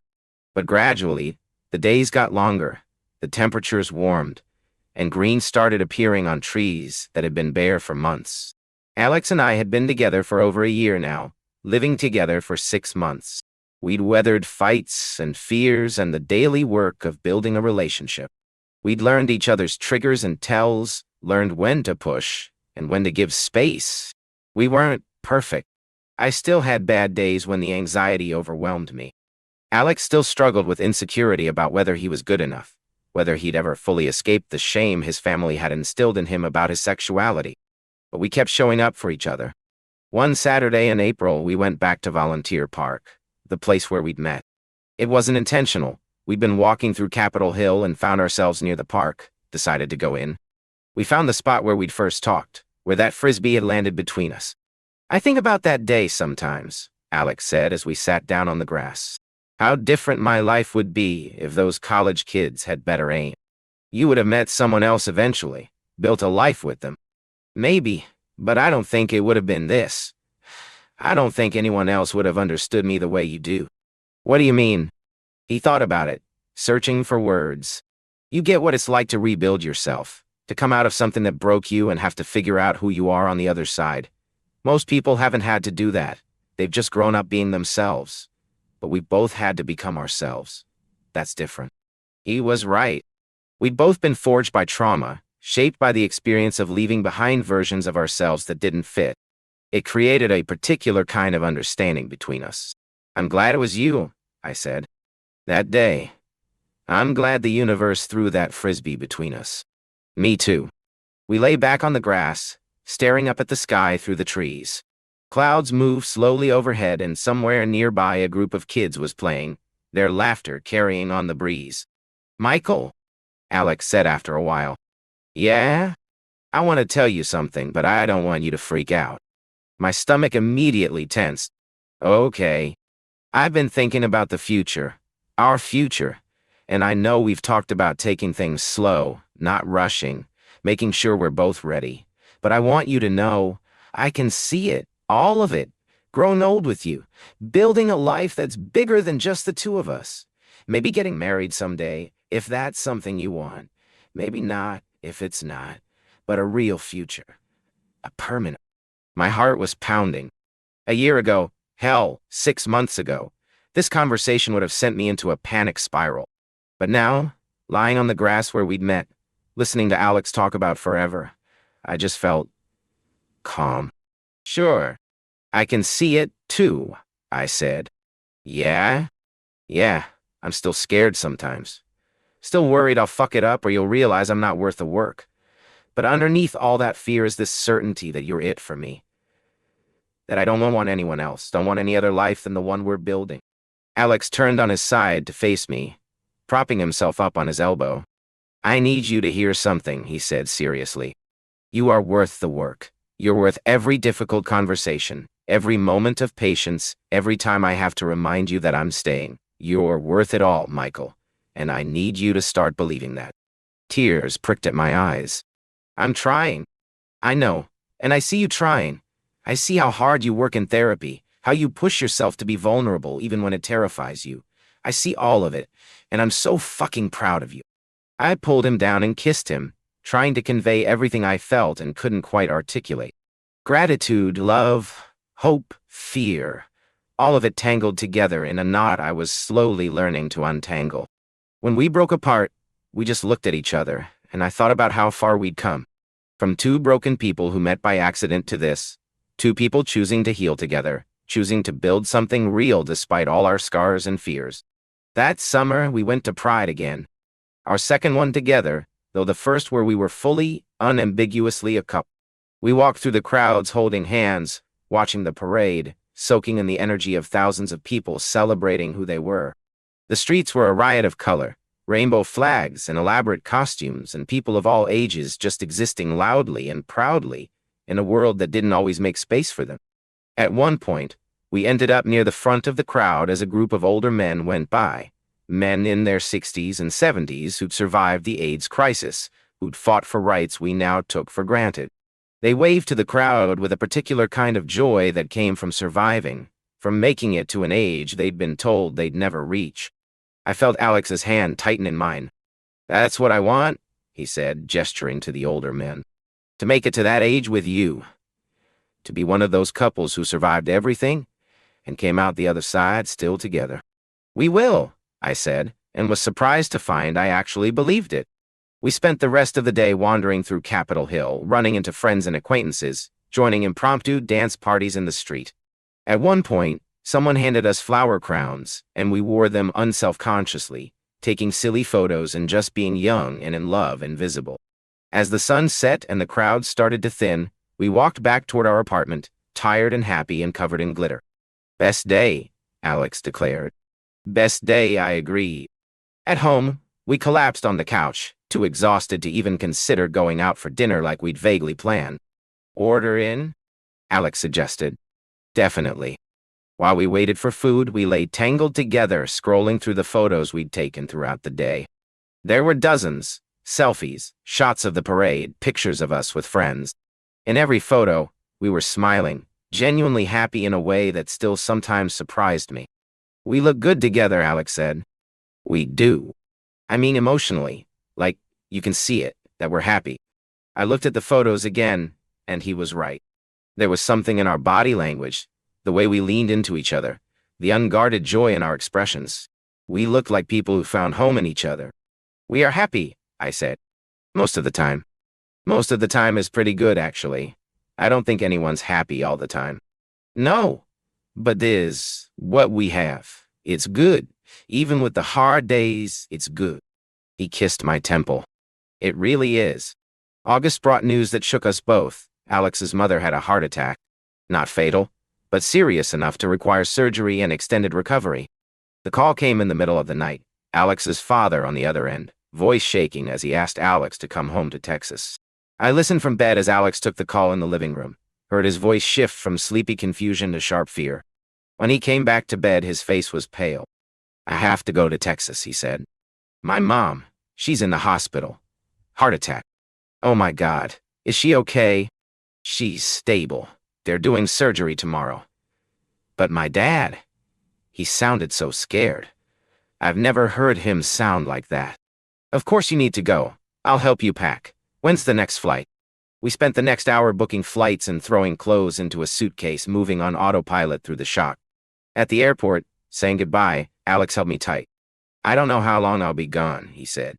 But gradually, the days got longer, the temperatures warmed, and green started appearing on trees that had been bare for months. Alex and I had been together for over a year now, living together for 6 months. We'd weathered fights and fears and the daily work of building a relationship. We'd learned each other's triggers and tells, learned when to push and when to give space. We weren't perfect. I still had bad days when the anxiety overwhelmed me. Alex still struggled with insecurity about whether he was good enough, whether he'd ever fully escaped the shame his family had instilled in him about his sexuality. But we kept showing up for each other. One Saturday in April, we went back to Volunteer Park, the place where we'd met. It wasn't intentional. We'd been walking through Capitol Hill and found ourselves near the park, decided to go in. We found the spot where we'd first talked, where that frisbee had landed between us. I think about that day sometimes, Alex said as we sat down on the grass. How different my life would be if those college kids had better aim. You would have met someone else eventually, built a life with them. Maybe, but I don't think it would have been this. I don't think anyone else would have understood me the way you do. What do you mean? He thought about it, searching for words. You get what it's like to rebuild yourself, to come out of something that broke you and have to figure out who you are on the other side. Most people haven't had to do that. They've just grown up being themselves. But we both had to become ourselves. That's different. He was right. We'd both been forged by trauma, shaped by the experience of leaving behind versions of ourselves that didn't fit. It created a particular kind of understanding between us. I'm glad it was you, I said. That day. I'm glad the universe threw that frisbee between us. Me too. We lay back on the grass, staring up at the sky through the trees. Clouds moved slowly overhead, and somewhere nearby a group of kids was playing, their laughter carrying on the breeze. Michael, Alex said after a while. Yeah? I want to tell you something, but I don't want you to freak out. My stomach immediately tensed. Okay. I've been thinking about the future, our future, and I know we've talked about taking things slow, not rushing, making sure we're both ready. But I want you to know, I can see it, all of it, growing old with you, building a life that's bigger than just the two of us. Maybe getting married someday, if that's something you want. Maybe not, if it's not. But a real future. A permanent. My heart was pounding. A year ago, hell, 6 months ago, this conversation would have sent me into a panic spiral. But now, lying on the grass where we'd met, listening to Alex talk about forever, I just felt calm. Sure, I can see it too, I said. Yeah? Yeah, I'm still scared sometimes. Still worried I'll fuck it up or you'll realize I'm not worth the work. But underneath all that fear is this certainty that you're it for me. That I don't want anyone else, don't want any other life than the one we're building. Alex turned on his side to face me, propping himself up on his elbow. I need you to hear something, he said seriously. You are worth the work. You're worth every difficult conversation, every moment of patience, every time I have to remind you that I'm staying. You're worth it all, Michael. And I need you to start believing that. Tears pricked at my eyes. I'm trying. I know. And I see you trying. I see how hard you work in therapy, how you push yourself to be vulnerable even when it terrifies you. I see all of it, and I'm so fucking proud of you. I pulled him down and kissed him, trying to convey everything I felt and couldn't quite articulate. Gratitude, love, hope, fear, all of it tangled together in a knot I was slowly learning to untangle. When we broke apart, we just looked at each other, and I thought about how far we'd come. From two broken people who met by accident to this, two people choosing to heal together, choosing to build something real despite all our scars and fears. That summer, we went to Pride again. Our second one together, though the first where we were fully, unambiguously a couple. We walked through the crowds holding hands, watching the parade, soaking in the energy of thousands of people celebrating who they were. The streets were a riot of color, rainbow flags and elaborate costumes, and people of all ages just existing loudly and proudly in a world that didn't always make space for them. At one point, we ended up near the front of the crowd as a group of older men went by, men in their 60s and 70s who'd survived the AIDS crisis, who'd fought for rights we now took for granted. They waved to the crowd with a particular kind of joy that came from surviving, from making it to an age they'd been told they'd never reach. I felt Alex's hand tighten in mine. That's what I want, he said, gesturing to the older men. To make it to that age with you. To be one of those couples who survived everything and came out the other side still together. We will, I said, and was surprised to find I actually believed it. We spent the rest of the day wandering through Capitol Hill, running into friends and acquaintances, joining impromptu dance parties in the street. At one point, someone handed us flower crowns, and we wore them unselfconsciously, taking silly photos and just being young and in love and visible. As the sun set and the crowd started to thin, we walked back toward our apartment, tired and happy and covered in glitter. Best day, Alex declared. Best day, I agreed. At home, we collapsed on the couch, too exhausted to even consider going out for dinner like we'd vaguely planned. Order in? Alex suggested. Definitely. While we waited for food, we lay tangled together, scrolling through the photos we'd taken throughout the day. There were dozens. Selfies, shots of the parade, pictures of us with friends. In every photo, we were smiling, genuinely happy in a way that still sometimes surprised me. We look good together, Alex said. We do. I mean emotionally. Like, you can see it, that we're happy. I looked at the photos again, and he was right. There was something in our body language, the way we leaned into each other, the unguarded joy in our expressions. We looked like people who found home in each other. We are happy, I said. Most of the time. Most of the time is pretty good, actually. I don't think anyone's happy all the time. No, but this, what we have, it's good. Even with the hard days, it's good. He kissed my temple. It really is. August brought news that shook us both. Alex's mother had a heart attack. Not fatal, but serious enough to require surgery and extended recovery. The call came in the middle of the night. Alex's father on the other end, voice shaking as he asked Alex to come home to Texas. I listened from bed as Alex took the call in the living room, heard his voice shift from sleepy confusion to sharp fear. When he came back to bed, his face was pale. I have to go to Texas, he said. My mom, she's in the hospital. Heart attack. Oh my God, is she okay? She's stable. They're doing surgery tomorrow. But my dad, he sounded so scared. I've never heard him sound like that. Of course you need to go. I'll help you pack. When's the next flight? We spent the next hour booking flights and throwing clothes into a suitcase, moving on autopilot through the shock. At the airport, saying goodbye, Alex held me tight. I don't know how long I'll be gone, he said.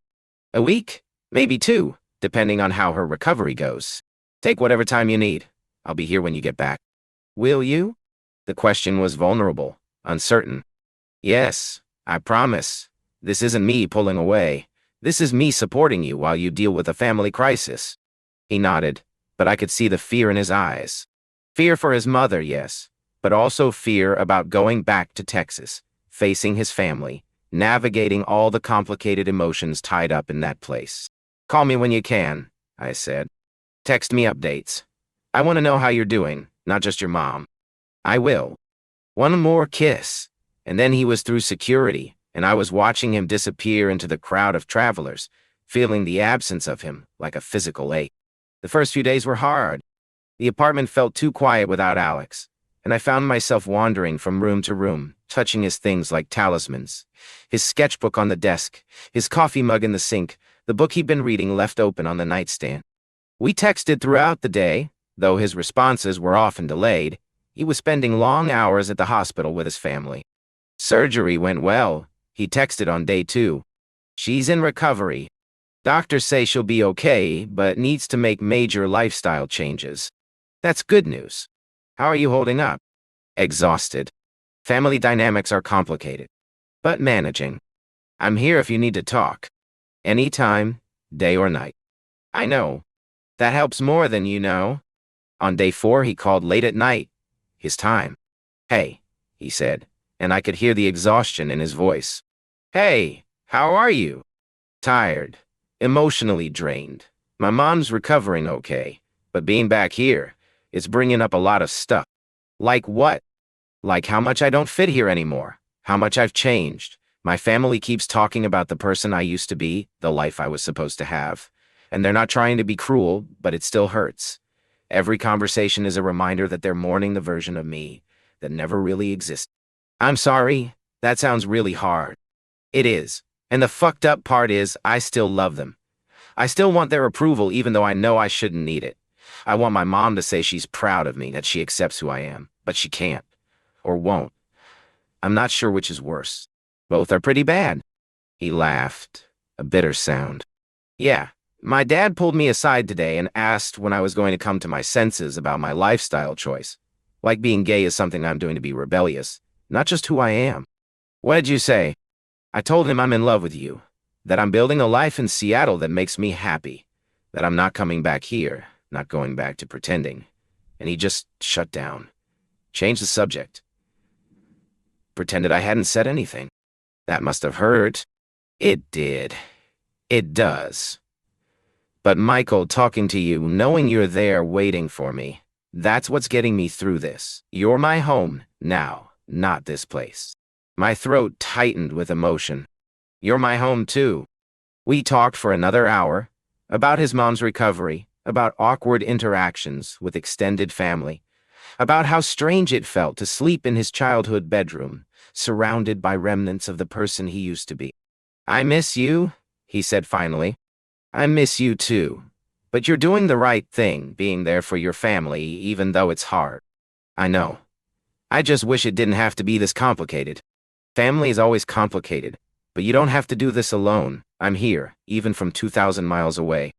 A week? Maybe 2, depending on how her recovery goes. Take whatever time you need. I'll be here when you get back. Will you? The question was vulnerable, uncertain. Yes, I promise. This isn't me pulling away. This is me supporting you while you deal with a family crisis. He nodded, but I could see the fear in his eyes. Fear for his mother, yes, but also fear about going back to Texas, facing his family, navigating all the complicated emotions tied up in that place. Call me when you can, I said. Text me updates. I want to know how you're doing, not just your mom. I will. One more kiss, and then he was through security, and I was watching him disappear into the crowd of travelers, feeling the absence of him like a physical ache. The first few days were hard. The apartment felt too quiet without Alex, and I found myself wandering from room to room, touching his things like talismans. His sketchbook on the desk, his coffee mug in the sink, the book he'd been reading left open on the nightstand. We texted throughout the day, though his responses were often delayed. He was spending long hours at the hospital with his family. Surgery went well, he texted on day 2. She's in recovery. Doctors say she'll be okay, but needs to make major lifestyle changes. That's good news. How are you holding up? Exhausted. Family dynamics are complicated, but managing. I'm here if you need to talk. Anytime, day or night. I know. That helps more than you know. On day 4, he called late at night. His time. Hey, he said, and I could hear the exhaustion in his voice. Hey, how are you? Tired. Emotionally drained. My mom's recovering okay, but being back here, it's bringing up a lot of stuff. Like what? Like how much I don't fit here anymore, how much I've changed. My family keeps talking about the person I used to be, the life I was supposed to have. And they're not trying to be cruel, but it still hurts. Every conversation is a reminder that they're mourning the version of me that never really existed. I'm sorry, that sounds really hard. It is. And the fucked up part is, I still love them. I still want their approval even though I know I shouldn't need it. I want my mom to say she's proud of me, that she accepts who I am, but she can't. Or won't. I'm not sure which is worse. Both are pretty bad. He laughed, a bitter sound. Yeah, my dad pulled me aside today and asked when I was going to come to my senses about my lifestyle choice. Like being gay is something I'm doing to be rebellious, not just who I am. What did you say? I told him I'm in love with you, that I'm building a life in Seattle that makes me happy, that I'm not coming back here, not going back to pretending. And he just shut down, changed the subject. Pretended I hadn't said anything. That must have hurt. It did. It does. But Michael, talking to you, knowing you're there waiting for me, that's what's getting me through this. You're my home now, not this place. My throat tightened with emotion. You're my home too. We talked for another hour about his mom's recovery, about awkward interactions with extended family, about how strange it felt to sleep in his childhood bedroom, surrounded by remnants of the person he used to be. I miss you, he said finally. I miss you too. But you're doing the right thing, being there for your family, even though it's hard. I know. I just wish it didn't have to be this complicated. Family is always complicated, but you don't have to do this alone. I'm here, even from 2,000 miles away.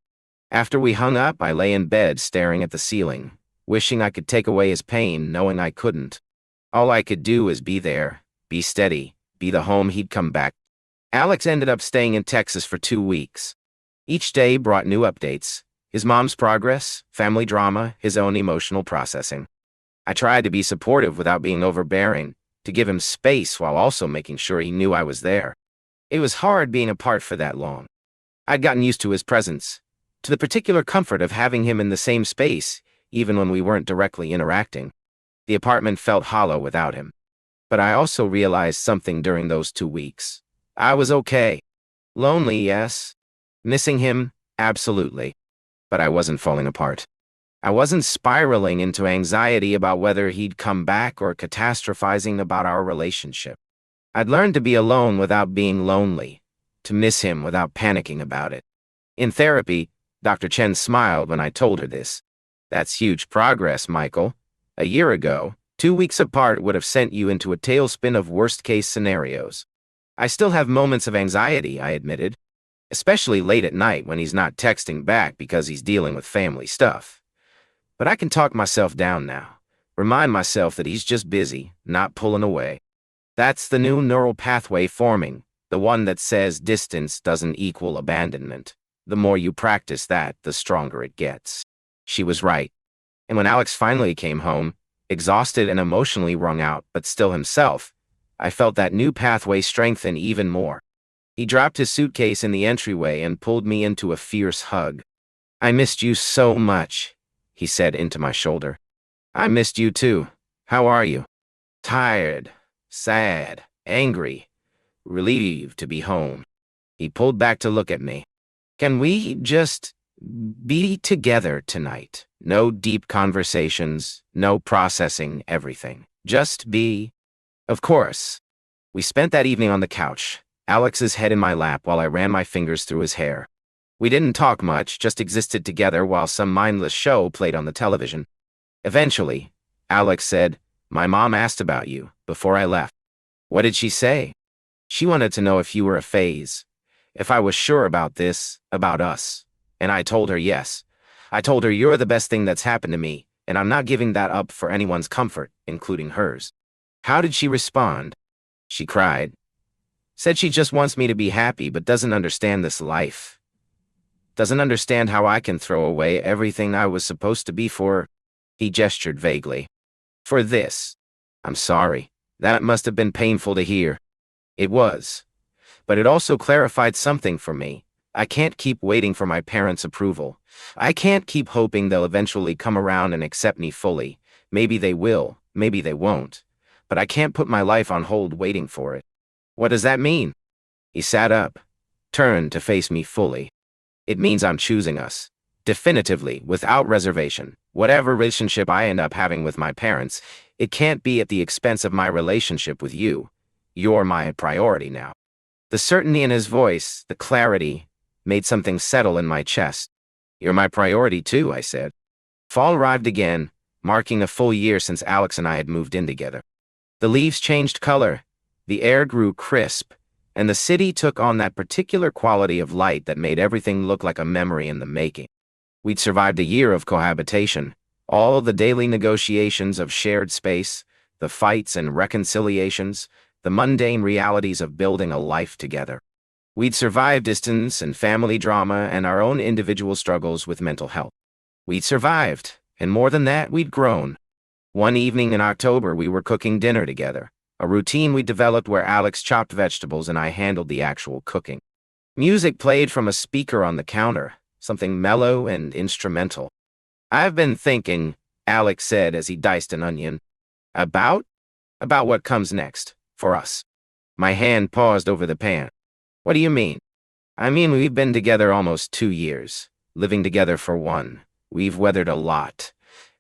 After we hung up, I lay in bed staring at the ceiling, wishing I could take away his pain, knowing I couldn't. All I could do is be there, be steady, be the home he'd come back. Alex ended up staying in Texas for 2 weeks. Each day brought new updates, his mom's progress, family drama, his own emotional processing. I tried to be supportive without being overbearing, to give him space while also making sure he knew I was there. It was hard being apart for that long. I'd gotten used to his presence, to the particular comfort of having him in the same space, even when we weren't directly interacting. The apartment felt hollow without him. But I also realized something during those 2 weeks. I was okay. Lonely, yes. Missing him, absolutely. But I wasn't falling apart. I wasn't spiraling into anxiety about whether he'd come back or catastrophizing about our relationship. I'd learned to be alone without being lonely, to miss him without panicking about it. In therapy, Dr. Chen smiled when I told her this. That's huge progress, Michael. A year ago, 2 weeks apart would have sent you into a tailspin of worst-case scenarios. I still have moments of anxiety, I admitted, especially late at night when he's not texting back because he's dealing with family stuff. But I can talk myself down now, remind myself that he's just busy, not pulling away. That's the new neural pathway forming, the one that says distance doesn't equal abandonment. The more you practice that, the stronger it gets. She was right. And when Alex finally came home, exhausted and emotionally wrung out, but still himself, I felt that new pathway strengthen even more. He dropped his suitcase in the entryway and pulled me into a fierce hug. I missed you so much, he said into my shoulder. I missed you too. How are you? Tired, sad, angry, relieved to be home. He pulled back to look at me. Can we just be together tonight? No deep conversations, no processing everything. Just be. Of course. We spent that evening on the couch, Alex's head in my lap while I ran my fingers through his hair. We didn't talk much, just existed together while some mindless show played on the television. Eventually, Alex said, "My mom asked about you before I left." What did she say? She wanted to know if you were a phase, if I was sure about this, about us. And I told her yes. I told her you're the best thing that's happened to me, and I'm not giving that up for anyone's comfort, including hers. How did she respond? She cried. Said she just wants me to be happy but doesn't understand this life. Doesn't understand how I can throw away everything I was supposed to be for. He gestured vaguely. For this. I'm sorry. That must have been painful to hear. It was. But it also clarified something for me. I can't keep waiting for my parents' approval. I can't keep hoping they'll eventually come around and accept me fully. Maybe they will, maybe they won't. But I can't put my life on hold waiting for it. What does that mean? He sat up, turned to face me fully. It means I'm choosing us. Definitively, without reservation. Whatever relationship I end up having with my parents, it can't be at the expense of my relationship with you. You're my priority now. The certainty in his voice, the clarity, made something settle in my chest. You're my priority too, I said. Fall arrived again, marking a full year since Alex and I had moved in together. The leaves changed color, the air grew crisp, and the city took on that particular quality of light that made everything look like a memory in the making. We'd survived a year of cohabitation, all the daily negotiations of shared space, the fights and reconciliations, the mundane realities of building a life together. We'd survived distance and family drama and our own individual struggles with mental health. We'd survived, and more than that, we'd grown. One evening in October, we were cooking dinner together, a routine we developed where Alex chopped vegetables and I handled the actual cooking. Music played from a speaker on the counter, something mellow and instrumental. I've been thinking, Alex said as he diced an onion. About? About what comes next, for us. My hand paused over the pan. What do you mean? I mean, we've been together almost 2 years, living together for one. We've weathered a lot.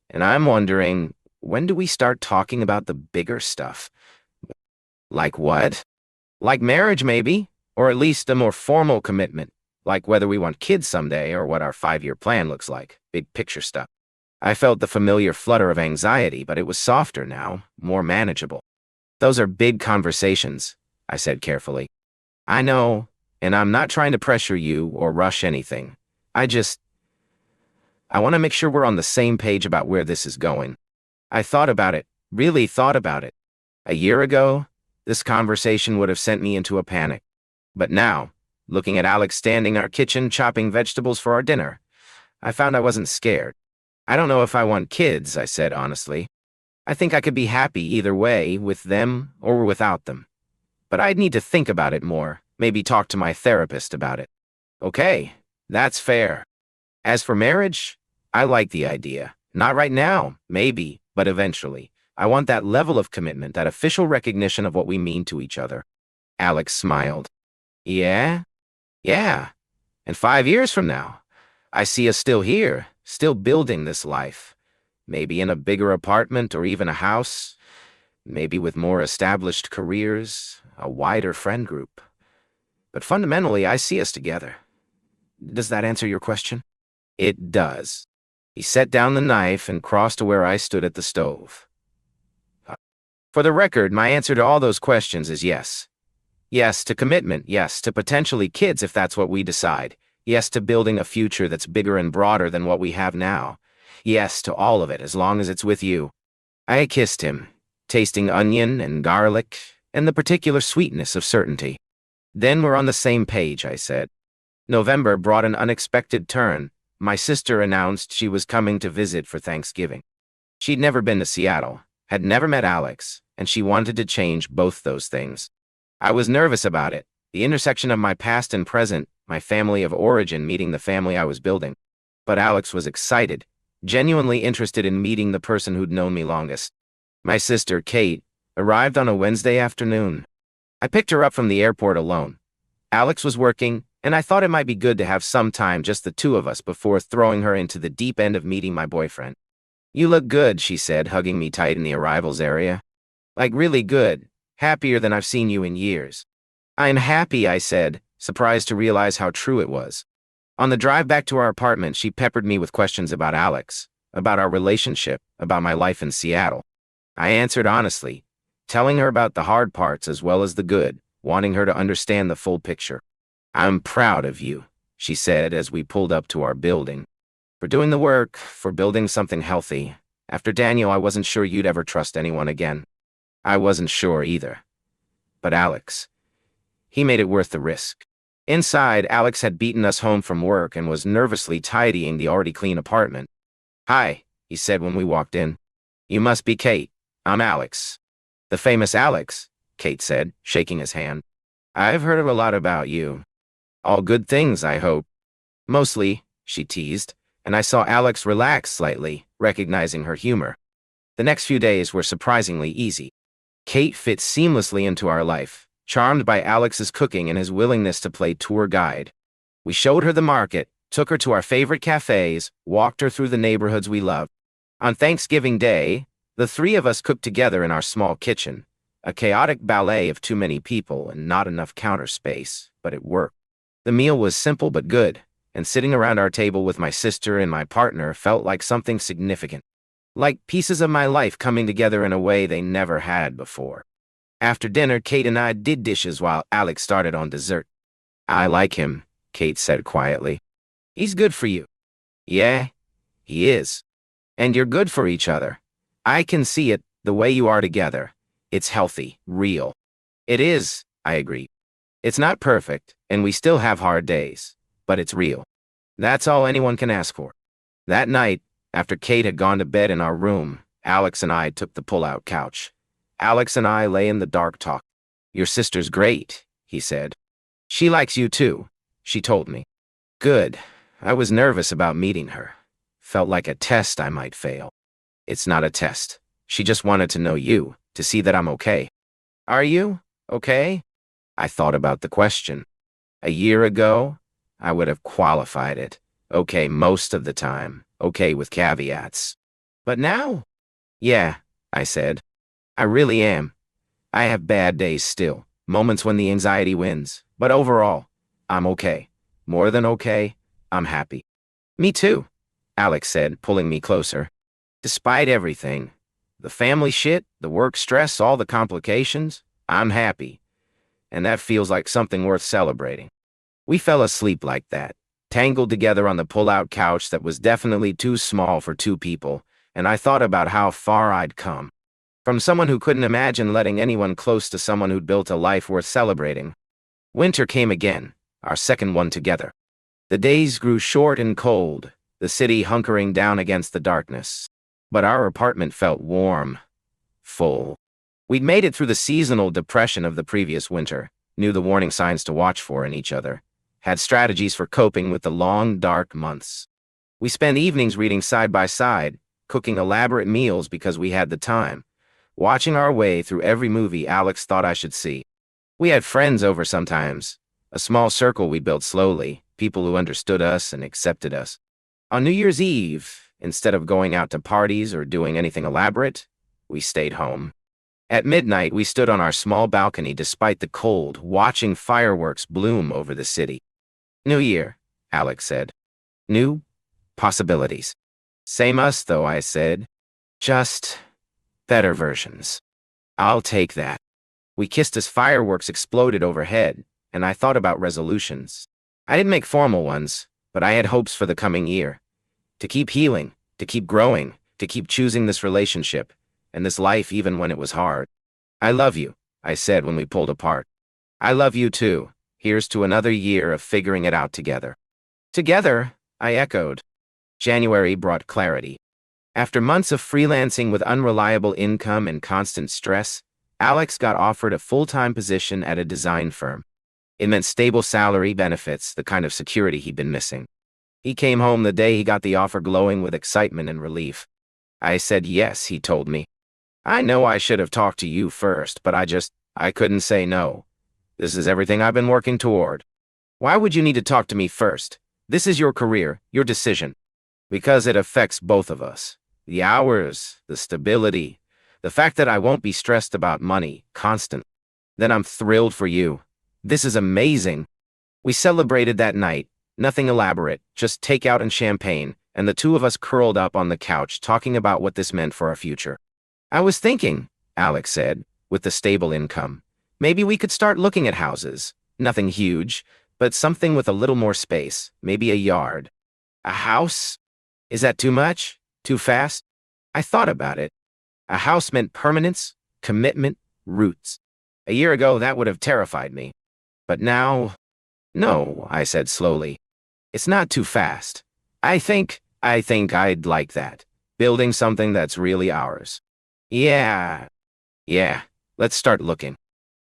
And I'm wondering, when do we start talking about the bigger stuff? Like what? Like marriage, maybe? Or at least a more formal commitment, like whether we want kids someday or what our 5-year plan looks like, big picture stuff. I felt the familiar flutter of anxiety, but it was softer now, more manageable. Those are big conversations, I said carefully. I know, and I'm not trying to pressure you or rush anything. I want to make sure we're on the same page about where this is going. I thought about it, really thought about it. A year ago, this conversation would have sent me into a panic. But now, looking at Alex standing in our kitchen chopping vegetables for our dinner, I found I wasn't scared. I don't know if I want kids, I said honestly. I think I could be happy either way, with them or without them. But I'd need to think about it more, maybe talk to my therapist about it. Okay, that's fair. As for marriage, I like the idea. Not right now, maybe, but eventually. I want that level of commitment, that official recognition of what we mean to each other. Alex smiled. Yeah? Yeah. And 5 years from now, I see us still here, still building this life. Maybe in a bigger apartment or even a house. Maybe with more established careers, a wider friend group. But fundamentally, I see us together. Does that answer your question? It does. He set down the knife and crossed to where I stood at the stove. For the record, my answer to all those questions is yes. Yes to commitment, yes to potentially kids if that's what we decide. Yes to building a future that's bigger and broader than what we have now. Yes to all of it as long as it's with you. I kissed him, tasting onion and garlic and the particular sweetness of certainty. Then we're on the same page, I said. November brought an unexpected turn. My sister announced she was coming to visit for Thanksgiving. She'd never been to Seattle, had never met Alex, and she wanted to change both those things. I was nervous about it, the intersection of my past and present, my family of origin meeting the family I was building. But Alex was excited, genuinely interested in meeting the person who'd known me longest. My sister, Kate, arrived on a Wednesday afternoon. I picked her up from the airport alone. Alex was working, and I thought it might be good to have some time, just the two of us, before throwing her into the deep end of meeting my boyfriend. You look good, she said, hugging me tight in the arrivals area. Like really good, happier than I've seen you in years. I'm happy, I said, surprised to realize how true it was. On the drive back to our apartment, she peppered me with questions about Alex, about our relationship, about my life in Seattle. I answered honestly, telling her about the hard parts as well as the good, wanting her to understand the full picture. I'm proud of you, she said as we pulled up to our building. For doing the work, for building something healthy. After Daniel, I wasn't sure you'd ever trust anyone again. I wasn't sure either. But Alex, he made it worth the risk. Inside, Alex had beaten us home from work and was nervously tidying the already clean apartment. Hi, he said when we walked in. You must be Kate. I'm Alex. The famous Alex, Kate said, shaking his hand. I've heard a lot about you. All good things, I hope. Mostly, she teased, and I saw Alex relax slightly, recognizing her humor. The next few days were surprisingly easy. Kate fit seamlessly into our life, charmed by Alex's cooking and his willingness to play tour guide. We showed her the market, took her to our favorite cafes, walked her through the neighborhoods we loved. On Thanksgiving Day, the three of us cooked together in our small kitchen, a chaotic ballet of too many people and not enough counter space, but it worked. The meal was simple but good, and sitting around our table with my sister and my partner felt like something significant. Like pieces of my life coming together in a way they never had before. After dinner, Kate and I did dishes while Alex started on dessert. I like him, Kate said quietly. He's good for you. Yeah, he is. And you're good for each other. I can see it, the way you are together. It's healthy, real. It is, I agree. It's not perfect, and we still have hard days, but it's real. That's all anyone can ask for. That night, after Kate had gone to bed in our room, Alex and I took the pull-out couch. Alex and I lay in the dark talk. Your sister's great, he said. She likes you too, she told me. Good. I was nervous about meeting her. Felt like a test I might fail. It's not a test. She just wanted to know you, to see that I'm okay. Are you okay? I thought about the question. A year ago, I would have qualified it. Okay most of the time. Okay with caveats. But now? Yeah, I said. I really am. I have bad days still, moments when the anxiety wins. But overall, I'm okay. More than okay, I'm happy. Me too, Alex said, pulling me closer. Despite everything, the family shit, the work stress, all the complications, I'm happy. And that feels like something worth celebrating. We fell asleep like that, tangled together on the pull-out couch that was definitely too small for two people, and I thought about how far I'd come. From someone who couldn't imagine letting anyone close to someone who'd built a life worth celebrating. Winter came again, our second one together. The days grew short and cold, the city hunkering down against the darkness. But our apartment felt warm, full. We'd made it through the seasonal depression of the previous winter, knew the warning signs to watch for in each other, had strategies for coping with the long, dark months. We spent evenings reading side by side, cooking elaborate meals because we had the time, watching our way through every movie Alex thought I should see. We had friends over sometimes, a small circle we built slowly, people who understood us and accepted us. On New Year's Eve, instead of going out to parties or doing anything elaborate, we stayed home. At midnight, we stood on our small balcony despite the cold, watching fireworks bloom over the city. New Year, Alex said. New possibilities. Same us, though, I said. Just better versions. I'll take that. We kissed as fireworks exploded overhead, and I thought about resolutions. I didn't make formal ones, but I had hopes for the coming year. To keep healing, to keep growing, to keep choosing this relationship, and this life even when it was hard. I love you, I said when we pulled apart. I love you too. Here's to another year of figuring it out together. Together, I echoed. January brought clarity. After months of freelancing with unreliable income and constant stress, Alex got offered a full-time position at a design firm. It meant stable salary, benefits, the kind of security he'd been missing. He came home the day he got the offer glowing with excitement and relief. I said yes, he told me. I know I should have talked to you first, but I couldn't say no. This is everything I've been working toward. Why would you need to talk to me first? This is your career, your decision. Because it affects both of us. The hours, the stability, the fact that I won't be stressed about money, constant. Then I'm thrilled for you. This is amazing. We celebrated that night, nothing elaborate, just takeout and champagne, and the two of us curled up on the couch talking about what this meant for our future. I was thinking, Alex said, with the stable income, maybe we could start looking at houses. Nothing huge, but something with a little more space, maybe a yard. A house? Is that too much? Too fast? I thought about it. A house meant permanence, commitment, roots. A year ago, that would have terrified me. But now, no, I said slowly. It's not too fast. I think I'd like that. Building something that's really ours. Yeah, let's start looking.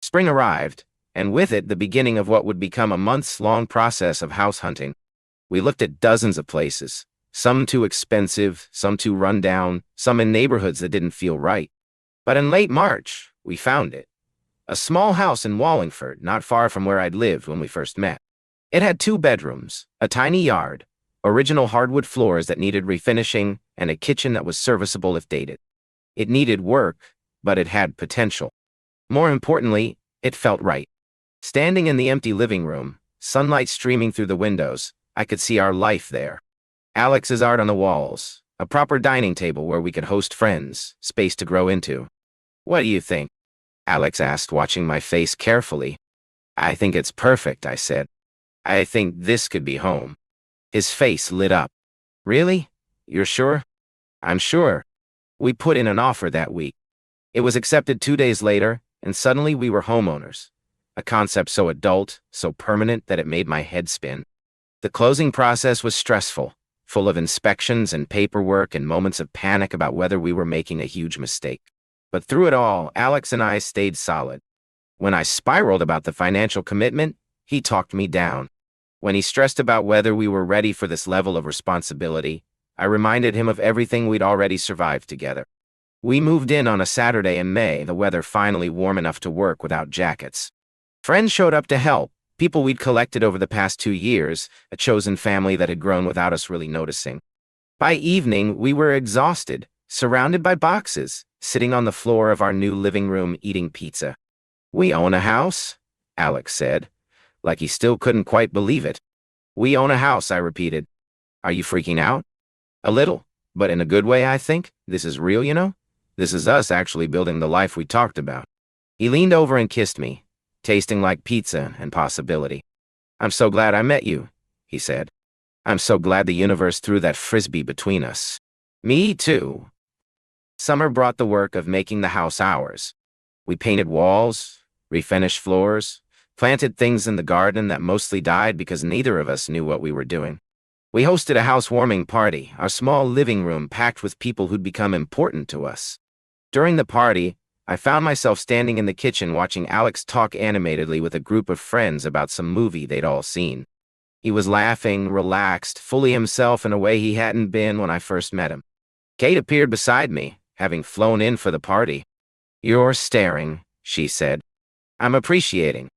Spring arrived, and with it the beginning of what would become a months-long process of house hunting. We looked at dozens of places, some too expensive, some too run down, some in neighborhoods that didn't feel right. But in late March, we found it. A small house in Wallingford, not far from where I'd lived when we first met. It had 2 bedrooms, a tiny yard, original hardwood floors that needed refinishing, and a kitchen that was serviceable if dated. It needed work, but it had potential. More importantly, it felt right. Standing in the empty living room, sunlight streaming through the windows, I could see our life there. Alex's art on the walls, a proper dining table where we could host friends, space to grow into. What do you think? Alex asked, watching my face carefully. I think it's perfect, I said. I think this could be home. His face lit up. Really? You're sure? I'm sure. We put in an offer that week. It was accepted 2 days later, and suddenly we were homeowners. A concept so adult, so permanent that it made my head spin. The closing process was stressful, full of inspections and paperwork and moments of panic about whether we were making a huge mistake. But through it all, Alex and I stayed solid. When I spiraled about the financial commitment, he talked me down. When he stressed about whether we were ready for this level of responsibility, I reminded him of everything we'd already survived together. We moved in on a Saturday in May, the weather finally warm enough to work without jackets. Friends showed up to help, people we'd collected over the past 2 years, a chosen family that had grown without us really noticing. By evening, we were exhausted, surrounded by boxes, sitting on the floor of our new living room eating pizza. "We own a house," Alex said, like he still couldn't quite believe it. "We own a house," I repeated. "Are you freaking out?" "A little, but in a good way, I think. This is real, you know? This is us actually building the life we talked about." He leaned over and kissed me, tasting like pizza and possibility. "I'm so glad I met you," he said. "I'm so glad the universe threw that frisbee between us." "Me too." Summer brought the work of making the house ours. We painted walls, refinished floors, planted things in the garden that mostly died because neither of us knew what we were doing. We hosted a housewarming party, our small living room packed with people who'd become important to us. During the party, I found myself standing in the kitchen watching Alex talk animatedly with a group of friends about some movie they'd all seen. He was laughing, relaxed, fully himself in a way he hadn't been when I first met him. Kate appeared beside me, having flown in for the party. "You're staring," she said. "I'm appreciating."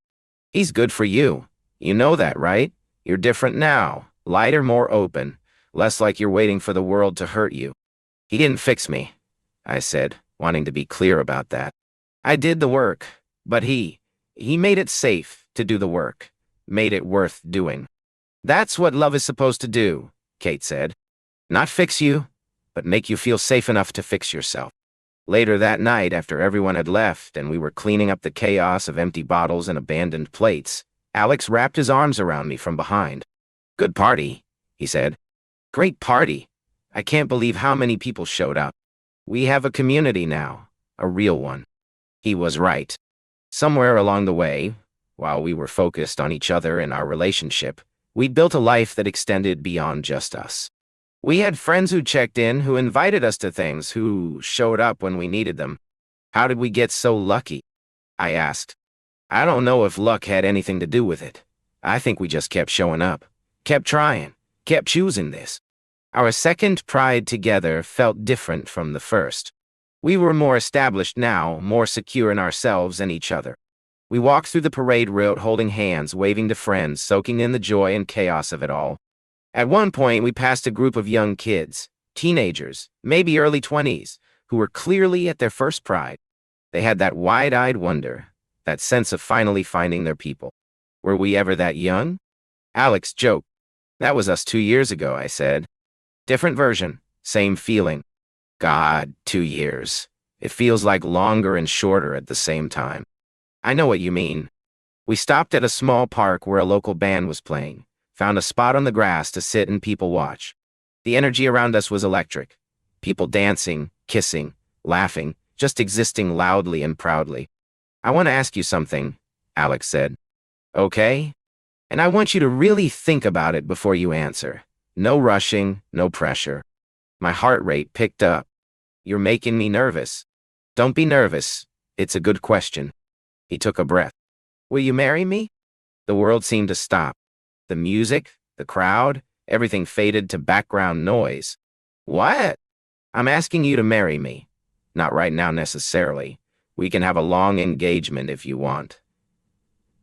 "He's good for you. You know that, right? You're different now, lighter, more open, less like you're waiting for the world to hurt you." "He didn't fix me," I said, wanting to be clear about that. "I did the work, but he made it safe to do the work, made it worth doing." "That's what love is supposed to do," Kate said. "Not fix you, but make you feel safe enough to fix yourself." Later that night, after everyone had left and we were cleaning up the chaos of empty bottles and abandoned plates, Alex wrapped his arms around me from behind. "Good party," he said. "Great party. I can't believe how many people showed up. We have a community now, a real one." He was right. Somewhere along the way, while we were focused on each other and our relationship, we'd built a life that extended beyond just us. We had friends who checked in, who invited us to things, who showed up when we needed them. "How did we get so lucky?" I asked. "I don't know if luck had anything to do with it. I think we just kept showing up, kept trying, kept choosing this." Our second Pride together felt different from the first. We were more established now, more secure in ourselves and each other. We walked through the parade route holding hands, waving to friends, soaking in the joy and chaos of it all. At one point, we passed a group of young kids, teenagers, maybe early 20s, who were clearly at their first Pride. They had that wide-eyed wonder, that sense of finally finding their people. Were we ever that young? Alex joked. "That was us 2 years ago," I said. "Different version, same feeling." God, 2 years. It feels like longer and shorter at the same time. "I know what you mean." We stopped at a small park where a local band was playing, found a spot on the grass to sit and people watch. The energy around us was electric. People dancing, kissing, laughing, just existing loudly and proudly. "I want to ask you something," Alex said. "Okay? And I want you to really think about it before you answer. No rushing, no pressure." My heart rate picked up. "You're making me nervous." "Don't be nervous. It's a good question." He took a breath. "Will you marry me?" The world seemed to stop. The music, the crowd, everything faded to background noise. "What?" "I'm asking you to marry me. Not right now necessarily. We can have a long engagement if you want.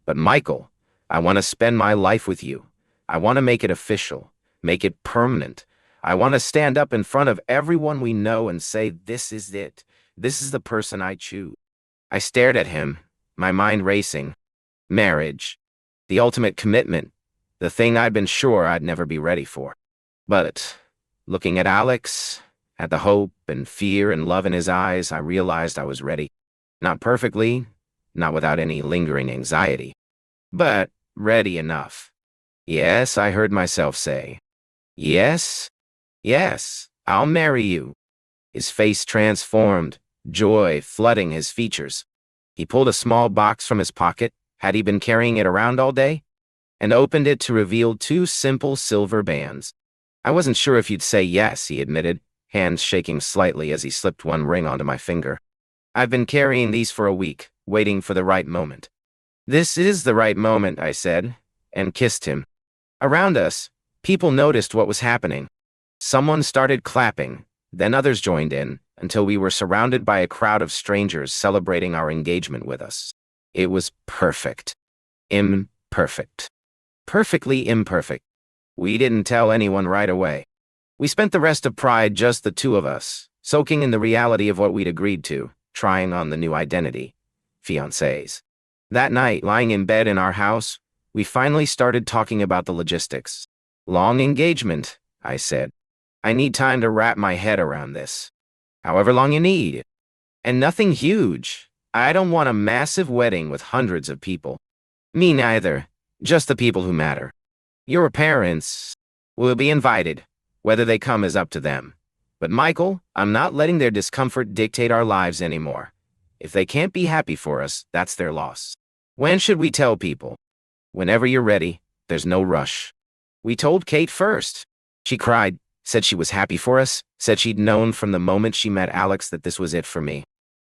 But Michael, I want to spend my life with you. I want to make it official, make it permanent. I want to stand up in front of everyone we know and say, this is it. This is the person I choose." I stared at him, my mind racing. Marriage. The ultimate commitment. The thing I'd been sure I'd never be ready for. But looking at Alex, at the hope and fear and love in his eyes, I realized I was ready. Not perfectly, not without any lingering anxiety, but ready enough. "Yes," I heard myself say. "Yes, yes, I'll marry you." His face transformed, joy flooding his features. He pulled a small box from his pocket, had he been carrying it around all day, and opened it to reveal 2 simple silver bands. "I wasn't sure if you'd say yes," he admitted, hands shaking slightly as he slipped one ring onto my finger. "I've been carrying these for a week, waiting for the right moment." "This is the right moment," I said, and kissed him. Around us, people noticed what was happening. Someone started clapping, then others joined in, until we were surrounded by a crowd of strangers celebrating our engagement with us. It was perfect. Imperfect. Perfectly imperfect. We didn't tell anyone right away. We spent the rest of Pride just the two of us, soaking in the reality of what we'd agreed to, trying on the new identity. Fiancés. That night, lying in bed in our house, we finally started talking about the logistics. Long engagement, I said. I need time to wrap my head around this. However long you need. And nothing huge. I don't want a massive wedding with hundreds of people. Me neither. Just the people who matter. Your parents will be invited. Whether they come is up to them. But Michael, I'm not letting their discomfort dictate our lives anymore. If they can't be happy for us, that's their loss. When should we tell people? Whenever you're ready. There's no rush. We told Kate first. She cried, said she was happy for us, said she'd known from the moment she met Alex that this was it for me.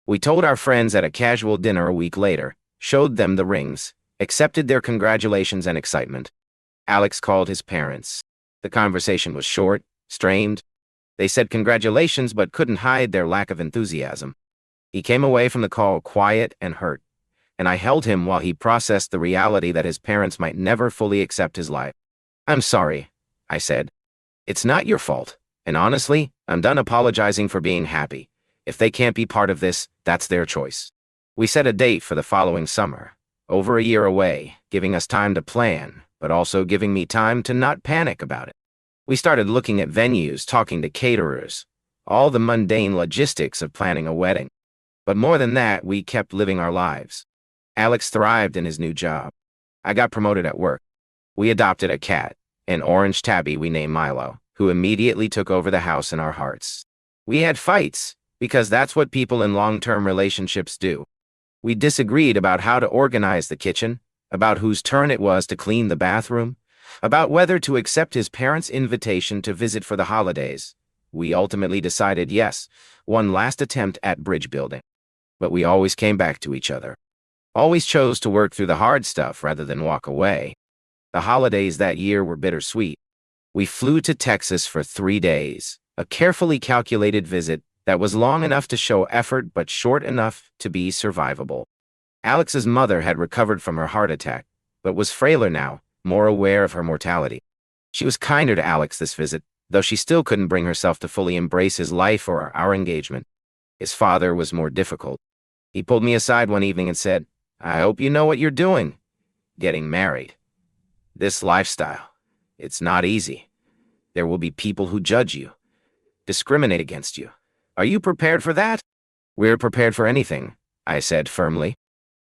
We told our friends at a casual dinner a week later, showed them the rings, accepted their congratulations and excitement. Alex called his parents. The conversation was short, strained. They said congratulations but couldn't hide their lack of enthusiasm. He came away from the call quiet and hurt, and I held him while he processed the reality that his parents might never fully accept his life. I'm sorry, I said. It's not your fault, and honestly, I'm done apologizing for being happy. If they can't be part of this, that's their choice. We set a date for the following summer, over a year away, giving us time to plan, but also giving me time to not panic about it. We started looking at venues, talking to caterers, all the mundane logistics of planning a wedding. But more than that, we kept living our lives. Alex thrived in his new job. I got promoted at work. We adopted a cat, an orange tabby we named Milo, who immediately took over the house in our hearts. We had fights, because that's what people in long-term relationships do. We disagreed about how to organize the kitchen, about whose turn it was to clean the bathroom, about whether to accept his parents' invitation to visit for the holidays. We ultimately decided yes, one last attempt at bridge building. But we always came back to each other. Always chose to work through the hard stuff rather than walk away. The holidays that year were bittersweet. We flew to Texas for 3 days, a carefully calculated visit that was long enough to show effort but short enough to be survivable. Alex's mother had recovered from her heart attack, but was frailer now, more aware of her mortality. She was kinder to Alex this visit, though she still couldn't bring herself to fully embrace his life or our engagement. His father was more difficult. He pulled me aside one evening and said, I hope you know what you're doing. Getting married. This lifestyle. It's not easy. There will be people who judge you, discriminate against you. Are you prepared for that? We're prepared for anything, I said firmly.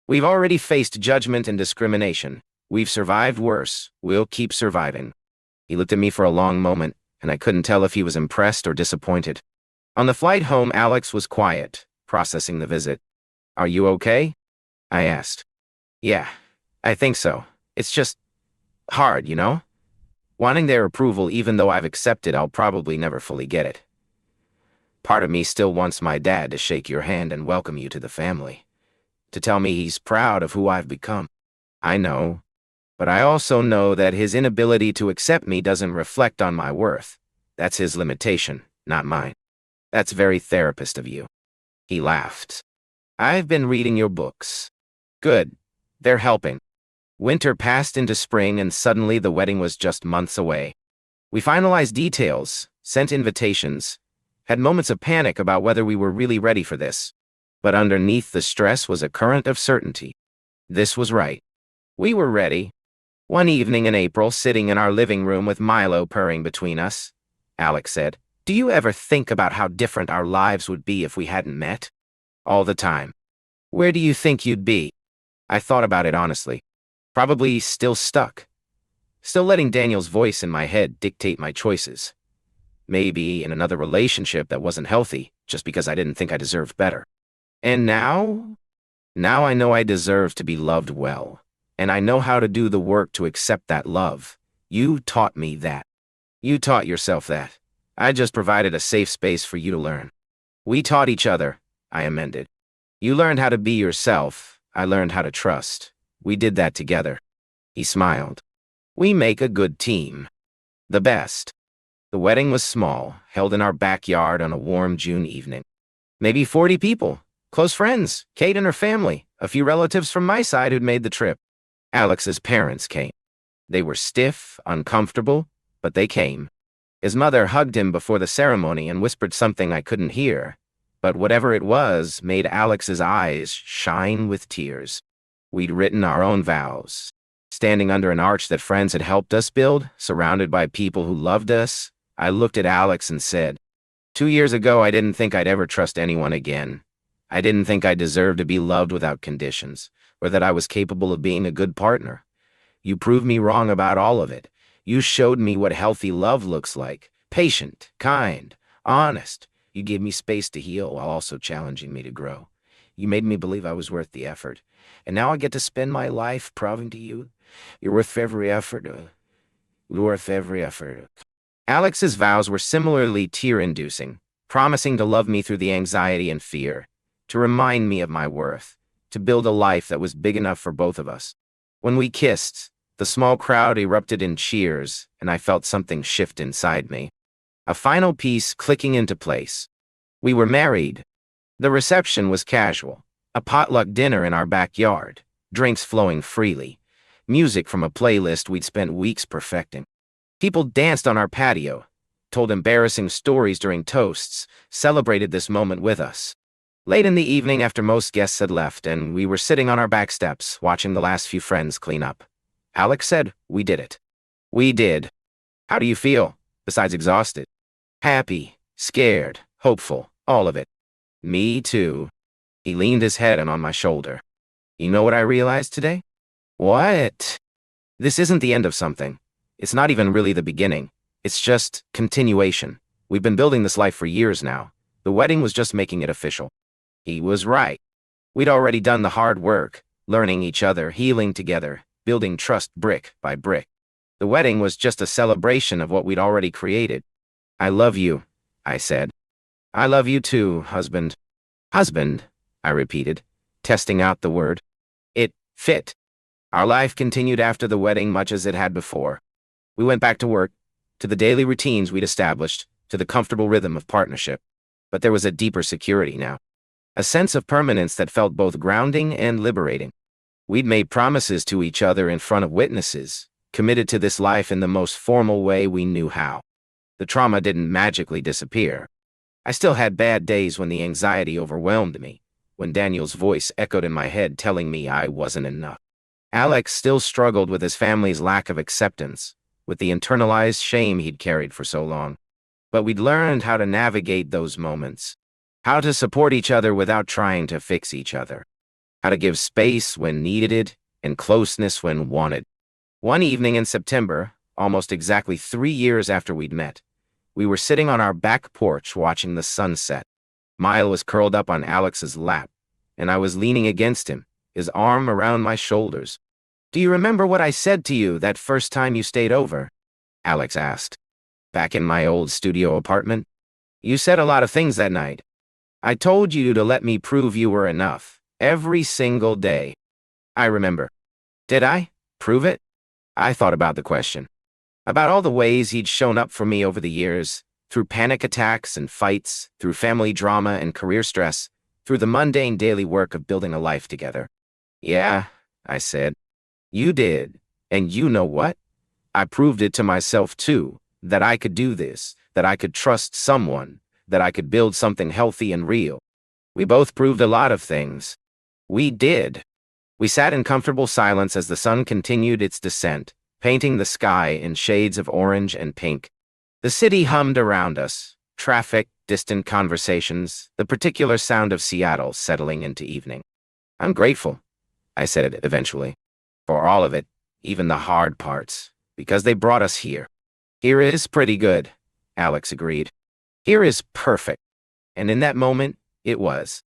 We've already faced judgment and discrimination. We've survived worse. We'll keep surviving. He looked at me for a long moment, and I couldn't tell if he was impressed or disappointed. On the flight home, Alex was quiet, processing the visit. Are you okay? I asked. Yeah, I think so. It's just hard, you know? Wanting their approval even though I've accepted I'll probably never fully get it. Part of me still wants my dad to shake your hand and welcome you to the family. To tell me he's proud of who I've become. I know. But I also know that his inability to accept me doesn't reflect on my worth. That's his limitation, not mine. That's very therapist of you. He laughed. I've been reading your books. Good. They're helping. Winter passed into spring and suddenly the wedding was just months away. We finalized details, sent invitations, had moments of panic about whether we were really ready for this. But underneath the stress was a current of certainty. This was right. We were ready. One evening in April, sitting in our living room with Milo purring between us, Alex said, Do you ever think about how different our lives would be if we hadn't met? All the time. Where do you think you'd be? I thought about it honestly. Probably still stuck. Still letting Daniel's voice in my head dictate my choices. Maybe in another relationship that wasn't healthy, just because I didn't think I deserved better. And now? Now I know I deserve to be loved well. And I know how to do the work to accept that love. You taught me that. You taught yourself that. I just provided a safe space for you to learn. We taught each other, I amended. You learned how to be yourself. I learned how to trust. We did that together. He smiled. We make a good team. The best. The wedding was small, held in our backyard on a warm June evening. Maybe 40 people. Close friends, Kate and her family, a few relatives from my side who'd made the trip. Alex's parents came. They were stiff, uncomfortable, but they came. His mother hugged him before the ceremony and whispered something I couldn't hear, but whatever it was made Alex's eyes shine with tears. We'd written our own vows, standing under an arch that friends had helped us build, surrounded by people who loved us. I looked at Alex and said, 2 years ago, I didn't think I'd ever trust anyone again. I didn't think I deserved to be loved without conditions, or that I was capable of being a good partner. You proved me wrong about all of it. You showed me what healthy love looks like. Patient, kind, honest. You gave me space to heal while also challenging me to grow. You made me believe I was worth the effort. And now I get to spend my life proving to you you're worth every effort. Worth every effort. Alex's vows were similarly tear-inducing, promising to love me through the anxiety and fear, to remind me of my worth, to build a life that was big enough for both of us. When we kissed, the small crowd erupted in cheers, and I felt something shift inside me. A final piece clicking into place. We were married. The reception was casual, a potluck dinner in our backyard, drinks flowing freely, music from a playlist we'd spent weeks perfecting. People danced on our patio, told embarrassing stories during toasts, celebrated this moment with us. Late in the evening, after most guests had left and we were sitting on our back steps watching the last few friends clean up, Alex said, "We did it." We did. How do you feel, besides exhausted? Happy, scared, hopeful, all of it. Me too. He leaned his head on my shoulder. You know what I realized today? What? This isn't the end of something. It's not even really the beginning. It's just continuation. We've been building this life for years now. The wedding was just making it official. He was right. We'd already done the hard work, learning each other, healing together, building trust brick by brick. The wedding was just a celebration of what we'd already created. I love you, I said. I love you too, husband. Husband, I repeated, testing out the word. It fit. Our life continued after the wedding much as it had before. We went back to work, to the daily routines we'd established, to the comfortable rhythm of partnership. But there was a deeper security now. A sense of permanence that felt both grounding and liberating. We'd made promises to each other in front of witnesses, committed to this life in the most formal way we knew how. The trauma didn't magically disappear. I still had bad days when the anxiety overwhelmed me, when Daniel's voice echoed in my head telling me I wasn't enough. Alex still struggled with his family's lack of acceptance, with the internalized shame he'd carried for so long. But we'd learned how to navigate those moments, how to support each other without trying to fix each other, how to give space when needed and closeness when wanted. One evening in September, almost exactly 3 years after we'd met, we were sitting on our back porch watching the sunset. Milo was curled up on Alex's lap, and I was leaning against him, his arm around my shoulders. Do you remember what I said to you that first time you stayed over? Alex asked. Back in my old studio apartment? You said a lot of things that night. I told you to let me prove you were enough, every single day. I remember. Did I? Prove it? I thought about the question. About all the ways he'd shown up for me over the years, through panic attacks and fights, through family drama and career stress, through the mundane daily work of building a life together. Yeah, I said. You did. And you know what? I proved it to myself too, that I could do this, that I could trust someone, that I could build something healthy and real. We both proved a lot of things. We did. We sat in comfortable silence as the sun continued its descent, painting the sky in shades of orange and pink. The city hummed around us, traffic, distant conversations, the particular sound of Seattle settling into evening. I'm grateful, I said eventually, for all of it, even the hard parts, because they brought us here. Here is pretty good, Alex agreed. Here is perfect. And in that moment, it was.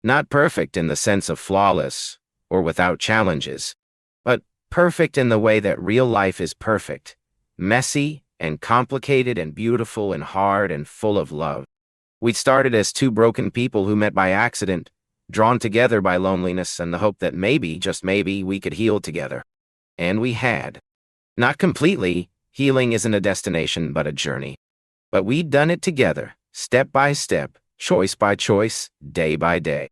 Not perfect in the sense of flawless or without challenges, but perfect in the way that real life is perfect, messy and complicated and beautiful and hard and full of love. We'd started as two broken people who met by accident, drawn together by loneliness and the hope that maybe, just maybe, we could heal together. And we had. Not completely. Healing isn't a destination, but a journey. But we'd done it together, step by step, choice by choice, day by day.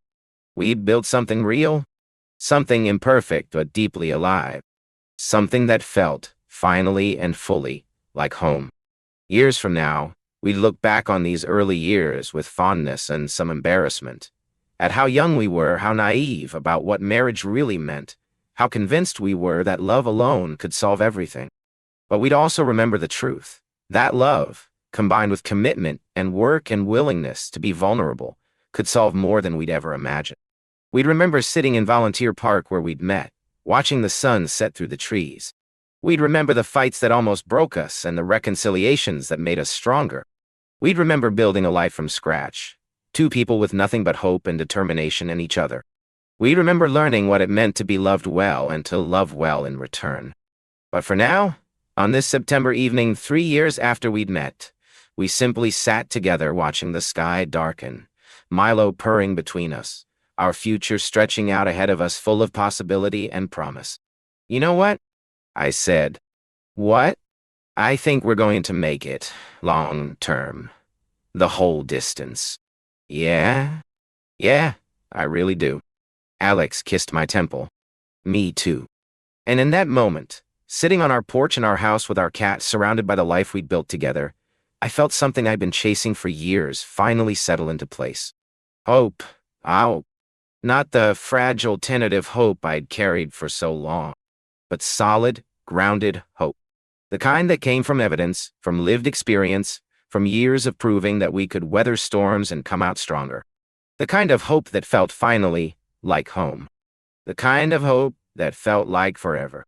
We'd built something real, something imperfect but deeply alive, something that felt, finally and fully, like home. Years from now, we'd look back on these early years with fondness and some embarrassment, at how young we were, how naive about what marriage really meant, how convinced we were that love alone could solve everything. But we'd also remember the truth. That love, combined with commitment and work and willingness to be vulnerable, could solve more than we'd ever imagined. We'd remember sitting in Volunteer Park where we'd met, watching the sun set through the trees. We'd remember the fights that almost broke us and the reconciliations that made us stronger. We'd remember building a life from scratch, two people with nothing but hope and determination in each other. We'd remember learning what it meant to be loved well and to love well in return. But for now, on this September evening 3 years after we'd met, we simply sat together watching the sky darken, Milo purring between us, our future stretching out ahead of us full of possibility and promise. "You know what?" I said. "What?" "I think we're going to make it, long term. The whole distance." "Yeah? Yeah, I really do." Alex kissed my temple. "Me too." And in that moment, sitting on our porch in our house with our cat surrounded by the life we'd built together, I felt something I'd been chasing for years finally settle into place. Hope. Hope. Not the fragile, tentative hope I'd carried for so long, but solid, grounded hope. The kind that came from evidence, from lived experience, from years of proving that we could weather storms and come out stronger. The kind of hope that felt finally like home. The kind of hope that felt like forever.